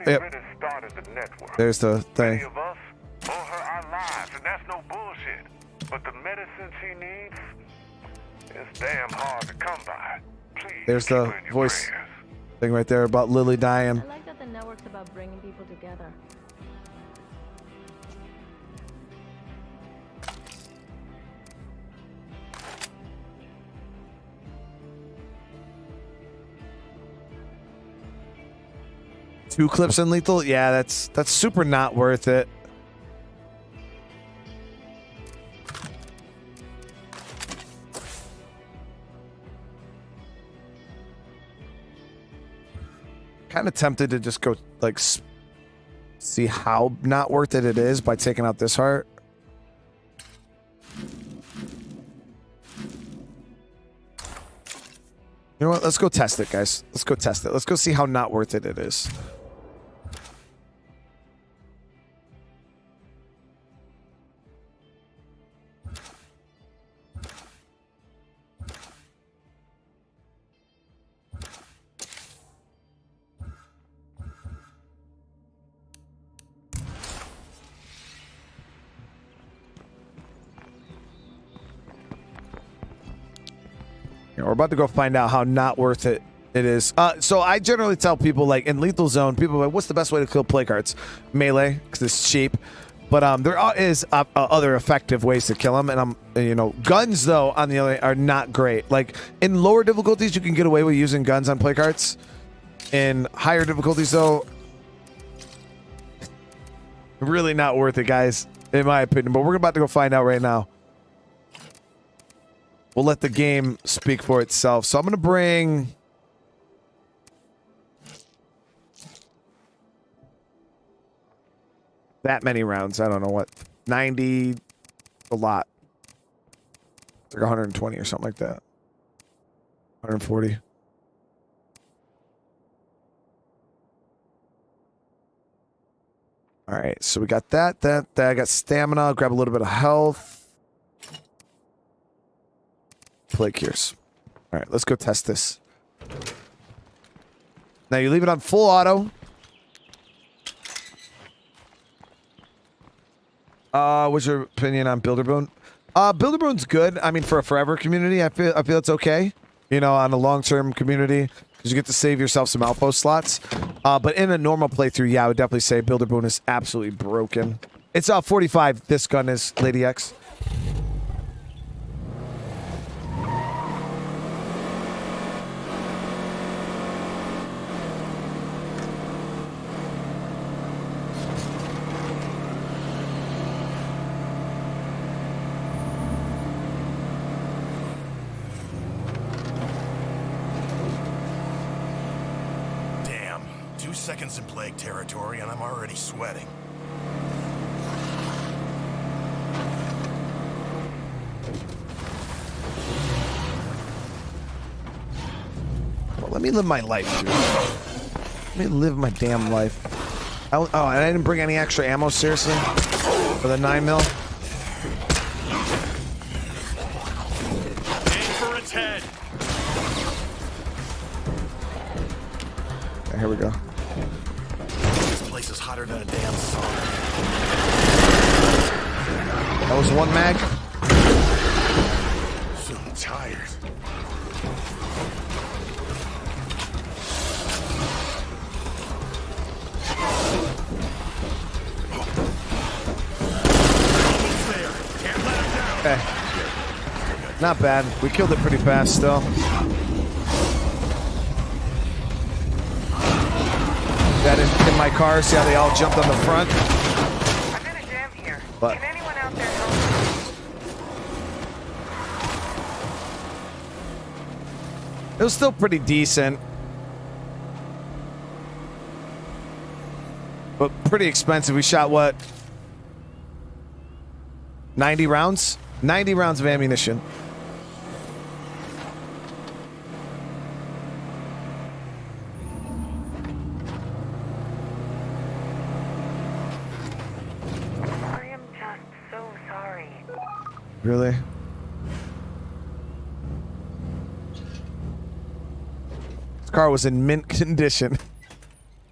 Yep. There's the thing. Many of us owe her our lives, and that's no bullshit. But the medicine she needs is damn hard to come by. Please. There's the voice thing right there about Lily dying. I like that the network's about bringing people together. 2 clips in lethal. Yeah, that's super not worth it. Kind of tempted to just go like see how not worth it is by taking out this heart. You know what? Let's go test it, guys. Let's go test it. Let's go see how not worth it is. We're about to go find out how not worth it is. So I generally tell people, like, in Lethal Zone, people are like, what's the best way to kill play cards? Melee, because it's cheap. But there is other effective ways to kill them. And guns, though, on the other are not great. Like, in lower difficulties, you can get away with using guns on play cards. In higher difficulties, though, really not worth it, guys, in my opinion. But we're about to go find out right now. We'll let the game speak for itself. So I'm going to bring... that many rounds. I don't know what. 90... a lot. It's like 120 or something like that. 140. All right, so we got that. I got stamina. I'll grab a little bit of health. Plague cures. All right, let's go test this. Now you leave it on full auto. What's your opinion on Builderboon? Builderboon's good. I mean, for a forever community, I feel it's okay. You know, on a long-term community, because you get to save yourself some outpost slots. But in a normal playthrough, yeah, I would definitely say Builderboon is absolutely broken. It's 45. This gun is Lady X. Seconds in plague territory and I'm already sweating. Well, let me live my life, dude. Let me live my damn life. Oh, and I didn't bring any extra ammo, seriously? For the 9mm? Aim for its head. Okay, here we go. This is hotter than a damn sun. That was 1 mag. So tired. Okay. Not bad. We killed it pretty fast still. That in my car, see how they all jumped on the front? I'm in a jam here. But can anyone out there help? it was still pretty decent. But pretty expensive. We shot what? 90 rounds? 90 rounds of ammunition. Really? This car was in mint condition.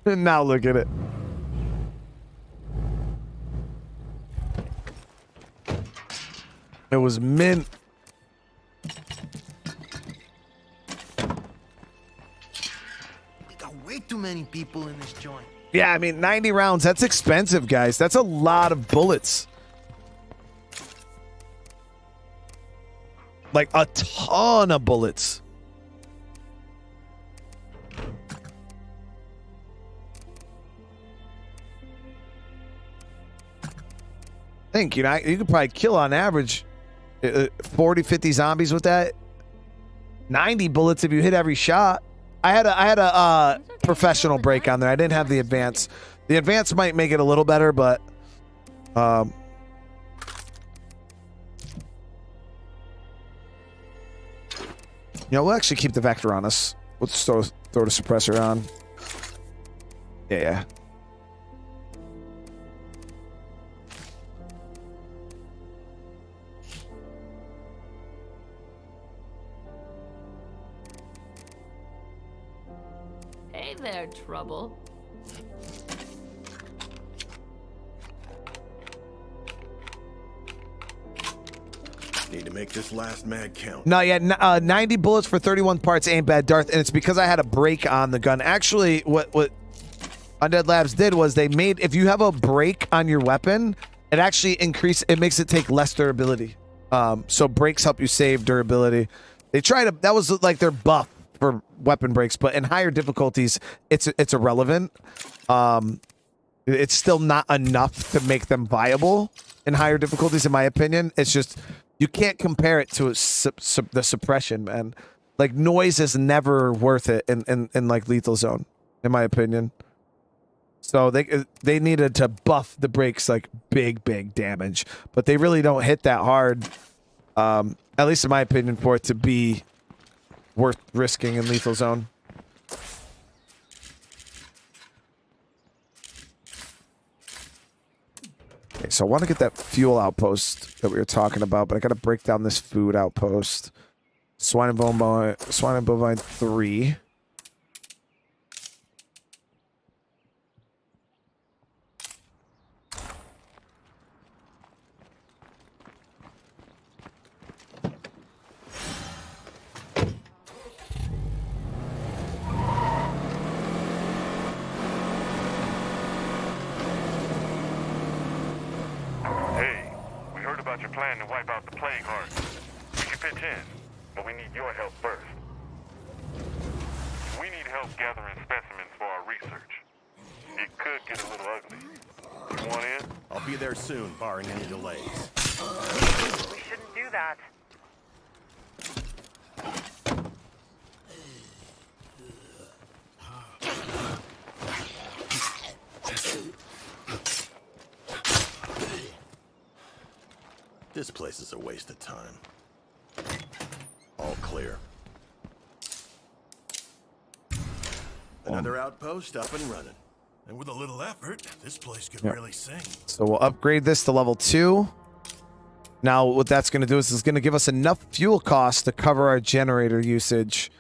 And now look at it. It was mint. We got way too many people in this joint. Yeah, I mean, 90 rounds. That's expensive, guys. That's a lot of bullets. Like a ton of bullets. think, you could probably kill on average 40, 50 zombies with that. 90 bullets if you hit every shot. I had a professional break on there. I didn't have the advance. The advance might make it a little better, but we'll actually keep the vector on us. We'll just throw the suppressor on. Yeah. Hey there, Trouble. Need to make this last mag count. No, yeah, 90 bullets for 31 parts ain't bad, Darth, and it's because I had a break on the gun. Actually, what Undead Labs did was they made, if you have a break on your weapon, it actually it makes it take less durability. So breaks help you save durability. They try to, that was like their buff for weapon breaks, but in higher difficulties, it's irrelevant. It's still not enough to make them viable in higher difficulties, in my opinion. It's just, you can't compare it to the suppression, man. Like, noise is never worth it in like Lethal Zone, in my opinion. So they needed to buff the brakes like big damage, but they really don't hit that hard, at least in my opinion, for it to be worth risking in Lethal Zone. Okay, so I want to get that fuel outpost that we were talking about, but I got to break down this food outpost. Swine and bovine 3. Your plan to wipe out the plague heart. We can pitch in, but we need your help first. We need help gathering specimens for our research. It could get a little ugly. You want in? I'll be there soon, barring any delays. We shouldn't do that. This place is a waste of time. All clear. Another outpost up and running. And with a little effort, this place could really sing. So we'll upgrade this to level 2. Now what that's going to do is it's going to give us enough fuel costs to cover our generator usage.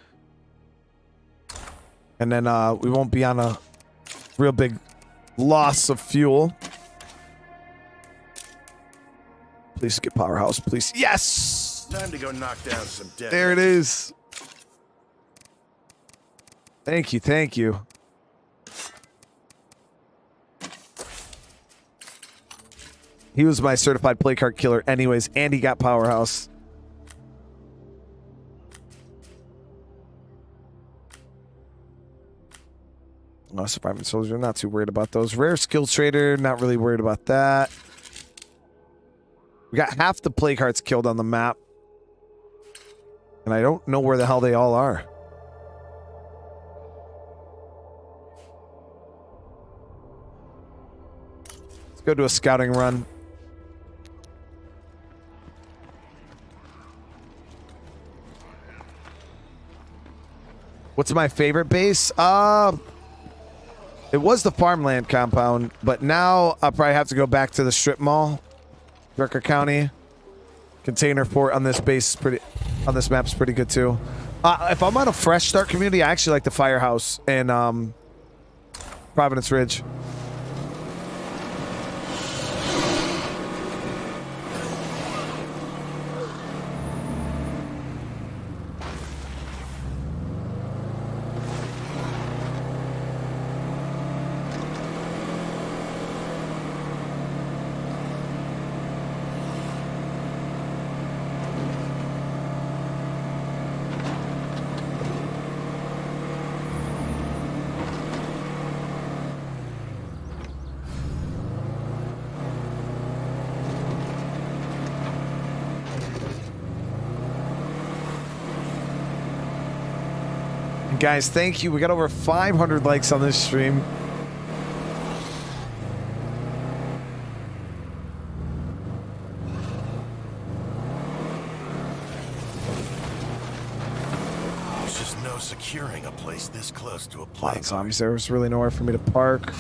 And then we won't be on a real big loss of fuel. Please get powerhouse, please. Yes! Time to go knock down some dead. There it is. Thank you, thank you. He was my certified play card killer anyways, and he got powerhouse. Oh, surviving soldier, not too worried about those. Rare skill trader, not really worried about that. We got half the plague hearts killed on the map. And I don't know where the hell they all are. Let's go do a scouting run. What's my favorite base? It was the farmland compound, but now I'll probably have to go back to the strip mall. Drucker County container fort on this base on this map is pretty good too. If I'm on a fresh start community, I actually like the firehouse in Providence Ridge. Guys, thank you. We got over 500 likes on this stream. There's just no securing a place this close to a A lot plague. of zombies. There was really nowhere for me to park.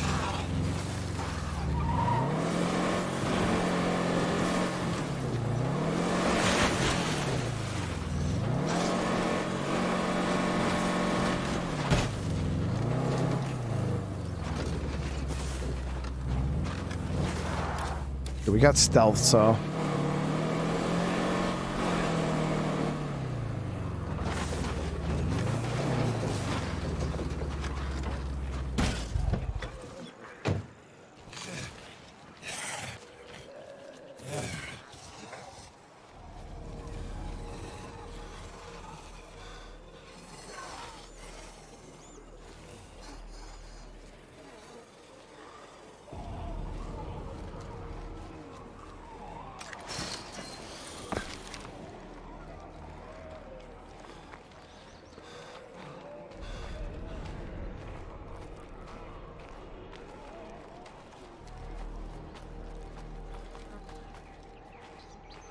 We got stealth, so.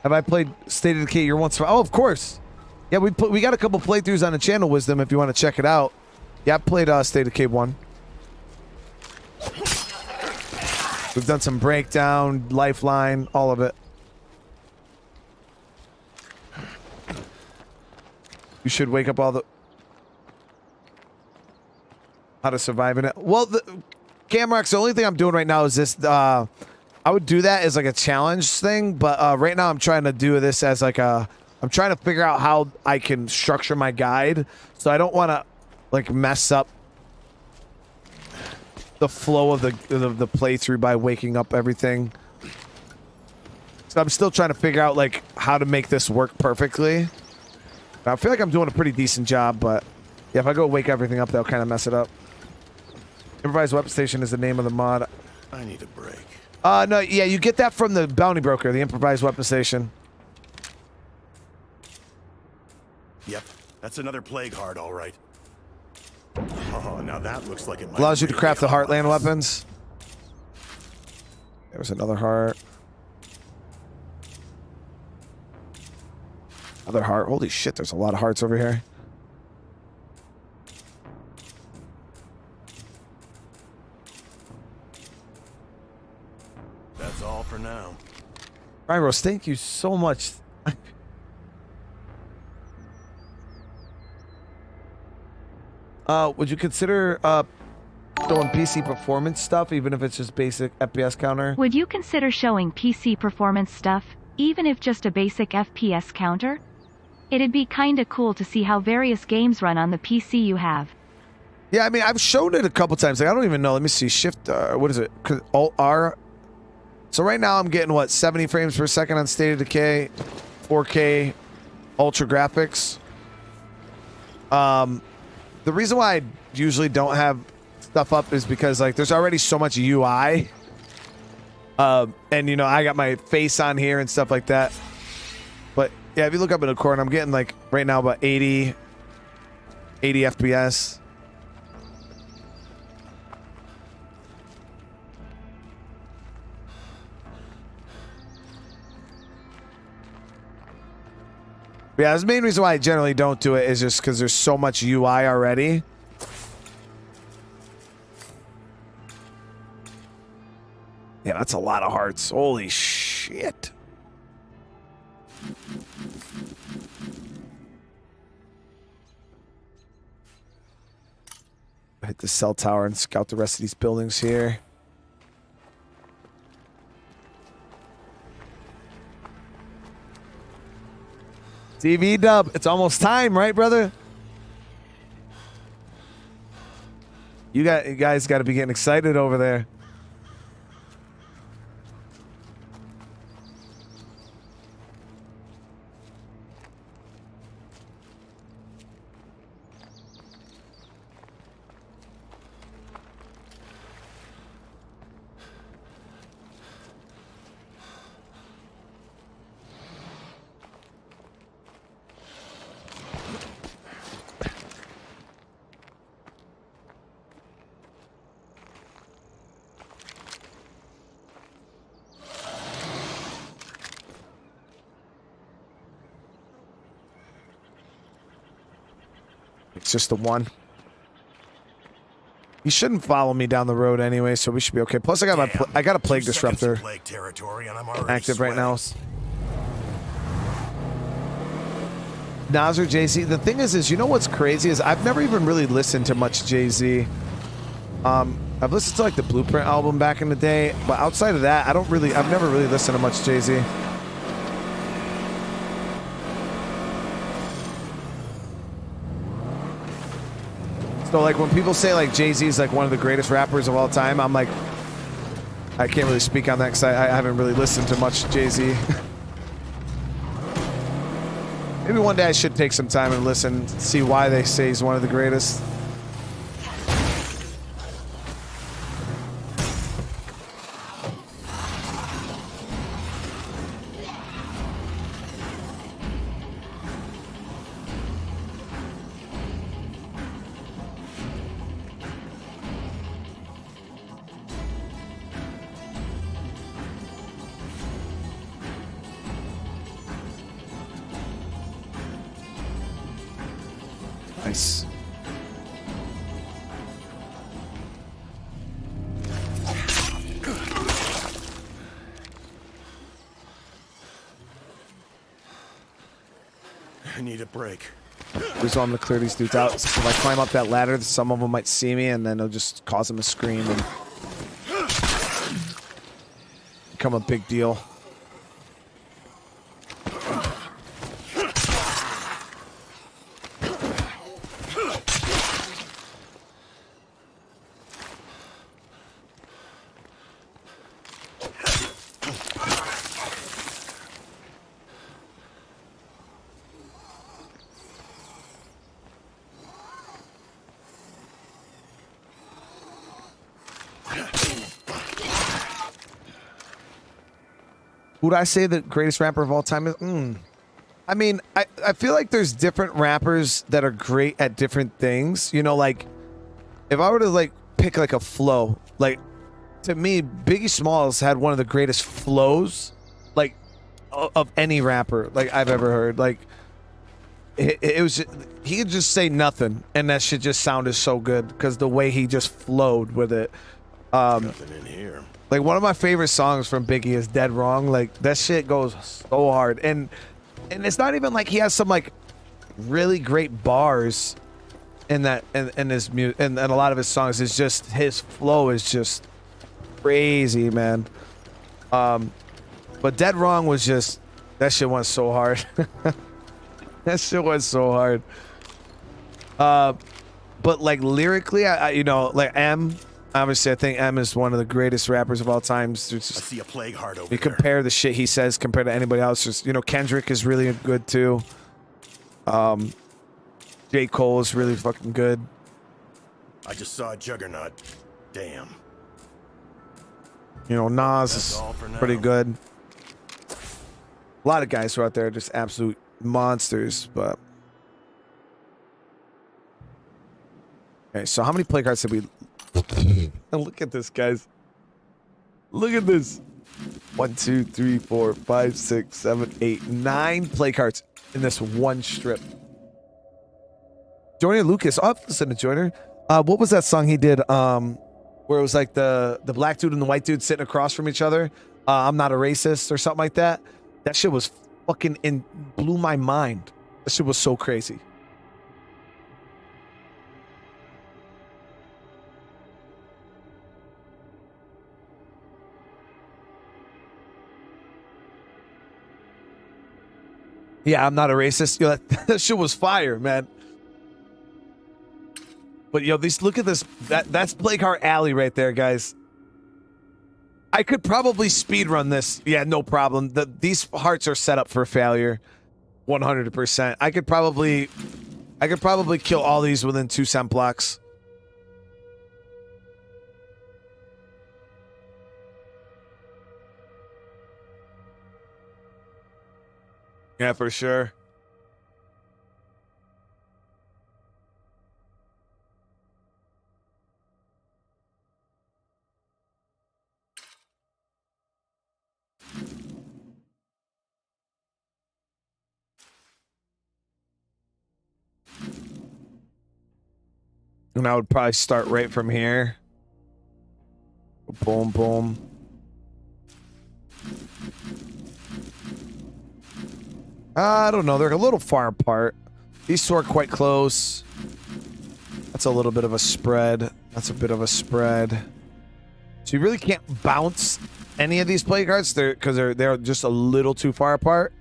Have I played State of Decay? You're once. Oh, of course. Yeah, we got a couple playthroughs on the channel, Wisdom, if you want to check it out. Yeah, I played State of Decay 1. We've done some breakdown, lifeline, all of it. You should wake up all the... How to survive in it. Well, Camrox, the only thing I'm doing right now is this... I would do that as like a challenge thing, but right now I'm trying to do this as like a... I'm trying to figure out how I can structure my guide, so I don't want to like mess up the flow of the playthrough by waking up everything. So I'm still trying to figure out like how to make this work perfectly. I feel like I'm doing a pretty decent job, but yeah, if I go wake everything up, that'll kind of mess it up. Improvised weapon station is the name of the mod. I need a break. No, yeah, you get that from the bounty broker, the improvised weapon station. Yep, that's another plague heart, all right. Oh, now that looks like it might Allows you to really craft the help Heartland us. weapons. There's another heart. Another heart. Holy shit, there's a lot of hearts over here. That's all for now. Ryros, thank you so much. Would you consider doing PC performance stuff, even if it's just basic FPS counter? Would you consider showing PC performance stuff, even if just a basic FPS counter? It'd be kinda cool to see how various games run on the PC you have. Yeah, I mean, I've shown it a couple times. Like, I don't even know. Let me see. Shift, what is it? Alt R. So right now I'm getting, what, 70 frames per second on State of Decay, 4K, ultra graphics. The reason why I usually don't have stuff up is because, like, there's already so much UI. And, you know, I got my face on here and stuff like that. But, yeah, if you look up in the corner, I'm getting, like, right now about 80 FPS. Yeah, the main reason why I generally don't do it is just because there's so much UI already. Yeah, that's a lot of hearts. Holy shit. Hit the cell tower and scout the rest of these buildings here. TV dub, it's almost time, right, brother? You guys got to be getting excited over there. It's just the one. He shouldn't follow me down the road anyway, so we should be okay. Plus, I got a plague disruptor Plague territory, and I'm already active right sweating. now. Nas or Jay-Z. The thing is you know what's crazy is I've never even really listened to much Jay-Z. I've listened to like the Blueprint album back in the day, but outside of that, I've never really listened to much Jay-Z. So like when people say like Jay-Z is like one of the greatest rappers of all time, I'm like, I can't really speak on that because I haven't really listened to much Jay-Z. Maybe one day I should take some time and listen, see why they say he's one of the greatest. Nice. I need a break. Just want to clear these dudes out. So if I climb up that ladder, some of them might see me, and then it'll just cause them to scream and become a big deal. Would I say the greatest rapper of all time is? I mean, I feel like there's different rappers that are great at different things. You know, like if I were to like pick like a flow, like to me, Biggie Smalls had one of the greatest flows, like of any rapper like I've ever heard. Like it was, he could just say nothing, and that shit just sounded so good because the way he just flowed with it. Nothing in here. Like one of my favorite songs from Biggie is "Dead Wrong." Like that shit goes so hard, and it's not even like he has some like really great bars in that in his music and a lot of his songs. It's just his flow is just crazy, man. But "Dead Wrong" was just, that shit went so hard. That shit went so hard. But like lyrically, I you know, like obviously, I think M is one of the greatest rappers of all time. I see a plague heart over you there. compare the shit he says compared to anybody else. Just, you know, Kendrick is really good too. J. Cole is really fucking good. I just saw a juggernaut. Damn. You know, Nas That's is all for now. pretty good. A lot of guys who are out there are just absolute monsters, but. Okay, so how many play cards did we. Look at this, guys. Look at this. 1, 2, 3, 4, 5, 6, 7, 8, 9 play cards in this one strip. Joyner Lucas. I'll listen to Joyner. What was that song he did? Where it was like the black dude and the white dude sitting across from each other. I'm not a racist or something like that. That shit was fucking blew my mind. That shit was so crazy. Yeah, I'm not a racist. Yo, that shit was fire, man. But yo, look at this. That's Plague Heart Alley right there, guys. I could probably speed run this. Yeah, no problem. These hearts are set up for failure, 100%. I could probably kill all these within 2 cent blocks. Yeah, for sure. And I would probably start right from here. Boom, boom. I don't know. They're a little far apart. These two are quite close. That's a little bit of a spread. That's a bit of a spread. So you really can't bounce any of these play cards because they're just a little too far apart.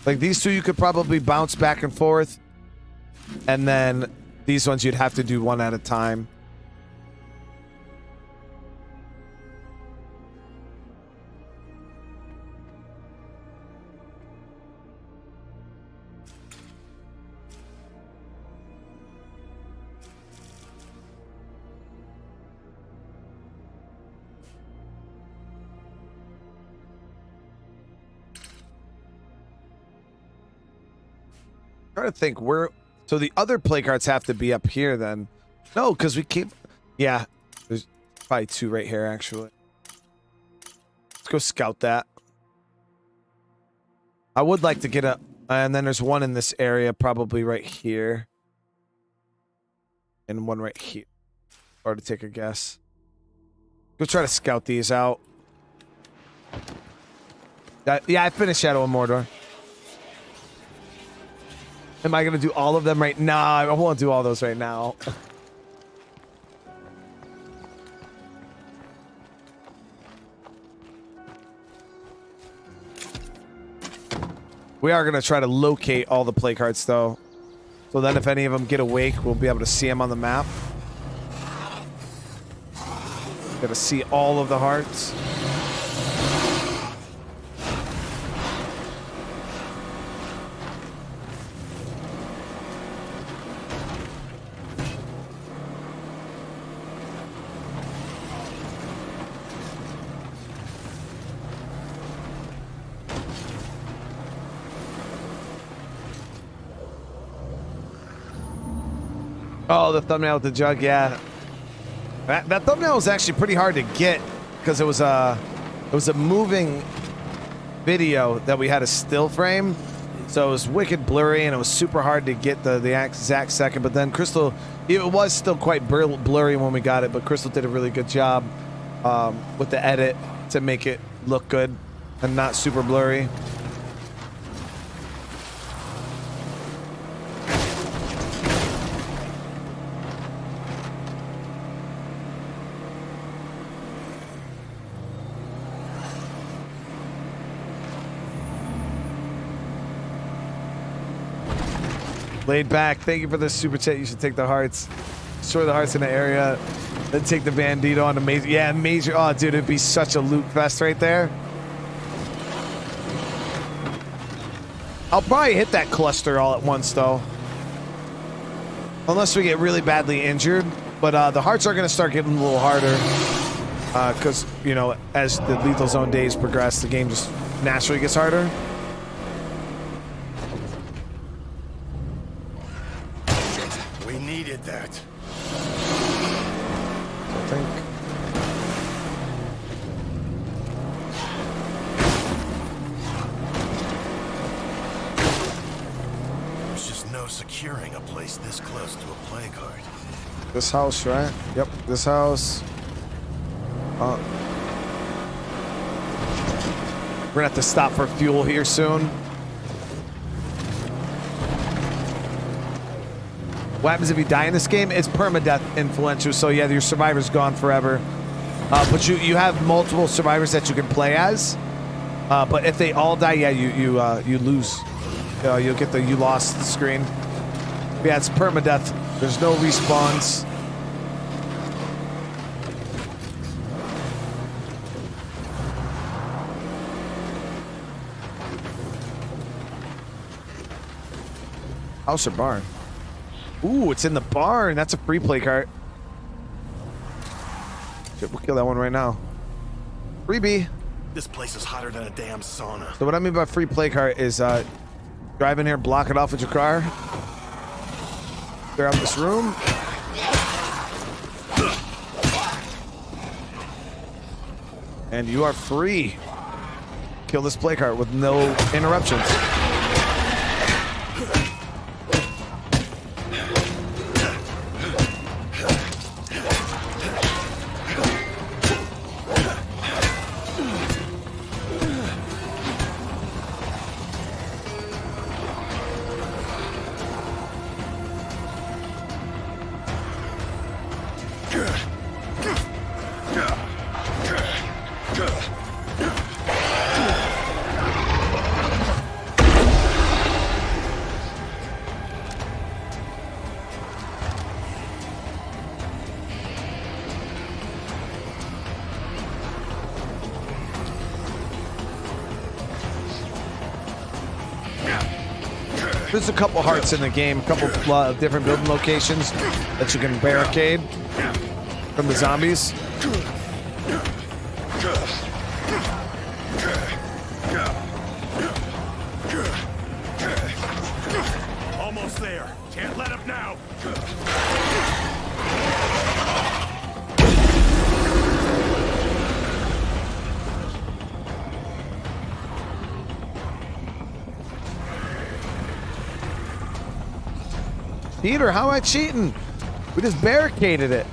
Like these two, you could probably bounce back and forth, and then these ones you'd have to do one at a time. Trying to think where. So the other play cards have to be up here then. No, because we keep. Yeah, there's probably two right here actually. Let's go scout that. I would like to get a. And then there's one in this area, probably right here. And one right here. Or to take a guess. Go try to scout these out. Yeah, I finished Shadow of Mordor. Am I going to do all of them right now? Nah, I won't do all those right now. We are going to try to locate all the play cards, though. So then if any of them get awake, we'll be able to see them on the map. Got to see all of the hearts. Oh, the thumbnail with the jug, yeah. That thumbnail was actually pretty hard to get because it was a moving video that we had a still frame, so it was wicked blurry and it was super hard to get the exact second. But then Crystal, it was still quite blurry when we got it, but Crystal did a really good job with the edit to make it look good and not super blurry. Laid back. Thank you for the super chat. You should take the hearts. Destroy the hearts in the area. Then take the bandito on the major. Yeah, major. Oh, dude, it'd be such a loot fest right there. I'll probably hit that cluster all at once, though. Unless we get really badly injured. But the hearts are going to start getting a little harder. Because, you know, as the Lethal Zone days progress, the game just naturally gets harder. Needed that. I think. There's just no securing a place this close to a play card. This house, right? Yep, this house. We're gonna have to stop for fuel here soon. What happens if you die in this game? It's permadeath influential, so yeah, your survivor's gone forever. But you have multiple survivors that you can play as. But if they all die, yeah, you lose. You'll get the you lost screen. But yeah, it's permadeath. There's no respawns. House or barn? Ooh, it's in the barn. That's a free play card. Shit, we'll kill that one right now. Freebie. This place is hotter than a damn sauna. So what I mean by free play card is drive in here, block it off with your car. Clear out this room. And you are free. Kill this play card with no interruptions. There's a couple hearts in the game, a couple different building locations that you can barricade from the zombies. Almost there. Can't let up now. Peter, how am I cheating? We just barricaded it.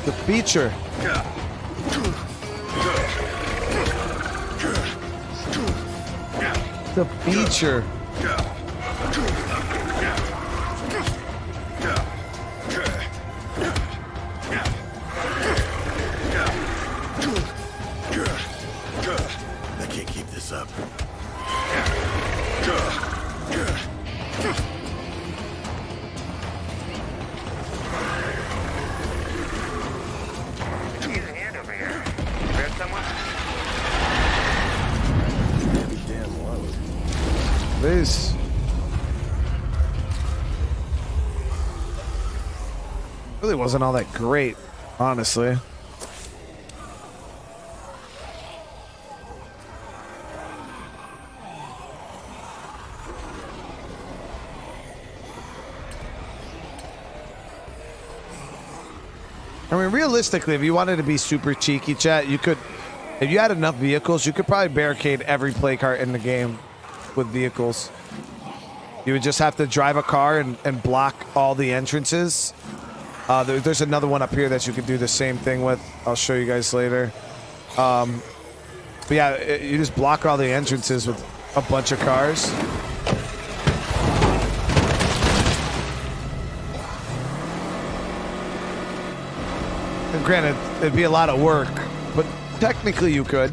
The feature. The feature. I can't keep this up. Use a hand over here. Grab someone? Every damn load. This. Really wasn't all that great, honestly. I mean, realistically, if you wanted to be super cheeky, chat, you could, if you had enough vehicles, you could probably barricade every play cart in the game with vehicles. You would just have to drive a car and block all the entrances. There's another one up here that you could do the same thing with. I'll show you guys later. But yeah, you just block all the entrances with a bunch of cars. And granted, it'd be a lot of work, but technically you could.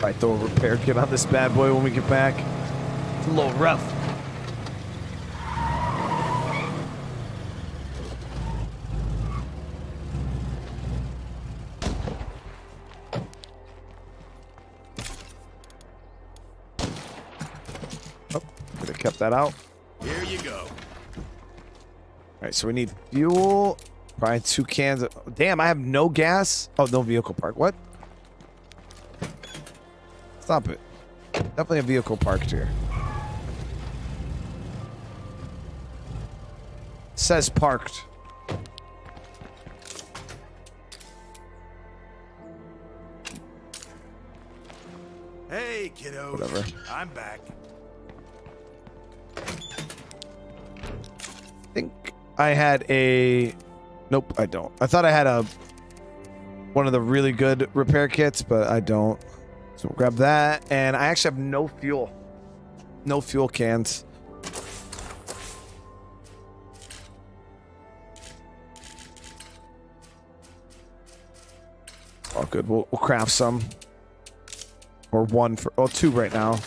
I throw a repair kit on this bad boy when we get back. It's a little rough. Oh, could have kept that out. Here you go. All right, so we need fuel. Probably 2 cans. Damn, I have no gas. Oh, no vehicle park. What? Stop it. Definitely a vehicle parked here. It says parked. Hey, kiddos. Whatever. I'm back. I think I had a... Nope, I don't. I thought I had one of the really good repair kits, but I don't. So we'll grab that, and I actually have no fuel. No fuel cans. All good. We'll craft some. Or one for... Oh, 2 right now.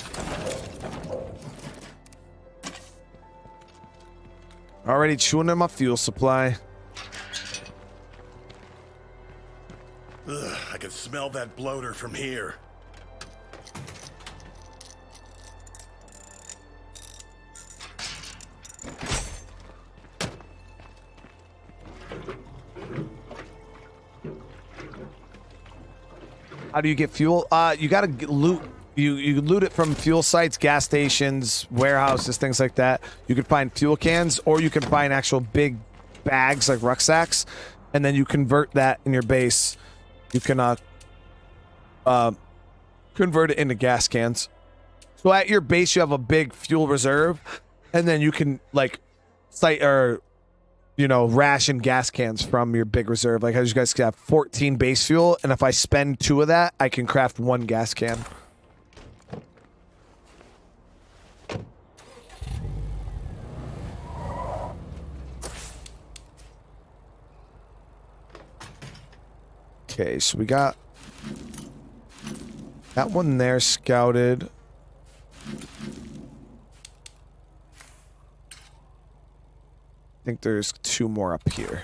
Already chewing in my fuel supply. Ugh, I can smell that bloater from here. How do you get fuel? You gotta loot. You loot it from fuel sites, gas stations, warehouses, things like that. You can find fuel cans, or you can find actual big bags like rucksacks, and then you convert that in your base. You can convert it into gas cans. So at your base, you have a big fuel reserve, and then you can like site or ration gas cans from your big reserve. Like, as you guys can have 14 base fuel, and if I spend 2 of that, I can craft 1 gas can. Okay, so we got that one there scouted. I think there's 2 more up here.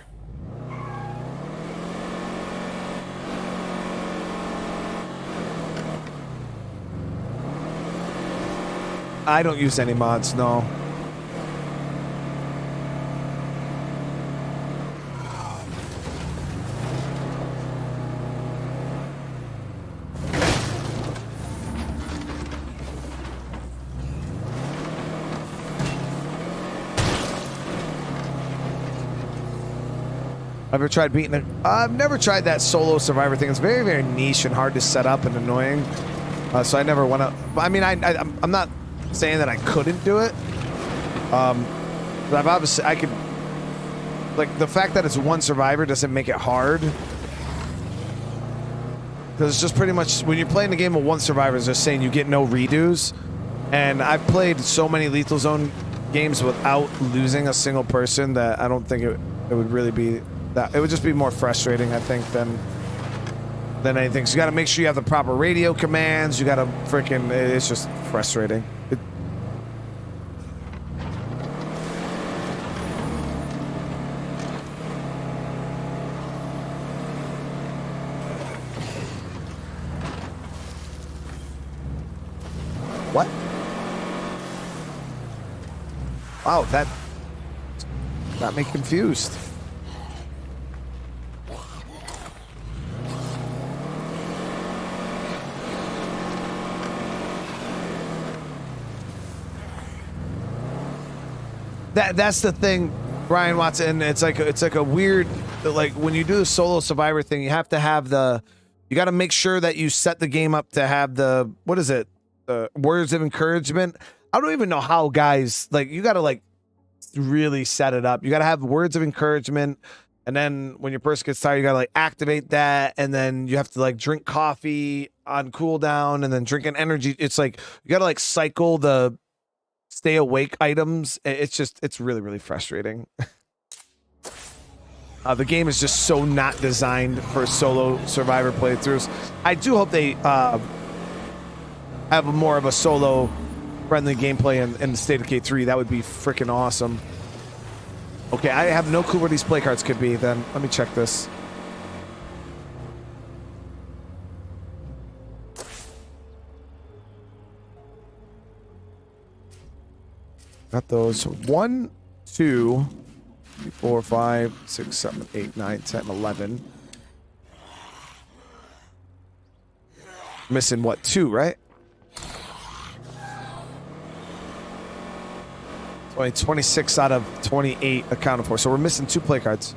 I don't use any mods, no. Ever tried beating it? I've never tried that solo survivor thing. It's very, very niche and hard to set up and annoying. So I never want to. I mean, I'm not saying that I couldn't do it. But I've obviously I could. Like, the fact that it's 1 survivor doesn't make it hard. Because it's just pretty much when you're playing a game of 1 survivor, it's just saying you get no redos. And I've played so many Lethal Zone games without losing a single person that I don't think it would really be. That it would just be more frustrating, I think, than anything. So you got to make sure you have the proper radio commands. You got to freaking. It's just frustrating. What? Wow, that got me confused. That's the thing, Brian Watson. It's like a weird, like, when you do the solo survivor thing, you have to have you got to make sure that you set the game up to have the, what is it? Words of encouragement. I don't even know how, guys, like, you got to like really set it up. You got to have words of encouragement. And then when your person gets tired, you got to like activate that. And then you have to like drink coffee on cooldown and then drink an energy. It's like, you got to like cycle the stay awake items. It's really, really frustrating. The game is just so not designed for solo survivor playthroughs. I do hope they have more of a solo friendly gameplay in the State of Decay 3. That would be freaking awesome. Okay, I have no clue where these play cards could be then. Let me check this. Got those. 1, 2, 3, 4, 5, 6, 7, 8, 9, 10, 11. Missing what? 2, right? 26 out of 28 accounted for. So we're missing 2 play cards.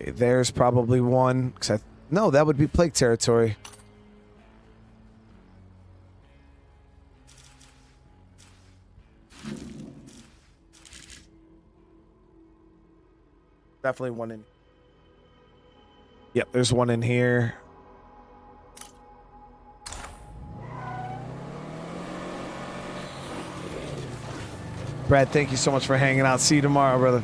Okay, there's probably one. No, that would be plague territory. Definitely one in. Yep, there's one in here. Brad, thank you so much for hanging out. See you tomorrow, brother.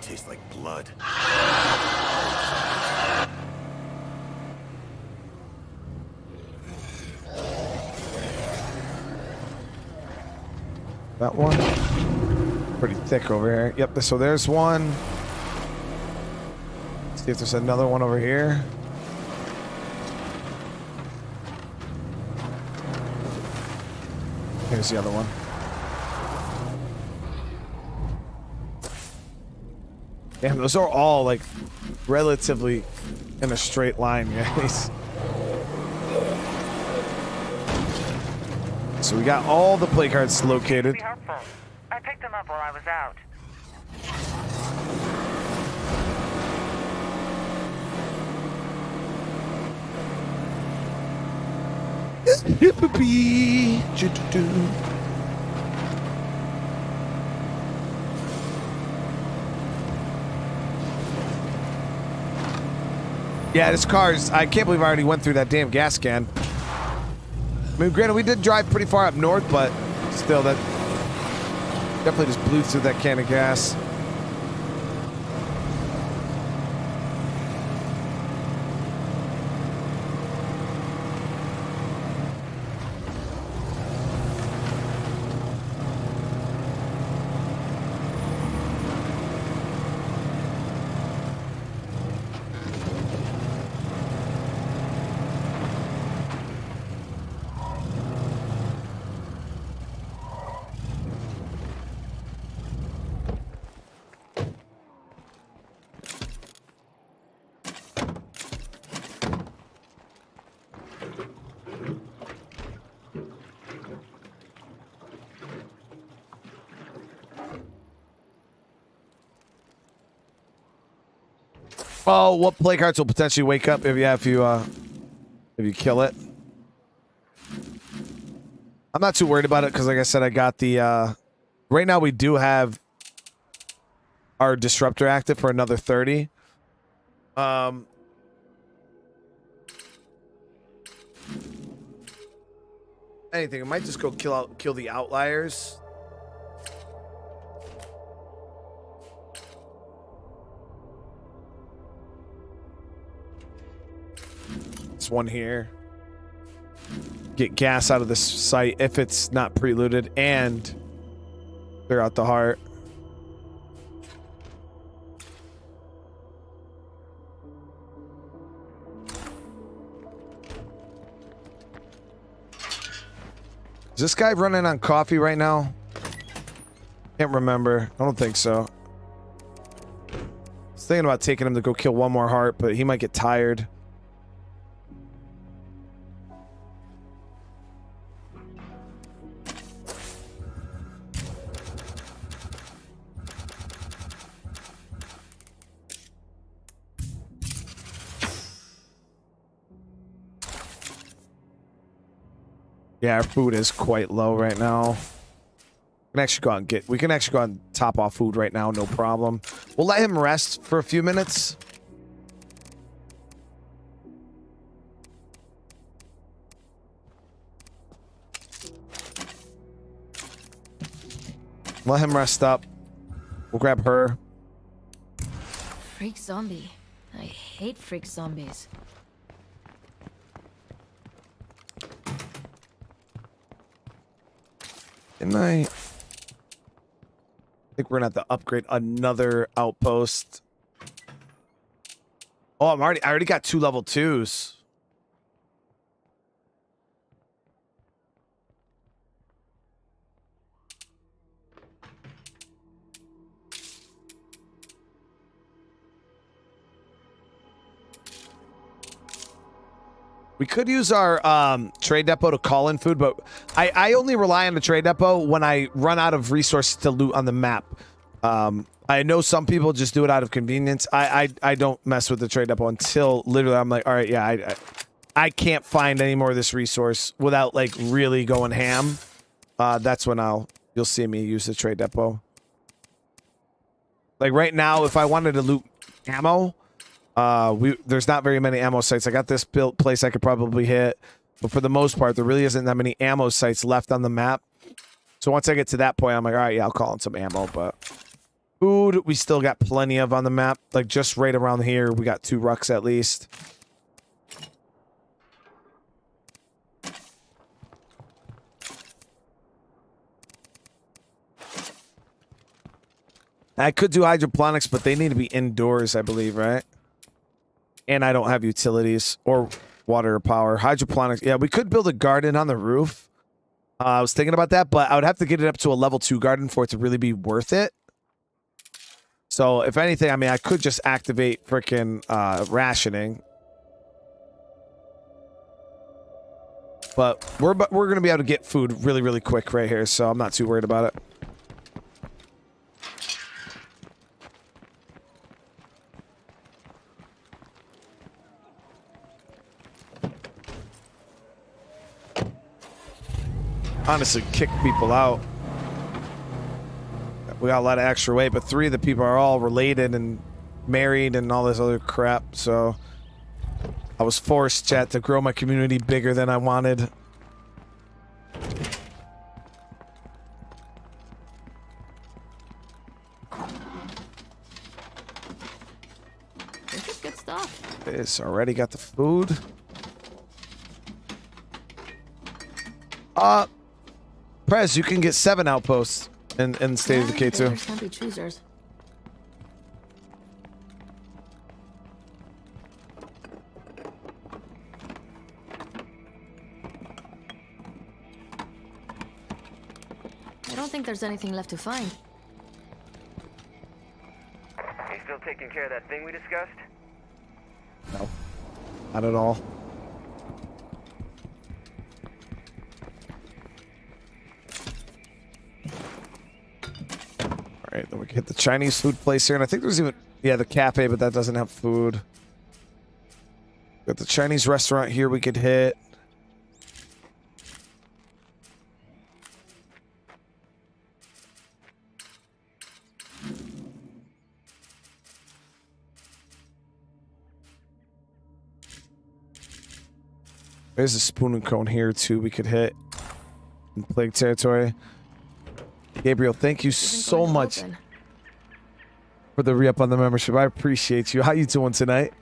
taste like blood. That one. Pretty thick over here. Yep, so there's one. See if there's another one over here. Here's the other one. Damn, those are all like relatively in a straight line, guys. So we got all the play cards located. Be helpful. I picked them up while I was out. Yeah, this car's... I can't believe I already went through that damn gas can. I mean, granted, we did drive pretty far up north, but still, that definitely just blew through that can of gas. Oh, what play cards will potentially wake up if you kill it? I'm not too worried about it because, like I said, I got the. Right now, we do have our disruptor active for another 30. Anything, I might just go kill the outliers. One here. Get gas out of this site if it's not preluded and clear out the heart. Is this guy running on coffee right now? Can't remember. I don't think so. I was thinking about taking him to go kill one more heart, but he might get tired. Yeah, our food is quite low right now. We can actually go out and top off food right now, no problem. We'll let him rest for a few minutes. Let him rest up. We'll grab her. Freak zombie. I hate freak zombies. Didn't I think we're gonna have to upgrade another outpost. Oh, I already got 2 level 2s. We could use our trade depot to call in food, but I only rely on the trade depot when I run out of resources to loot on the map. I know some people just do it out of convenience. I don't mess with the trade depot until literally I'm like, all right, yeah, I can't find any more of this resource without like really going ham. That's when you'll see me use the trade depot. Like right now, if I wanted to loot ammo, there's not very many ammo sites. I got this built place I could probably hit, but for the most part, there really isn't that many ammo sites left on the map. So once I get to that point, I'm like, all right, yeah, I'll call in some ammo, but Food, we still got plenty of on the map. Like, just right around here, we got 2 rucks at least. I could do hydroponics, but they need to be indoors, I believe, right? And I don't have utilities or water or power. Hydroponics, yeah, we could build a garden on the roof. I was thinking about that, but I would have to get it up to a level 2 garden for it to really be worth it. So, if anything, I mean, I could just activate freaking rationing. But we're going to be able to get food really, really quick right here, so I'm not too worried about it. Honestly, kick people out. We got a lot of extra weight, but 3 of the people are all related and married and all this other crap, so I was forced, chat, to grow my community bigger than I wanted. This is good stuff. It's already got the food. Prez, you can get 7 outposts in State of Decay 2. Can't be choosers. I don't think there's anything left to find. You still taking care of that thing we discussed? No, not at all. Alright, then we can hit the Chinese food place here, and I think there's even, yeah, the cafe, but that doesn't have food. Got the Chinese restaurant here we could hit. There's a spoon and cone here too we could hit in plague territory. Gabriel, thank you so much for the re-up on the membership. I appreciate you. How you doing tonight?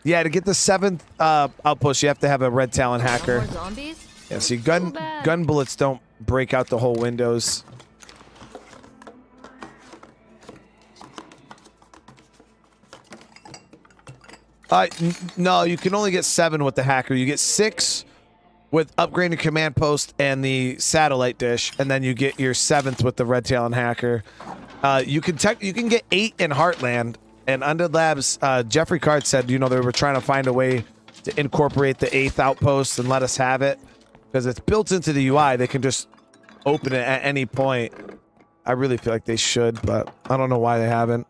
Yeah, to get the 7th outpost, you have to have a red talon hacker. More zombies? Yeah, see, gun bullets don't break out the whole windows. No, you can only get 7 with the hacker. You get 6 with upgrading command post and the satellite dish, and then you get your 7th with the red talon hacker. You can get 8 in Heartland. And Undead Labs, Jeffrey Card said, you know, they were trying to find a way to incorporate the 8th outpost and let us have it. Because it's built into the UI. They can just open it at any point. I really feel like they should, but I don't know why they haven't.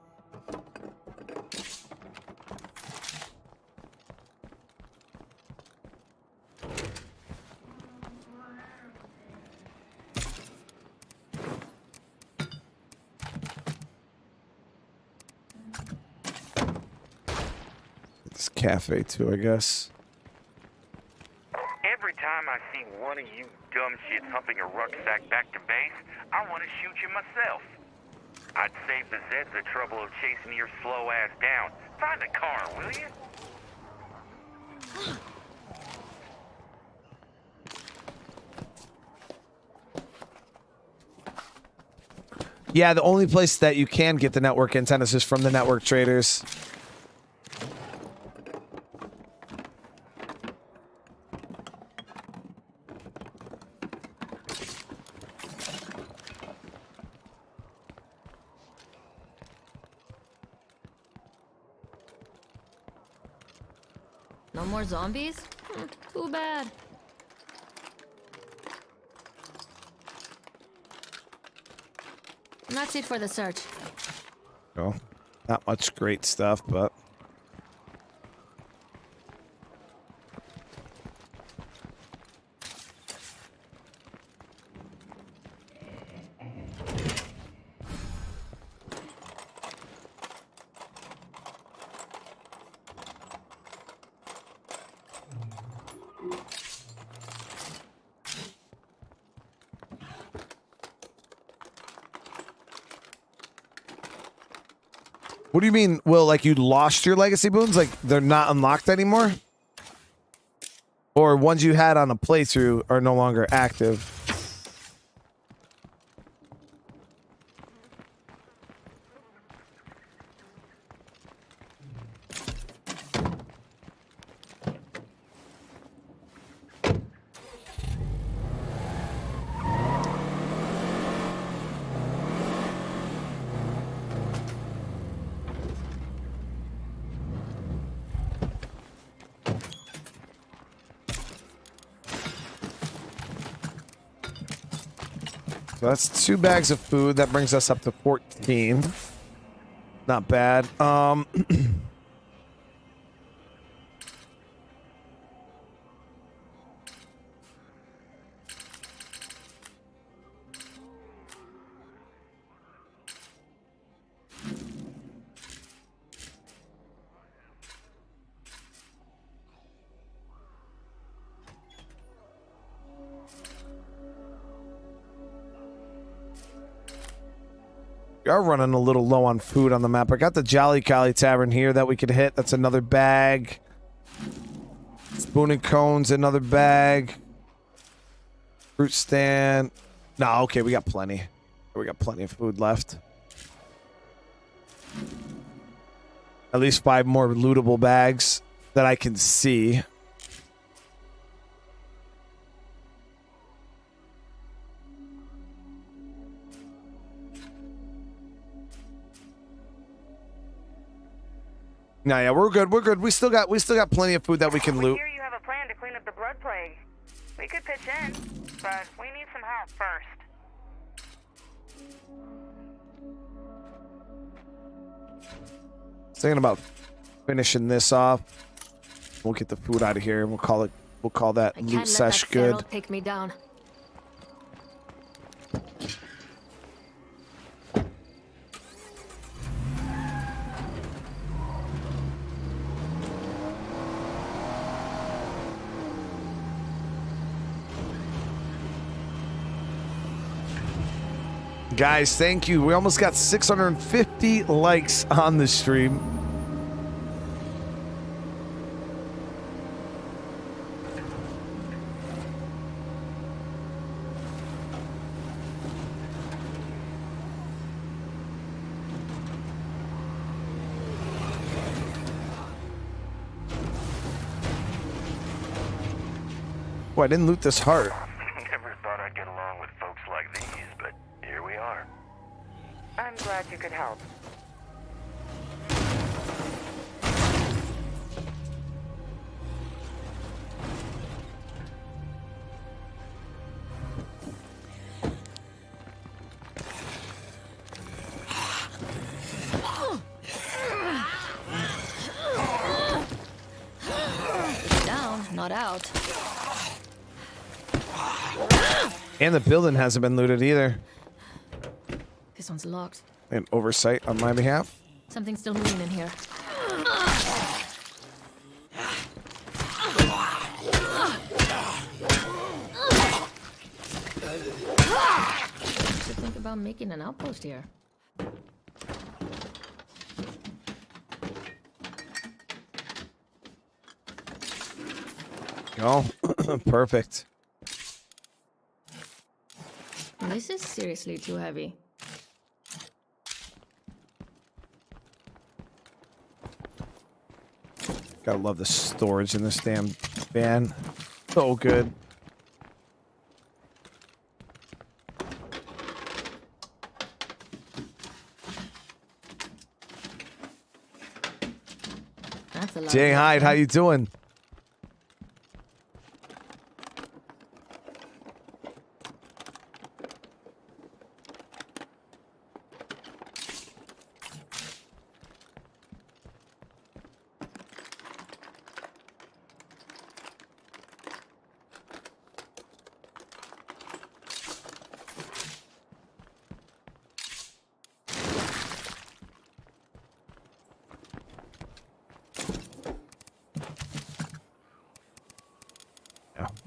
This cafe too, I guess. Every time I see one of you dumb shits humping a rucksack back to base, I want to shoot you myself. I'd save the Zeds the trouble of chasing your slow ass down. Find a car, will you? Yeah, the only place that you can get the network antennas is from the network traders. No more zombies? Too bad. And that's it for the search. Oh, not much great stuff, but... What do you mean, Will? Like you lost your legacy boons? Like they're not unlocked anymore? Or ones you had on a playthrough are no longer active? So that's 2 bags of food. That brings us up to 14. Not bad. We are running a little low on food on the map. I got the Jolly Collie Tavern here that we could hit. That's another bag. Spoon and cones, another bag. Fruit stand. No, okay, we got plenty. We got plenty of food left. At least 5 more lootable bags that I can see. No, yeah, we're good. We're good. We still got plenty of food that we can loot. Here you have a plan to clean up the blood plague. We could pitch in, but we need some help first. Thinking about finishing this off. We'll get the food out of here and we'll call that loot sesh good. Take me down. Guys, thank you. We almost got 650 likes on the stream. Oh, I didn't loot this heart. Never thought I'd get along with folks like these, but here we are. I'm glad you could help. Down, not out. And the building hasn't been looted either. This one's locked. An oversight on my behalf. Something's still moving in here. Should think about making an outpost here. Oh, perfect. This is seriously too heavy. Gotta love the storage in this damn van. So good. That's a lot. Jay Hyde, how you doing?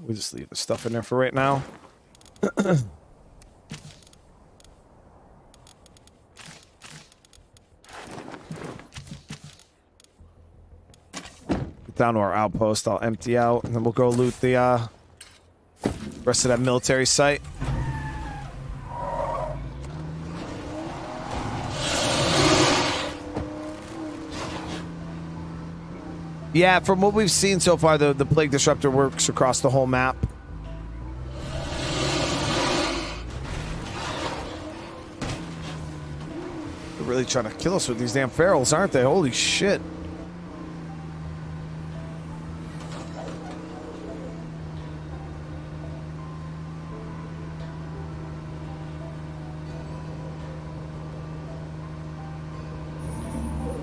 We'll just leave the stuff in there for right now. down to our outpost. I'll empty out, and then we'll go loot the rest of that military site. Yeah, from what we've seen so far, the Plague Disruptor works across the whole map. They're really trying to kill us with these damn ferals, aren't they? Holy shit.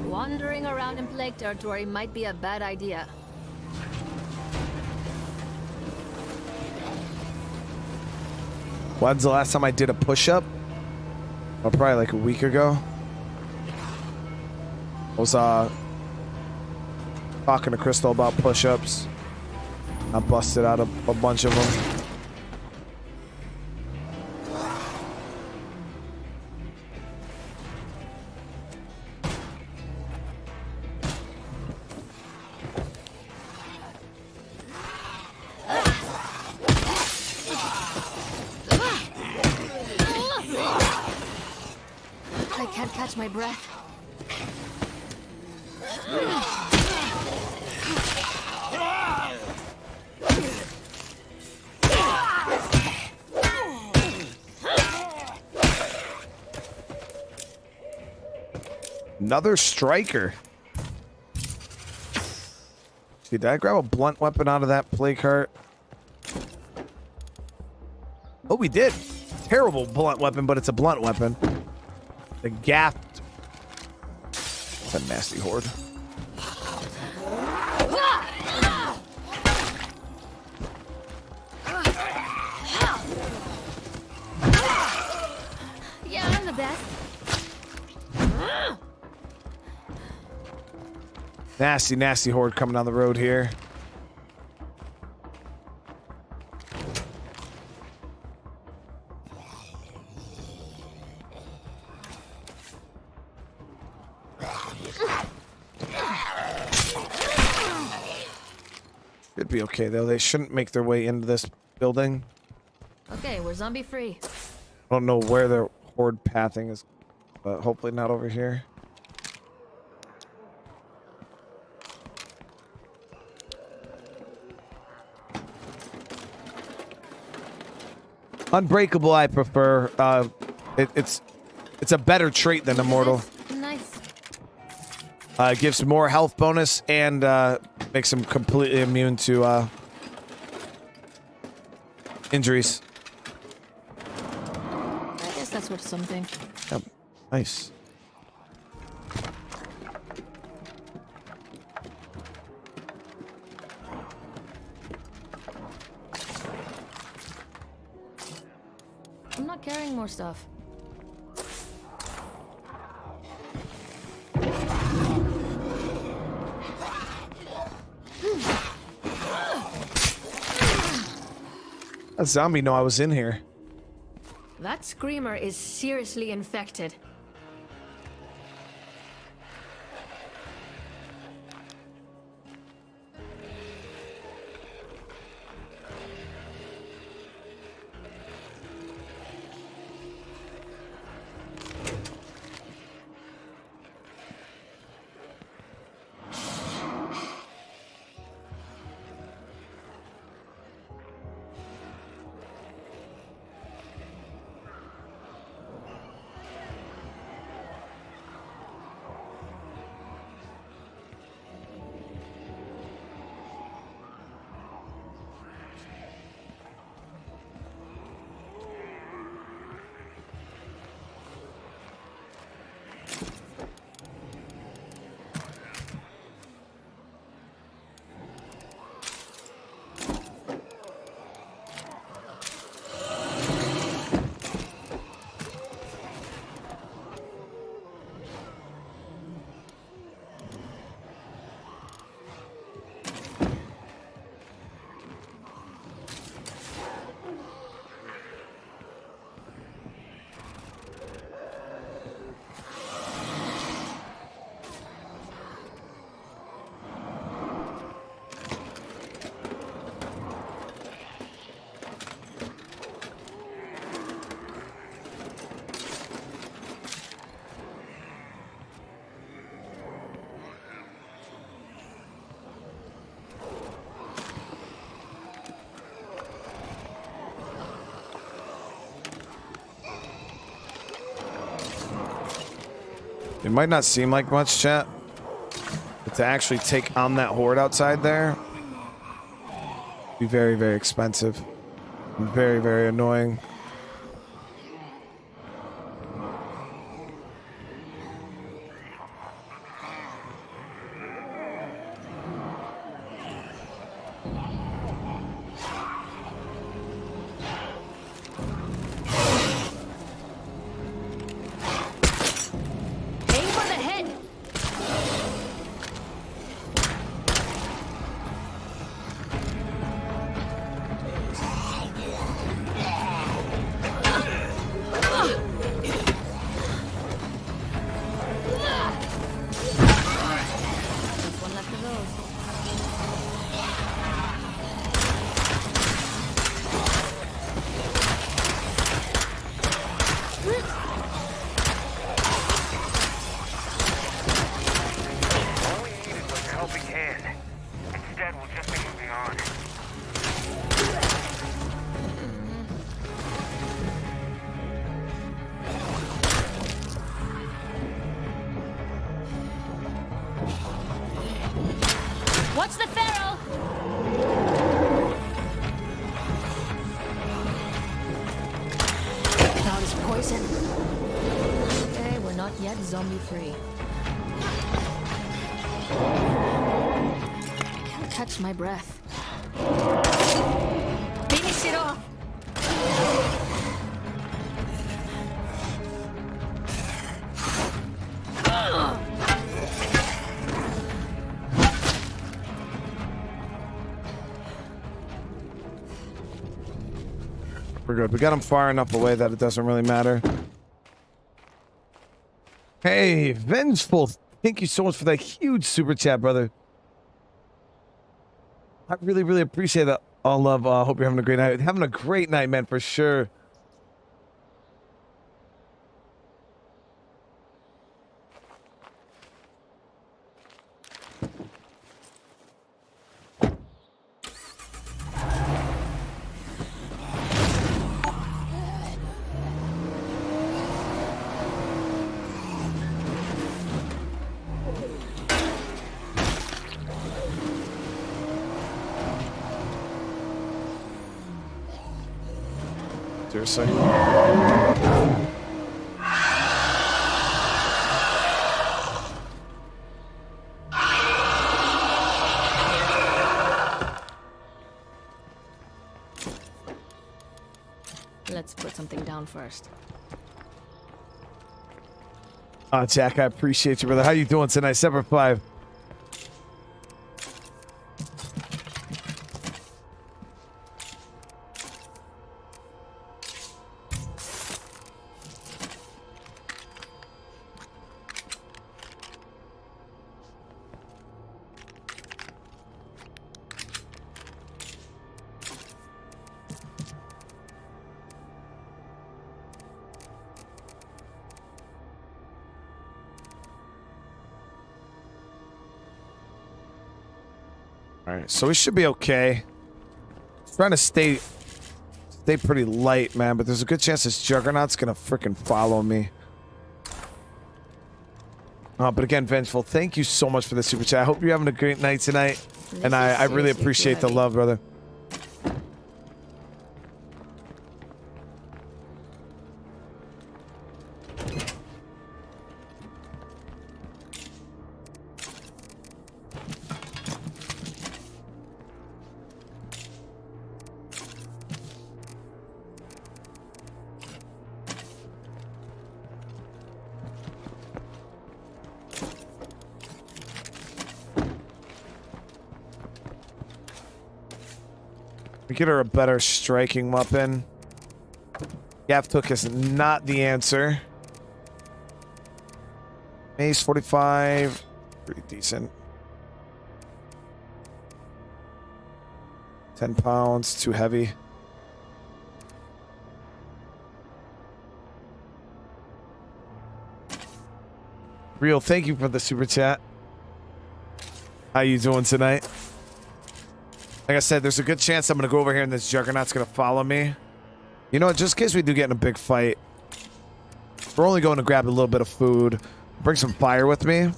Wandering around in plague territory might be a bad idea. When's the last time I did a push-up? Oh, probably like a week ago. I was talking to Crystal about push-ups. I busted out a bunch of them. I can't catch my breath. Another striker. Did I grab a blunt weapon out of that plague cart? Oh, we did. Terrible blunt weapon, but it's a blunt weapon. The gaffed. It's a nasty horde. Yeah, I'm the best. Nasty, nasty horde coming down the road here. Should be okay though. They shouldn't make their way into this building. Okay, we're zombie free. I don't know where their horde pathing is, but hopefully not over here. Unbreakable, I prefer. It's a better trait than immortal. Nice. Gives more health bonus and makes him completely immune to injuries. I guess that's worth something. Yep. Nice. I'm not carrying more stuff. That zombie know I was in here. That screamer is seriously infected. It might not seem like much, chat, but to actually take on that horde outside there be very, very expensive. Very, very annoying. Aim for the head. Just one left of those. All we needed was a helping hand. Instead, we'll just be moving on. Watch the ferrule. Cloud is poison. Okay, we're not yet zombie free. I can't catch my breath. Finish it off. We're good. We got him far enough away that it doesn't really matter. Hey, Vengeful. Thank you so much for that huge super chat, brother. I really, really appreciate that. All love. Hope you're having a great night. Having a great night, man, for sure. Seriously. Let's put something down first. Jack, I appreciate you, brother. How you doing tonight? 7-5. Alright, so we should be okay. Trying to stay pretty light, man, but there's a good chance this Juggernaut's gonna freaking follow me. But again, Vengeful, thank you so much for the super chat. I hope you're having a great night tonight. And I really appreciate the love, brother. We get her a better striking weapon. Gaff Took is not the answer. Mace 45. Pretty decent. 10 pounds. Too heavy. Real, thank you for the super chat. How you doing tonight? Like I said, there's a good chance I'm going to go over here and this Juggernaut's going to follow me. You know what? Just in case we do get in a big fight, we're only going to grab a little bit of food. Bring some fire with me.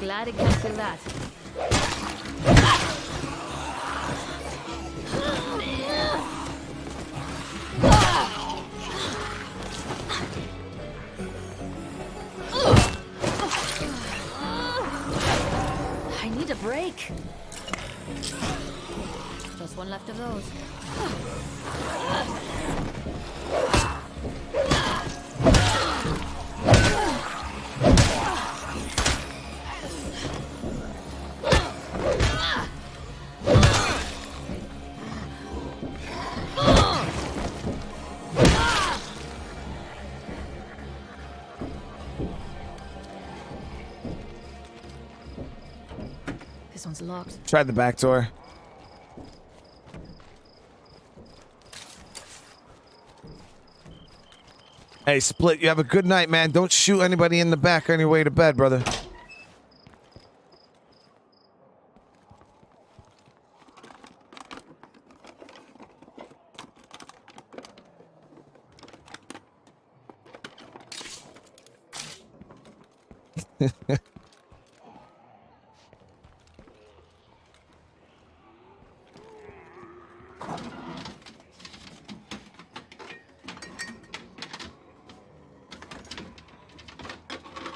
Glad it can feel that. I need a break. Just one left of those. This one's locked. Tried the back door. Hey, Split, you have a good night, man. Don't shoot anybody in the back on your way to bed, brother.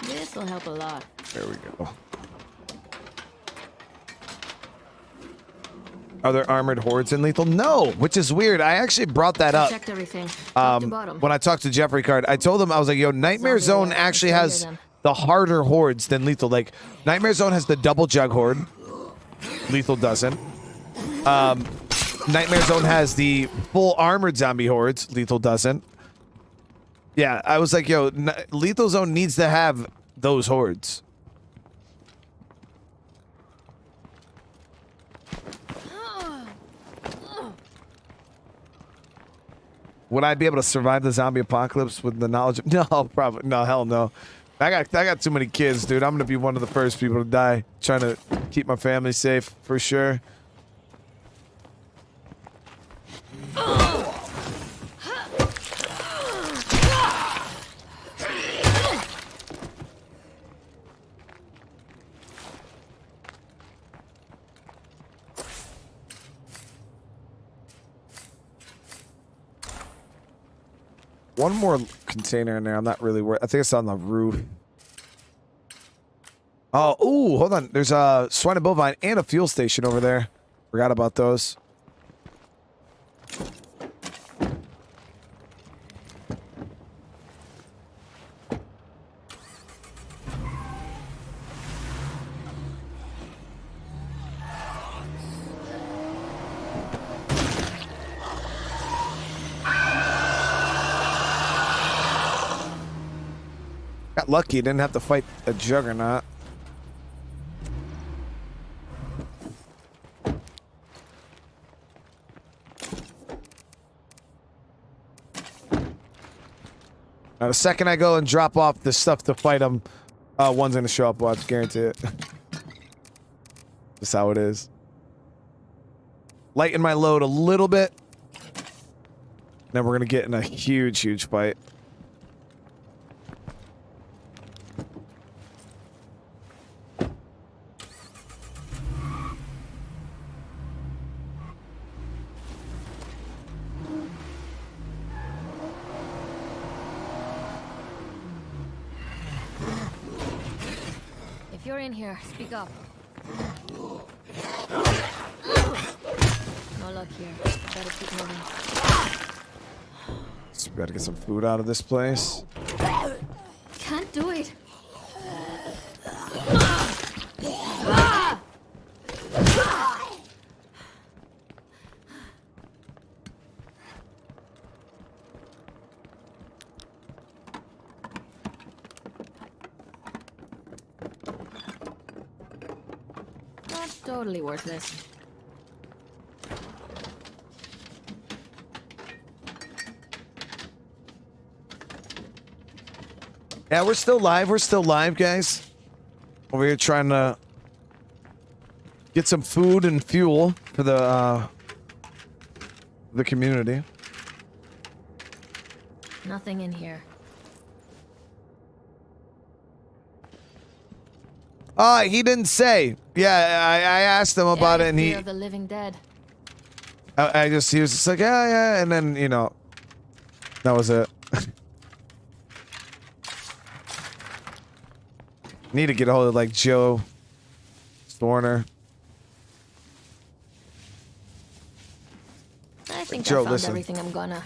This will help a lot. There we go. Are there armored hordes in Lethal? No, which is weird. I actually brought that up. Checked everything. Top to bottom. When I talked to Jeffrey Card. I told him, I was like, yo, Nightmare Zone actually has the harder hordes than Lethal. Like, Nightmare Zone has the double jug horde. Lethal doesn't. Nightmare Zone has the full armored zombie hordes. Lethal doesn't. Yeah, I was like, yo, Lethal Zone needs to have those hordes. Would I be able to survive the zombie apocalypse with the knowledge of... No, probably. No, hell no. I got too many kids, dude. I'm going to be one of the first people to die. Trying to keep my family safe, for sure. One more container in there. I'm not really worried. I think it's on the roof. Oh, ooh, hold on. There's a swine and bovine and a fuel station over there. Forgot about those. Got lucky, didn't have to fight a juggernaut. Now, the second I go and drop off the stuff to fight them, one's gonna show up. Watch, guarantee it. Just how it is. Lighten my load a little bit. Then we're gonna get in a huge, huge fight. you're in here, speak up. No luck here. Better keep moving. So we gotta get some food out of this place. Can't do it. Not totally worthless. Yeah, we're still live. We're still live, guys. Over here trying to get some food and fuel for the community. Nothing in here. He didn't say. Yeah, I asked him about it, and Fear of the living dead. he was just like, yeah, and then, you know, that was it. Need to get a hold of, like, Joe Storner. I think Joe, I found listen. everything I'm gonna.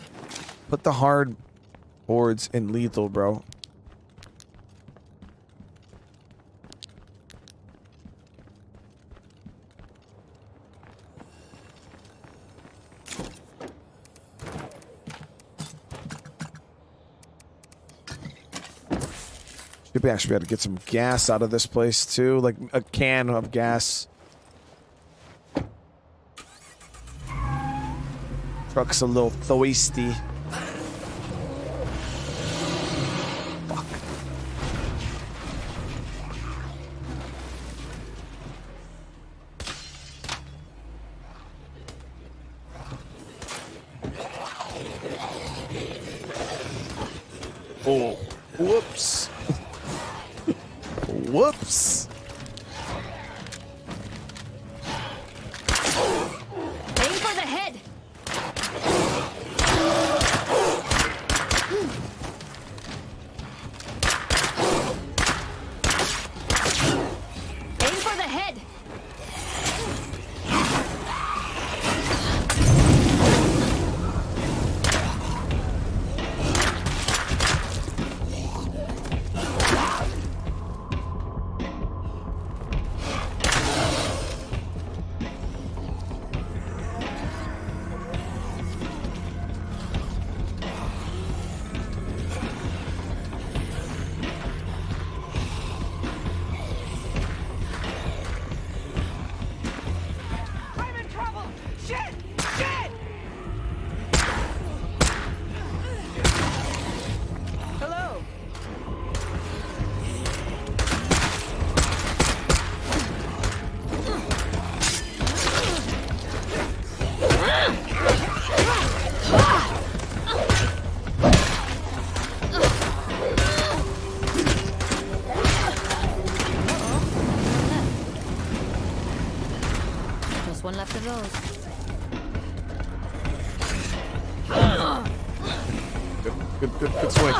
Put the hard boards in lethal, bro. Should be actually be able to get some gas out of this place too, like a can of gas. Truck's a little thirsty. Fuck. Oh, whoops. Whoops. Aim for the head. Aim for the head. I'm in trouble! Shit! Shit! Hello? Just one left of those. Good swing.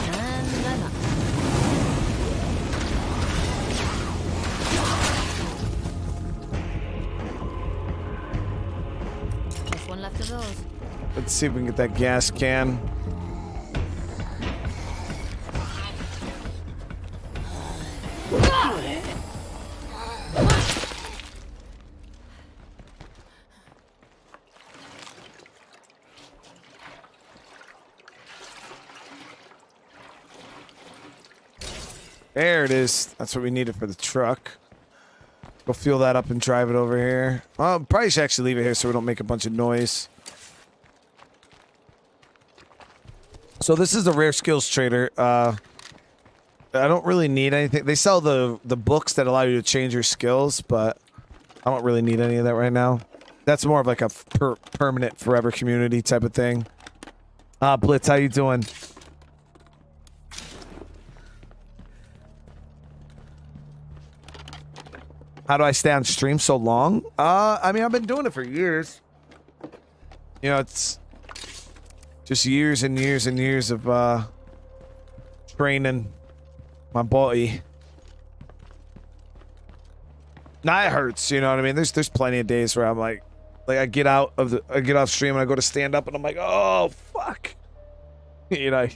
And I'm up. Just one left of those. Let's see if we can get that gas can. There it is. That's what we needed for the truck. Go fuel that up and drive it over here. Probably should actually leave it here so we don't make a bunch of noise. So this is the rare skills trader. I don't really need anything. They sell the books that allow you to change your skills, but I don't really need any of that right now. That's more of like a permanent forever community type of thing. Blitz, how you doing? How do I stay on stream so long? I mean, I've been doing it for years. You know, it's just years and years and years of training my body. Now it hurts, you know what I mean? There's plenty of days where I'm like I get off stream and I go to stand up and I'm like, oh fuck, you know.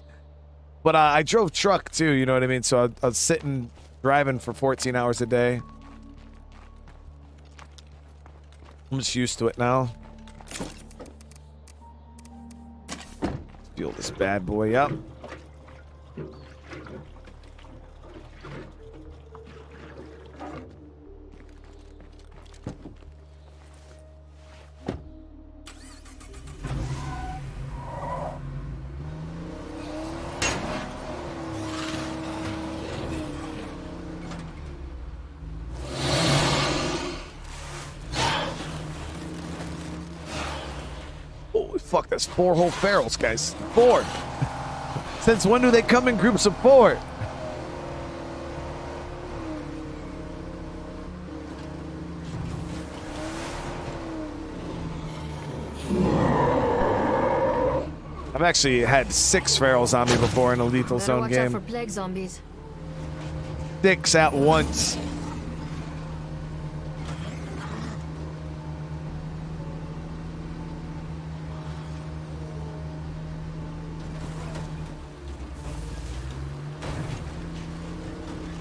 But I drove truck too, you know what I mean? So I was sitting driving for 14 hours a day. I'm just used to it now. Fuel this bad boy up. Fuck, that's 4 whole ferals, guys. 4. Since when do they come in groups of 4? I've actually had 6 ferals on me before in a lethal zone watch game. out for plague zombies. 6 at once.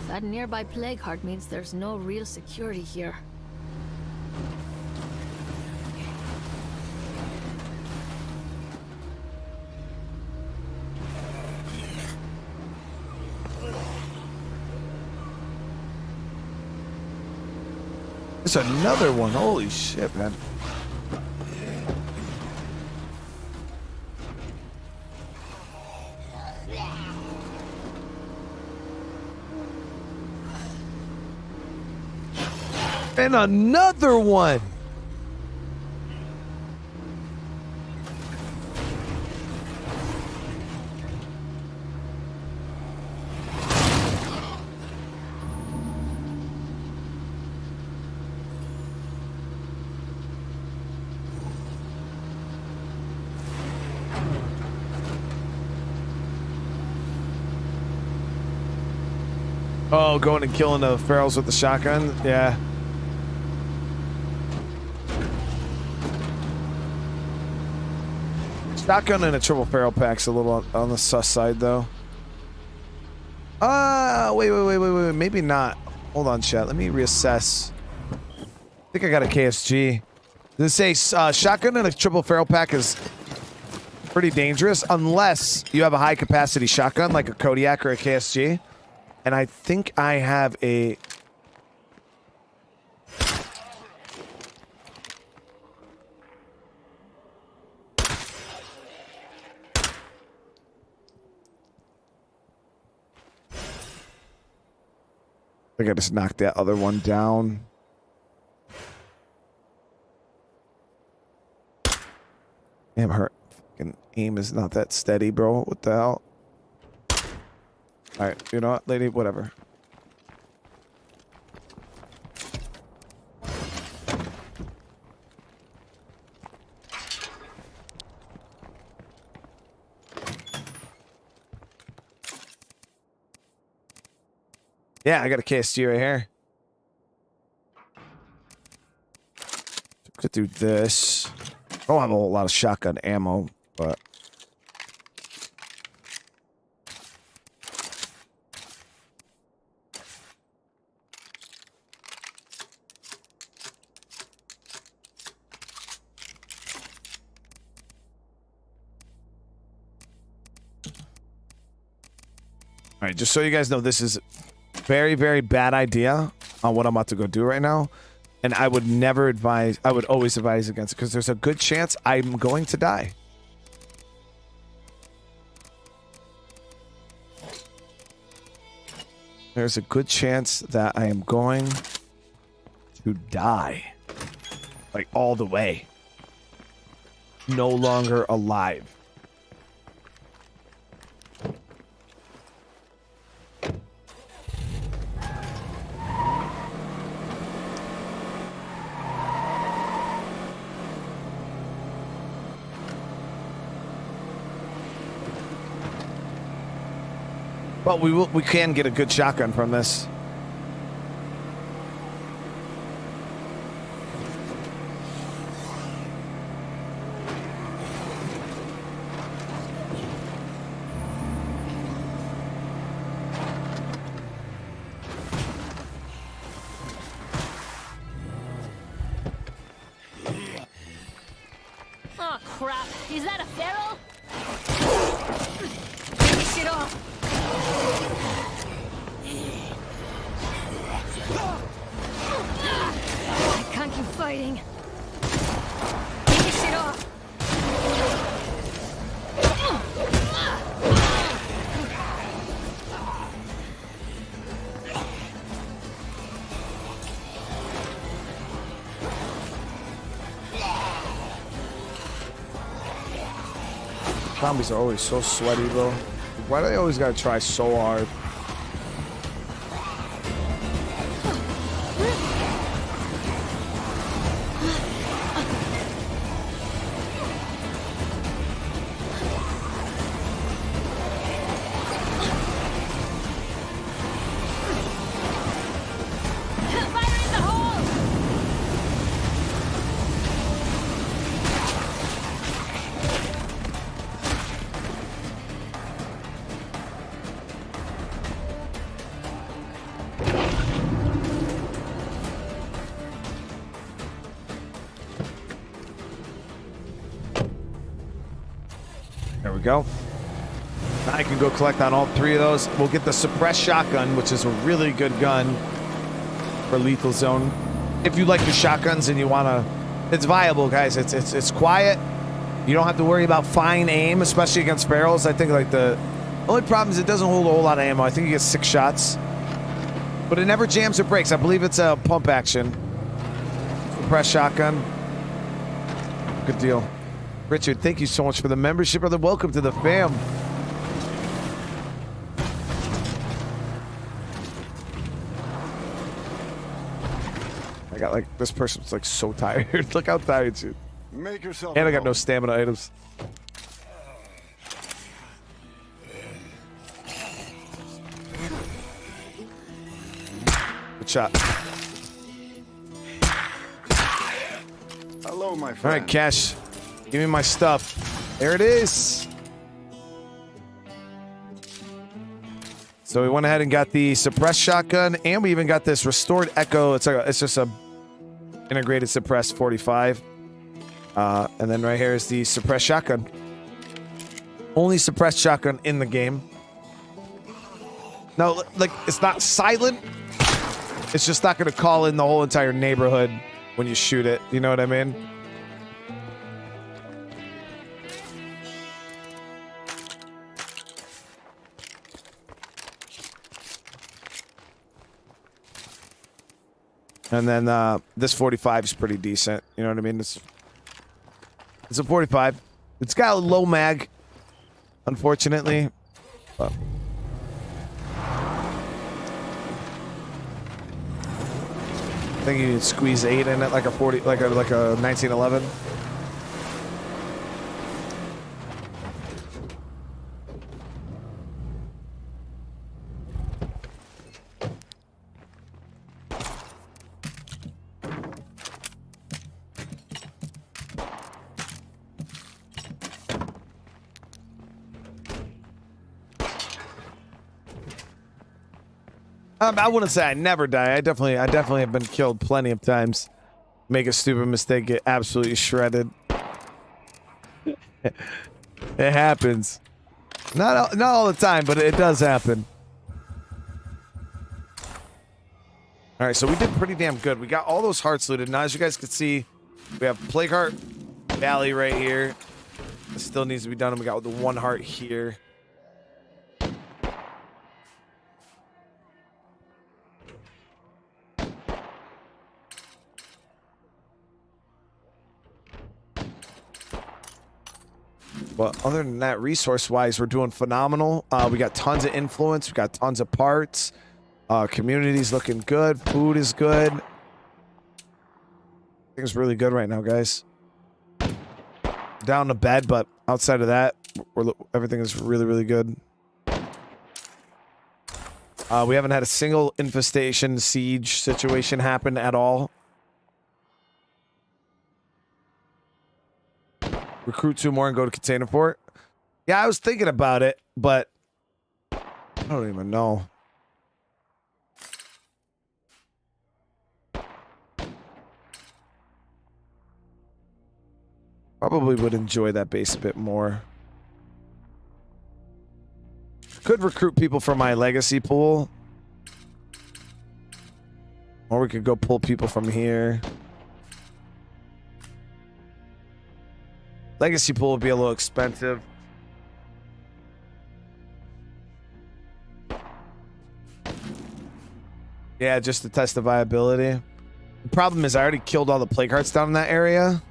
That nearby plague heart means there's no real security here. There's another one. Holy shit, man. And another one. Oh, going and killing the ferals with the shotgun? Yeah. Shotgun and a triple feral pack's a little on the sus side, though. Wait. Maybe not. Hold on, chat. Let me reassess. I think I got a KSG. Does it say shotgun and a triple feral pack is pretty dangerous unless you have a high capacity shotgun like a Kodiak or a KSG. And I think I have a... I think I just knocked that other one down. Damn, her fucking aim is not that steady, bro. What the hell? Alright, you know what, lady? Whatever. Yeah, I got a KSG right here. Could do this. I don't have a whole lot of shotgun ammo, but... All right, just so you guys know, this is very, very bad idea on what I'm about to go do right now. And I would never advise, I would always advise against it because there's a good chance I'm going to die. there's a good chance that I am going to die. Like, all the way. No longer alive. But we can get a good shotgun from this. Oh crap! Is that a feral? Get this shit off! I can't keep fighting. Get this shit off! Zombies are always so sweaty, bro. Why do they always gotta try so hard? There we go. Now I can go collect on all 3 of those. We'll get the suppressed shotgun, which is a really good gun for lethal zone. If you like the shotguns and you want to, it's viable, guys. It's quiet. You don't have to worry about fine aim, especially against barrels. I think like the only problem is it doesn't hold a whole lot of ammo. I think you get 6 shots, but it never jams or breaks. I believe it's a pump action. Suppressed shotgun. Good deal. Richard, thank you so much for the membership, brother. Welcome to the fam. I got like, this person's like so tired. Look how tired she is. Make yourself And I got no stamina items. Good shot. Hello, my friend. All right, Cash. Give me my stuff. There it is. So we went ahead and got the suppressed shotgun, and we even got this restored echo. It's just a integrated suppressed 45. And then right here is the suppressed shotgun. Only suppressed shotgun in the game. No, like, it's not silent. It's just not going to call in the whole entire neighborhood when you shoot it. You know what I mean? And then this 45 is pretty decent. You know what I mean? It's a 45. It's got a low mag, unfortunately. But I think you can squeeze 8 in it, like a 40, like a 1911. I wouldn't say I never die. I definitely have been killed plenty of times. Make a stupid mistake, get absolutely shredded. It happens. Not all the time, but it does happen. All right, so we did pretty damn good. We got all those hearts looted. Now, as you guys can see, we have Plague Heart Valley right here. It still needs to be done, and we got the 1 heart here. But other than that, resource-wise, we're doing phenomenal. We got tons of influence. We got tons of parts. Community's looking good. Food is good. Things really good right now, guys. Down to bed, but outside of that, everything is really, really good. We haven't had a single infestation siege situation happen at all. Recruit 2 more and go to Container Fort. Yeah, I was thinking about it, but I don't even know. Probably would enjoy that base a bit more. Could recruit people from my legacy pool. Or we could go pull people from here. Legacy pool would be a little expensive. Yeah, just to test the viability. The problem is I already killed all the plague hearts down in that area.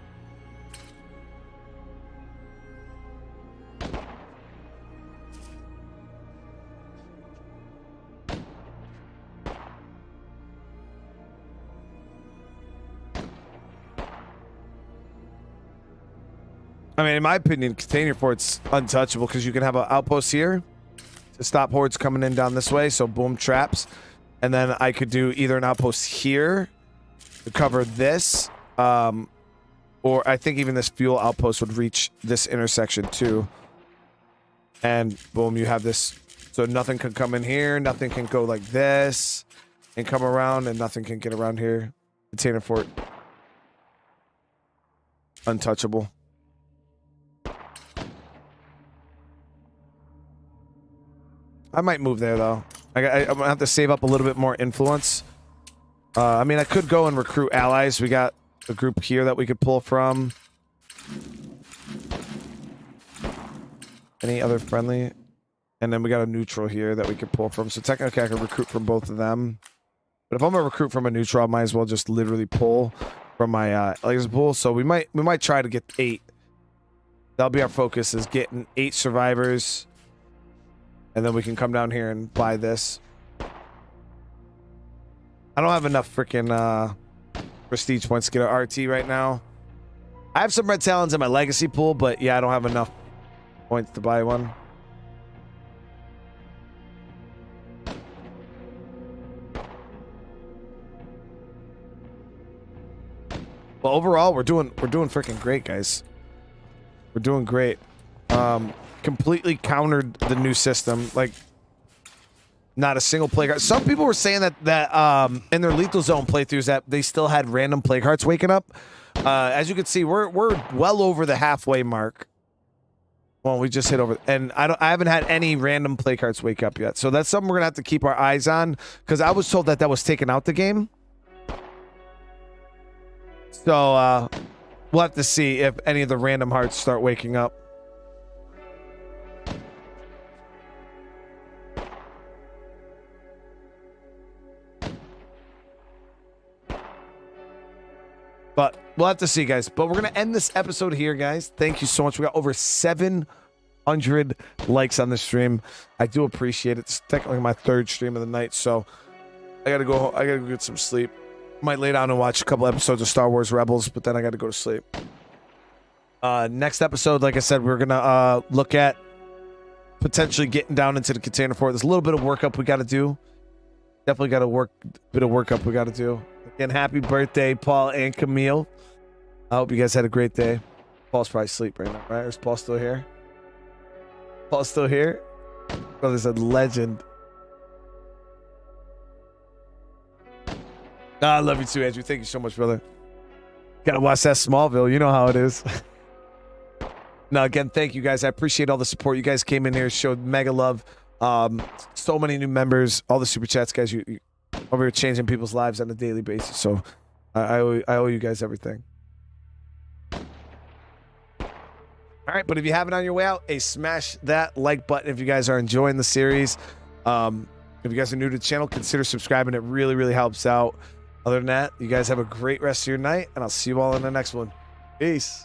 I mean, in my opinion, Container Fort's untouchable because you can have an outpost here to stop hordes coming in down this way. So boom, traps. And then I could do either an outpost here to cover this, or I think even this fuel outpost would reach this intersection too. And boom, you have this. So nothing can come in here. Nothing can go like this and come around, and nothing can get around here. Container Fort, untouchable. I might move there though. I'm gonna have to save up a little bit more influence. I mean, I could go and recruit allies. We got a group here that we could pull from. Any other friendly? And then we got a neutral here that we could pull from. So technically I could recruit from both of them. But if I'm gonna recruit from a neutral, I might as well just literally pull from my legacy pool. So we might try to get 8. That'll be our focus, is getting 8 survivors. And then we can come down here and buy this. I don't have enough freaking prestige points to get an RT right now. I have some red talons in my legacy pool, but yeah, I don't have enough points to buy one. Well, overall, we're doing freaking great, guys. We're doing great. Completely countered the new system. Like, not a single plague heart. Some people were saying that in their lethal zone playthroughs that they still had random plague hearts waking up. As you can see, we're well over the halfway mark. Well, we just hit over, and I haven't had any random plague hearts wake up yet. So that's something we're gonna have to keep our eyes on, because I was told that was taken out the game. So we'll have to see if any of the random hearts start waking up. But we'll have to see, guys. But we're going to end this episode here, guys. Thank you so much. We got over 700 likes on the stream. I do appreciate it. It's technically my 3rd stream of the night, so I got to go get some sleep. Might lay down and watch a couple episodes of Star Wars Rebels, but then I got to go to sleep. Next episode, like I said, we're going to look at potentially getting down into the Container Fort. There's a little bit of workup we got to do. Definitely got a bit of workup we got to do. Again, happy birthday, Paul and Camille. I hope you guys had a great day. Paul's probably asleep right now, right? Or is Paul still here? Paul's still here? Brother's a legend. I love you too, Andrew. Thank you so much, brother. Gotta watch that Smallville. You know how it is. No, again, thank you guys. I appreciate all the support. You guys came in here, showed mega love. So many new members, all the super chats, guys. You over here changing people's lives on a daily basis. So I owe you guys everything. All right, but if you have it on your way out, smash that like button if you guys are enjoying the series. If you guys are new to the channel, consider subscribing. It really, really helps out. Other than that, you guys have a great rest of your night, and I'll see you all in the next one. Peace.